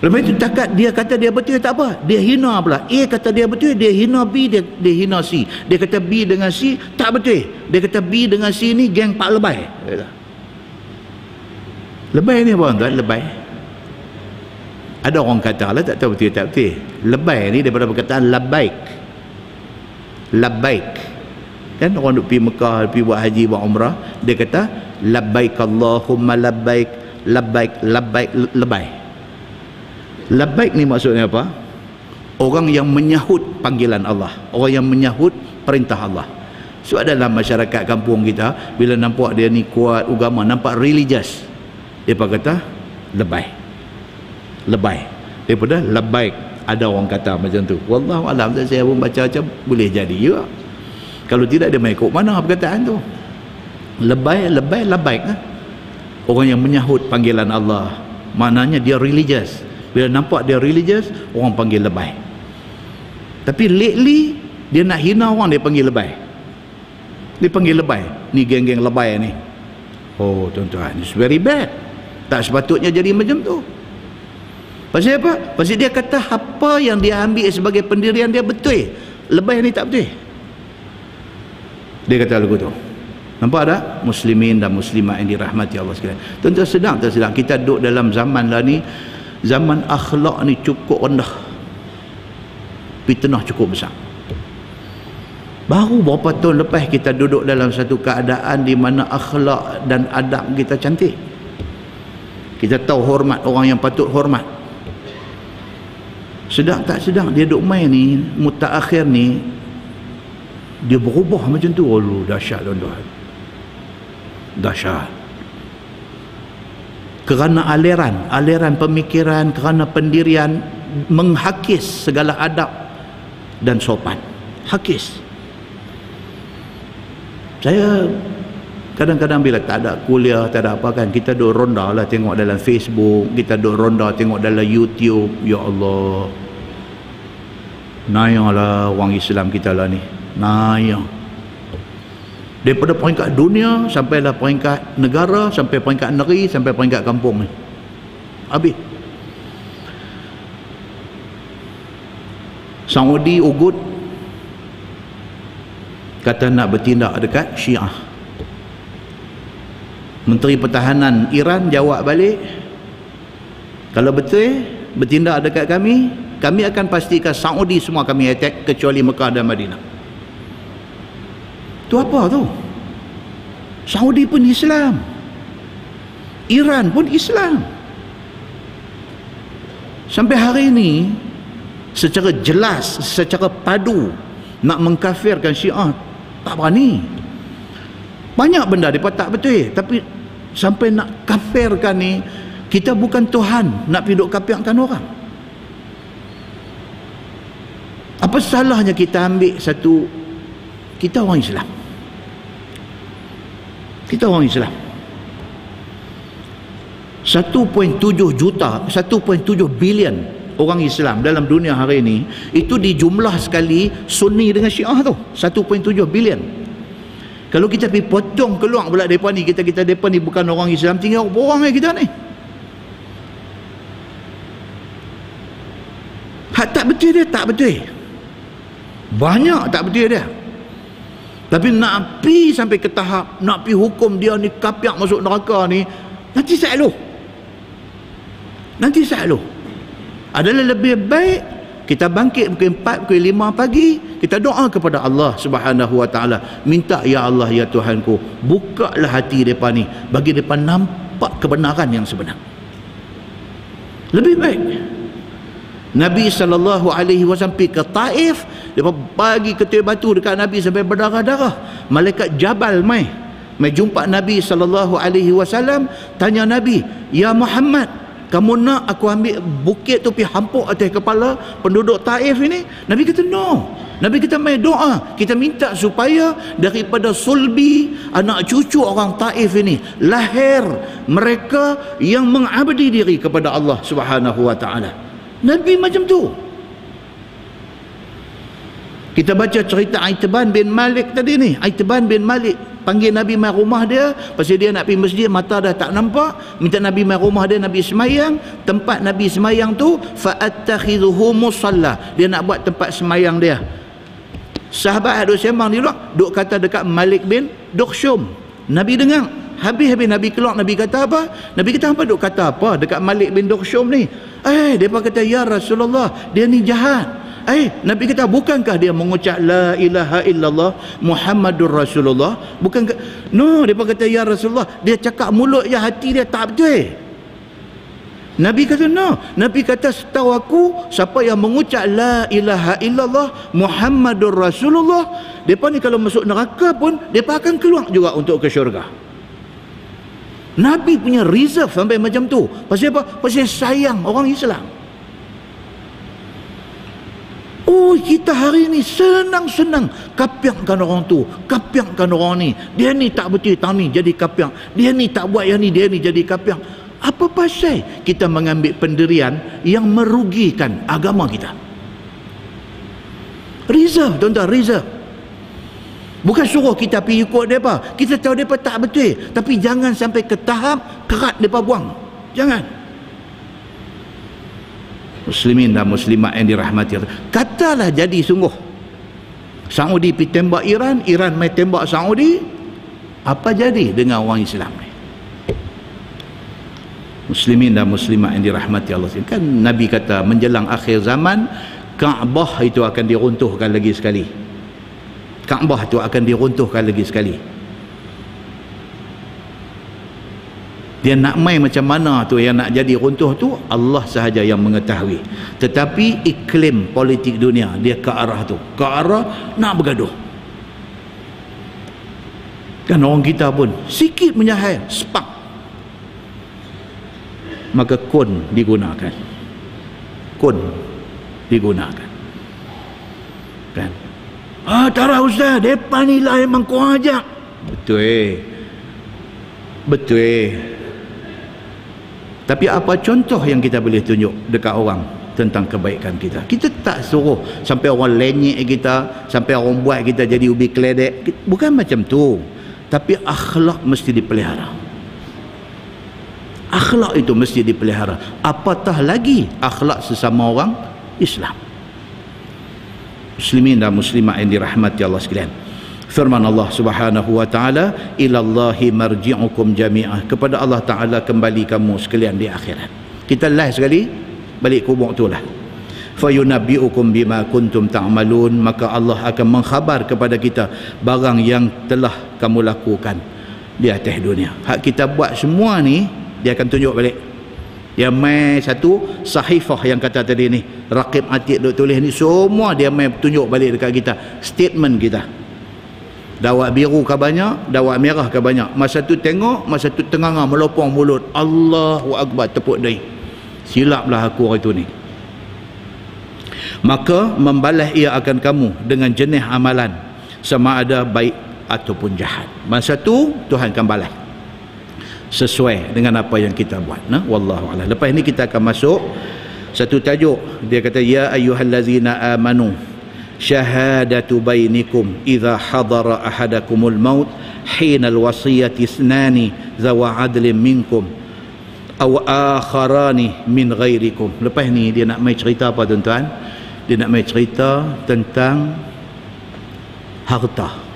S1: Lepas itu takat dia kata dia betul tak apa, dia hina pula. A kata dia betul, dia hina B, dia hina C. Dia kata B dengan C tak betul, dia kata B dengan C ni geng pak lebay. Lebay ni apa tuan? Lebay. Ada orang kata lah, tak tahu betul tak betul. Lebay ni daripada perkataan labaik. Kan orang duk pergi Mekah, pergi buat haji, buat umrah, dia kata labbaik Allahumma labbaik, lebay. Labbaik ni maksudnya apa? Orang yang menyahut panggilan Allah, orang yang menyahut perintah Allah. So dalam masyarakat kampung kita, bila nampak dia ni kuat agama, nampak religious, dia kata lebay. Daripada labbaik, ada orang kata macam tu. Wallahu alam, saya pun baca-baca boleh jadi juga. Kalau tidak dia mai ikut mana perkataan tu. Labbaik kan? Orang yang menyahut panggilan Allah, maknanya dia religious. Bila nampak dia religious, orang panggil lebay. Tapi lately dia nak hina orang, dia panggil lebay. Ni geng-geng lebay ni. Oh tuan-tuan, it's very bad. Tak sepatutnya jadi macam tu. Pasal apa? Pasal dia kata apa yang dia ambil sebagai pendirian dia betul, lebay ni tak betul. Dia kata lagu tu. Nampak tak? Muslimin dan muslimat yang dirahmati Allah sekalian. Tuan-tuan, sedang tak sedang kita duduk dalam zaman lah ni, zaman akhlak ni cukup rendah, fitnah cukup besar. Baru berapa tahun lepas kita duduk dalam satu keadaan di mana akhlak dan adab kita cantik. Kita tahu hormat orang yang patut hormat. Sedang tak sedang dia duk main ni, mutaakhir ni, dia berubah macam tu. Oh, dahsyat tuan-tuan. Dahsyat. Kerana aliran pemikiran, kerana pendirian, menghakis segala adab dan sopan. Hakis. Saya kadang-kadang bila tak ada kuliah, tak ada apa kan, kita duk ronda lah tengok dalam Facebook, kita duk ronda tengok dalam YouTube. Ya Allah, nayang lah orang Islam kita lah ni, nayang. Daripada peringkat dunia sampailah peringkat negara, sampai peringkat negeri, sampai peringkat kampung ni. Habis. Saudi ugut kata nak bertindak dekat Syiah. Menteri Pertahanan Iran jawab balik, kalau betul bertindak dekat kami akan pastikan Saudi semua kami attack kecuali Mekah dan Madinah. Tu apa tu? Saudi pun Islam, Iran pun Islam. Sampai hari ini secara jelas, secara padu nak mengkafirkan Syiah tak berani. Banyak benda mereka tak betul, tapi sampai nak kafirkan ni, kita bukan Tuhan nak pergi duk kafirkan orang. Apa salahnya kita ambil satu, kita orang Islam, kita orang Islam 1.7 juta, 1.7 bilion orang Islam dalam dunia hari ini, itu dijumlah sekali Sunni dengan Syiah tu 1.7 bilion. Kalau kita pergi potong keluar pula mereka ni, kita mereka ni bukan orang Islam, tinggal orang kita ni. Hak tak betul dia, tak betul. Banyak tak betul dia. Tapi nak pergi sampai ke tahap nak pergi hukum dia ni kafir masuk neraka ni, nanti selalu adalah lebih baik kita bangkit pukul 4, pukul 5 pagi, kita doa kepada Allah Subhanahu Wa Taala, minta ya Allah ya Tuhanku, bukalah hati mereka ni bagi mereka nampak kebenaran yang sebenar. Lebih baik. Nabi SAW pergi ke Taif, dia bagi ketua batu dekat Nabi sampai berdarah-darah. Malaikat Jabal mai jumpa Nabi SAW, tanya Nabi, ya Muhammad, kamu nak aku ambil bukit tu pergi hampuk atas kepala penduduk Taif ini? Nabi kata no. Nabi kita mai doa, kita minta supaya daripada sulbi anak cucu orang Taif ini lahir mereka yang mengabdi diri kepada Allah Subhanahu Wa Taala. Nabi macam tu. Kita baca cerita Aitban bin Malik tadi ni. Aitban bin Malik panggil Nabi mai rumah dia, pasal dia nak pergi masjid, mata dah tak nampak, minta Nabi mai rumah dia, Nabi semayang. Tempat Nabi semayang tu fa'attakhidhuhu musalla, dia nak buat tempat semayang dia. Sahabat duk sembang di luar, duk kata dekat Malik bin Dukhshum. Nabi dengar. Habis Nabi keluar, Nabi kata apa? Nabi kata apa duk kata apa dekat Malik bin Dukhshum ni? Mereka kata ya Rasulullah, dia ni jahat. Nabi kata bukankah dia mengucap la ilaha illallah Muhammadur Rasulullah? Bukankah? No, mereka kata ya Rasulullah, dia cakap mulut je, hati dia tak betul. Nabi kata no. Nabi kata setahu aku, siapa yang mengucap la ilaha illallah Muhammadur Rasulullah, mereka ni kalau masuk neraka pun mereka akan keluar juga untuk ke syurga. Nabi punya reserve sampai macam tu. Pasal apa? Pasal sayang orang Islam. Oh, kita hari ni senang-senang kafirkan orang tu, kafirkan orang ni. Dia ni tak betul, tang ni jadi kafir. Dia ni tak buat yang ni, dia ni jadi kafir. Apa pasal kita mengambil pendirian yang merugikan agama kita? Reserve, tuan-tuan, reserve. Bukan suruh kita pergi ikut mereka. Kita tahu mereka tak betul, tapi jangan sampai ke tahap kerat mereka buang. Jangan. Muslimin dan muslimat yang dirahmati Allah, katalah jadi sungguh Saudi pergi tembak Iran, Iran mai tembak Saudi, apa jadi dengan orang Islam ni? Muslimin dan muslimat yang dirahmati Allah, kan Nabi kata menjelang akhir zaman Kaabah itu akan diruntuhkan lagi sekali. Kaabah itu akan diruntuhkan lagi sekali. Dia nak main macam mana tu yang nak jadi runtuh tu, Allah sahaja yang mengetahui. Tetapi iklim politik dunia dia ke arah tu, ke arah nak bergaduh. Kan orang kita pun sikit menyahai spark, maka kun digunakan. Kun digunakan. Kan? Tara ustaz, depan ni lah memang kau ajak. Betul. Betul. Tapi apa contoh yang kita boleh tunjuk dekat orang tentang kebaikan kita. Kita tak suruh sampai orang lenyek kita, sampai orang buat kita jadi ubi keledek. Bukan macam tu. Tapi akhlak mesti dipelihara. Akhlak itu mesti dipelihara. Apatah lagi akhlak sesama orang Islam. Muslimin dan muslimat yang dirahmati Allah sekalian. Firman Allah Subhanahu wa taala, ilallahi marji'ukum jami'ah. Kepada Allah Taala kembali kamu sekalian di akhirat. Kita last sekali balik kubur itulah. Fayunabbi'ukum bima kuntum ta'malun. Maka Allah akan mengkhabar kepada kita barang yang telah kamu lakukan di atas dunia. Hak kita buat semua ni dia akan tunjuk balik. Dia mai satu sahifah yang kata tadi ni, Raqib Atid duk tulis ni, semua dia mai tunjuk balik dekat kita statement kita. Dawak biru ke banyak, dawak merah ke banyak. Masa tu tengok, masa tu tengah melopong mulut. Allahu Akbar, tepuk dahi. Silaplah aku hari tu ni. Maka membalas ia akan kamu dengan jenis amalan, sama ada baik ataupun jahat. Masa tu Tuhan akan balas sesuai dengan apa yang kita buat. Nah, wallahu a'lam. Lepas ni kita akan masuk satu tajuk. Dia kata, ya ayyuhallazina amanu syahadatu bainikum idza hadara ahadakumul maut hina alwasiyati ithnani zawa adlin minkum aw akharani min ghairikum. Lepas ni dia nak mai cerita apa tuan-tuan? Dia nak mai cerita tentang harta.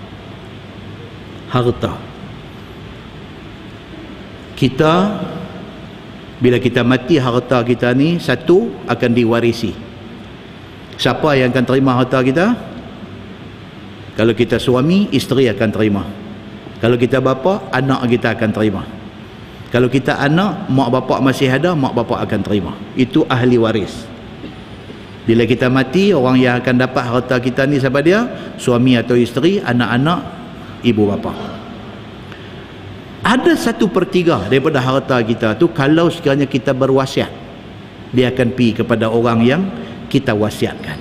S1: Kita bila kita mati, harta kita ni satu akan diwarisi. Siapa yang akan terima harta kita? Kalau kita suami, isteri akan terima. Kalau kita bapa, anak kita akan terima. Kalau kita anak, mak bapak masih ada, mak bapak akan terima. Itu ahli waris. Bila kita mati, orang yang akan dapat harta kita ni siapa dia? Suami atau isteri, anak-anak, ibu bapa. Ada 1/3 daripada harta kita tu, kalau sekiranya kita berwasiat, dia akan pergi kepada orang yang kita wasiatkan.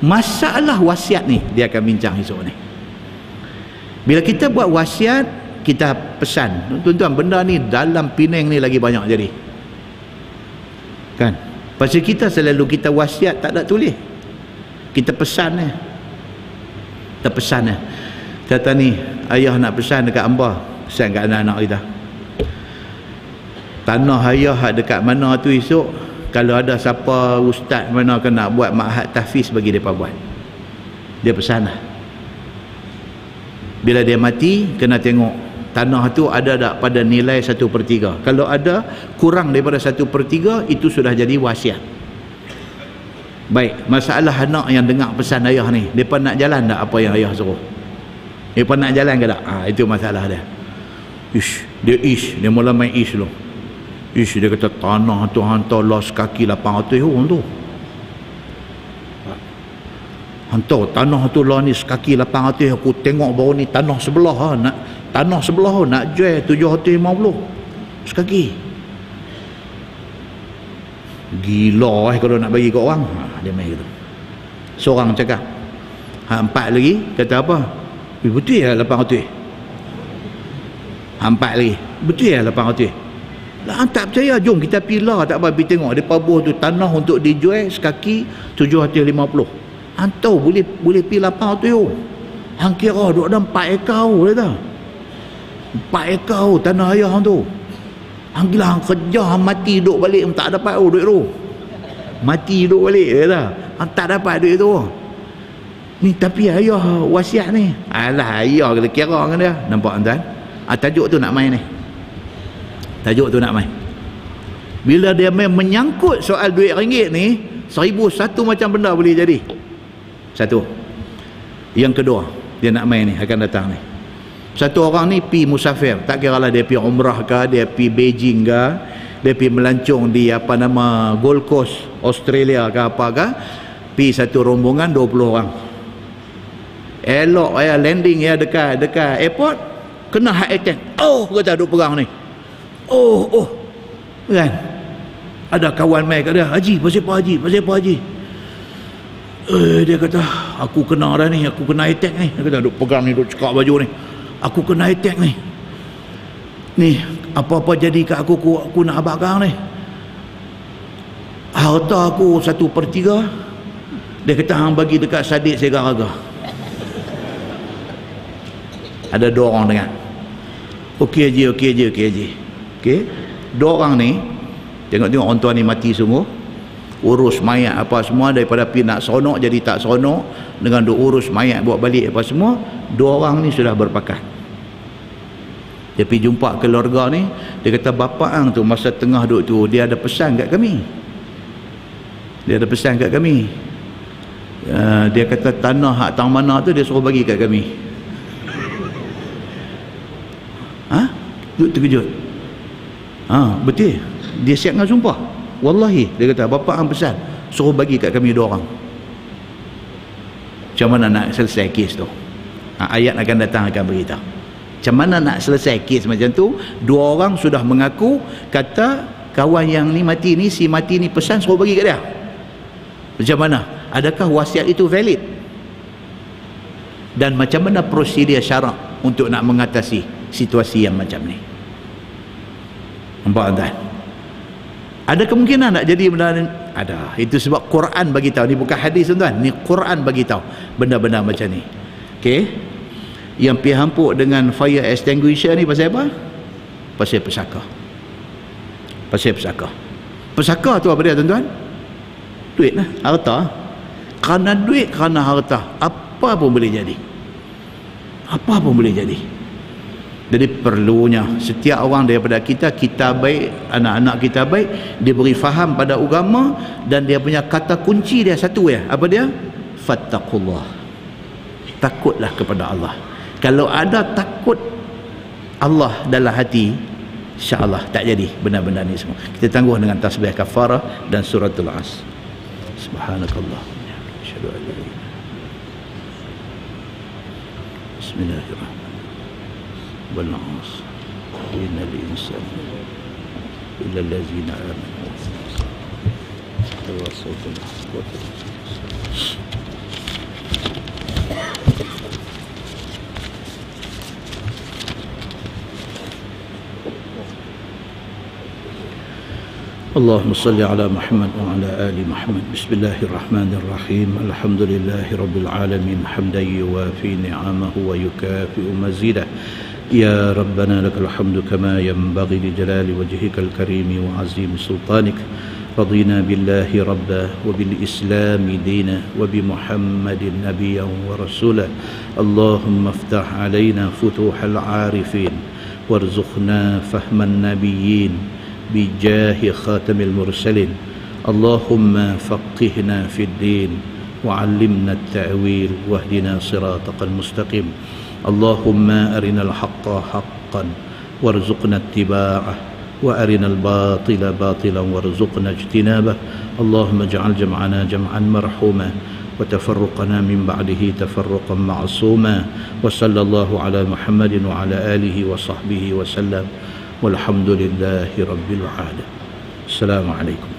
S1: Masalah wasiat ni dia akan bincang esok ni. Bila kita buat wasiat, kita pesan, tuan-tuan, benda ni dalam Penang ni lagi banyak jadi. Kan? Pasal kita selalu kita wasiat tak ada tulis. Kita pesan ni. Kita pesan ni. Kata ni, ayah nak pesan dekat hamba, pesan kat anak-anak kita. Tanah ayah dekat mana tu esok, kalau ada siapa ustaz mana akan nak buat ma'had tahfiz, bagi mereka buat. Dia pesan lah. Bila dia mati, kena tengok tanah tu ada tak pada nilai 1/3. Kalau ada kurang daripada 1/3, itu sudah jadi wasiat. Baik, masalah anak yang dengar pesan ayah ni, mereka nak jalan tak apa yang ayah suruh? Mereka nak jalan ke tak? Itu masalah dia. Dia mula main lu. Dia kata tanah tu hantar los kaki 800 orang tu. Hantar tanah tu lah ni sekaki 800. Aku tengok baru ni tanah sebelah nak jual 750 sekaki. Gila kalau nak bagi ke orang. Dia main gitu. Seorang cakap. Empat lagi kata apa? Betul ya 800. Empat lagi. Betul ya 800. Lah, tak percaya, jom kita pilah, tak apa, pergi tengok depa buah tu tanah untuk dijual sekaki 750. Tahu boleh pi 800 tu. Hang kira duk ada 4 ekar dia dah. 4 ekar tanah ayah hang tu. Hang gila, hang kerja, hang mati duk balik, tak dapat duit tu. Mati duk balik dia dah. Hang tak dapat duit tu. Ni tapi ayah wasiat ni. Alah, ayah kira dengan dia. Nampak tuan? Tajuk tu nak main ni. Tajuk tu nak main. Bila dia main menyangkut soal duit ringgit ni, 1001 macam benda boleh jadi. Satu. Yang kedua, dia nak main ni, akan datang ni. Satu orang ni pi musafir, tak kira lah dia pi umrah ke, dia pi Beijing ke, dia pi melancong di Gold Coast Australia ke apa ke, pi satu rombongan 20 orang. Elok landing dekat airport, kena heart attack. Kata duk perang ni. Kan? Ada kawan mai kat dia, Haji, pasal apa Haji? Dia kata, aku kena dah ni, aku kena attack ni. Dia kata, duk pegang ni, duk cekak baju ni. Aku kena attack ni. Ni, apa-apa jadi kat aku nak abang ni. harta aku 1/3. Dia kata hang bagi dekat Sadik Segaraga. Ada 2 orang dengar. Okey je. Okey. 2 orang ni tengok orang tua ni mati sungguh. Urus mayat apa semua, daripada pi nak seronok jadi tak seronok dengan duk urus mayat buat balik apa semua. 2 orang ni sudah berpakat. Dia pergi jumpa keluarga ni, dia kata bapa hang tu masa tengah duk tu dia ada pesan kat kami. Dia kata tanah hak tang mana tu dia suruh bagi kat kami. Duk terkejut. Betul. Dia siap dengan sumpah. Wallahi, dia kata bapa hang pesan suruh bagi kat kami 2 orang. Macam mana nak selesai kes tu? Ayat akan datang akan beritahu. Macam mana nak selesai kes macam tu? 2 orang sudah mengaku, kata kawan yang ni mati ni, si mati ni pesan suruh bagi kat dia. Macam mana? Adakah wasiat itu valid? Dan macam mana prosedur syarak untuk nak mengatasi situasi yang macam ni? Nampak tuan? Ada kemungkinan nak jadi benda ni? Ada. Itu sebab Quran bagi tahu. Ni bukan hadis tuan. Ni Quran bagi tahu benda-benda macam ni. Okey. Yang pergi hampuk dengan fire extinguisher ni pasal apa? Pasal pesaka. Pesaka tu apa dia tuan-tuan? Duit lah, harta. Kerana duit, kerana harta, apa pun boleh jadi. Jadi perlunya setiap orang daripada kita baik, anak-anak kita baik, dia beri faham pada agama, dan dia punya kata kunci dia satu ya. Apa dia? Fattaqullah. Takutlah kepada Allah. Kalau ada takut Allah dalam hati, insya-Allah tak jadi benda-benda ni semua. Kita tangguh dengan tasbih kafarah dan suratul As. Subhanakallah. Asyhadu an la ilaha illa anta. Bismillahirrahmanirrahim. Wal 'asr. Innal insana illa allazina amanu wa tawasaw. اللهم صل على محمد وعلى آل محمد. بسم الله الرحمن الرحيم. الحمد لله رب العالمين حمدا يوافي نعمه ويكافئ مزيده. يا ربنا لك الحمد كما ينبغي لجلال وجهك الكريم وعظيم سلطانك. رضينا بالله ربا وبالإسلام دينا وبمحمد نبيا ورسولا. اللهم افتح علينا فتوح العارفين وارزقنا فهم النبيين بجاه خاتم المرسلين. اللهم فقهنا في الدين وعلمنا التأويل واهدنا صراطك المستقيم. اللهم أرنا الحق حقا وارزقنا اتباعه وأرنا الباطل باطلا وارزقنا اجتنابه. اللهم اجعل جمعنا جمعا مرحوما وتفرقنا من بعده تفرقا معصوما. وصلى الله على محمد وعلى آله وصحبه وسلم. والحمد لله رب العالمين. السلام عليكم.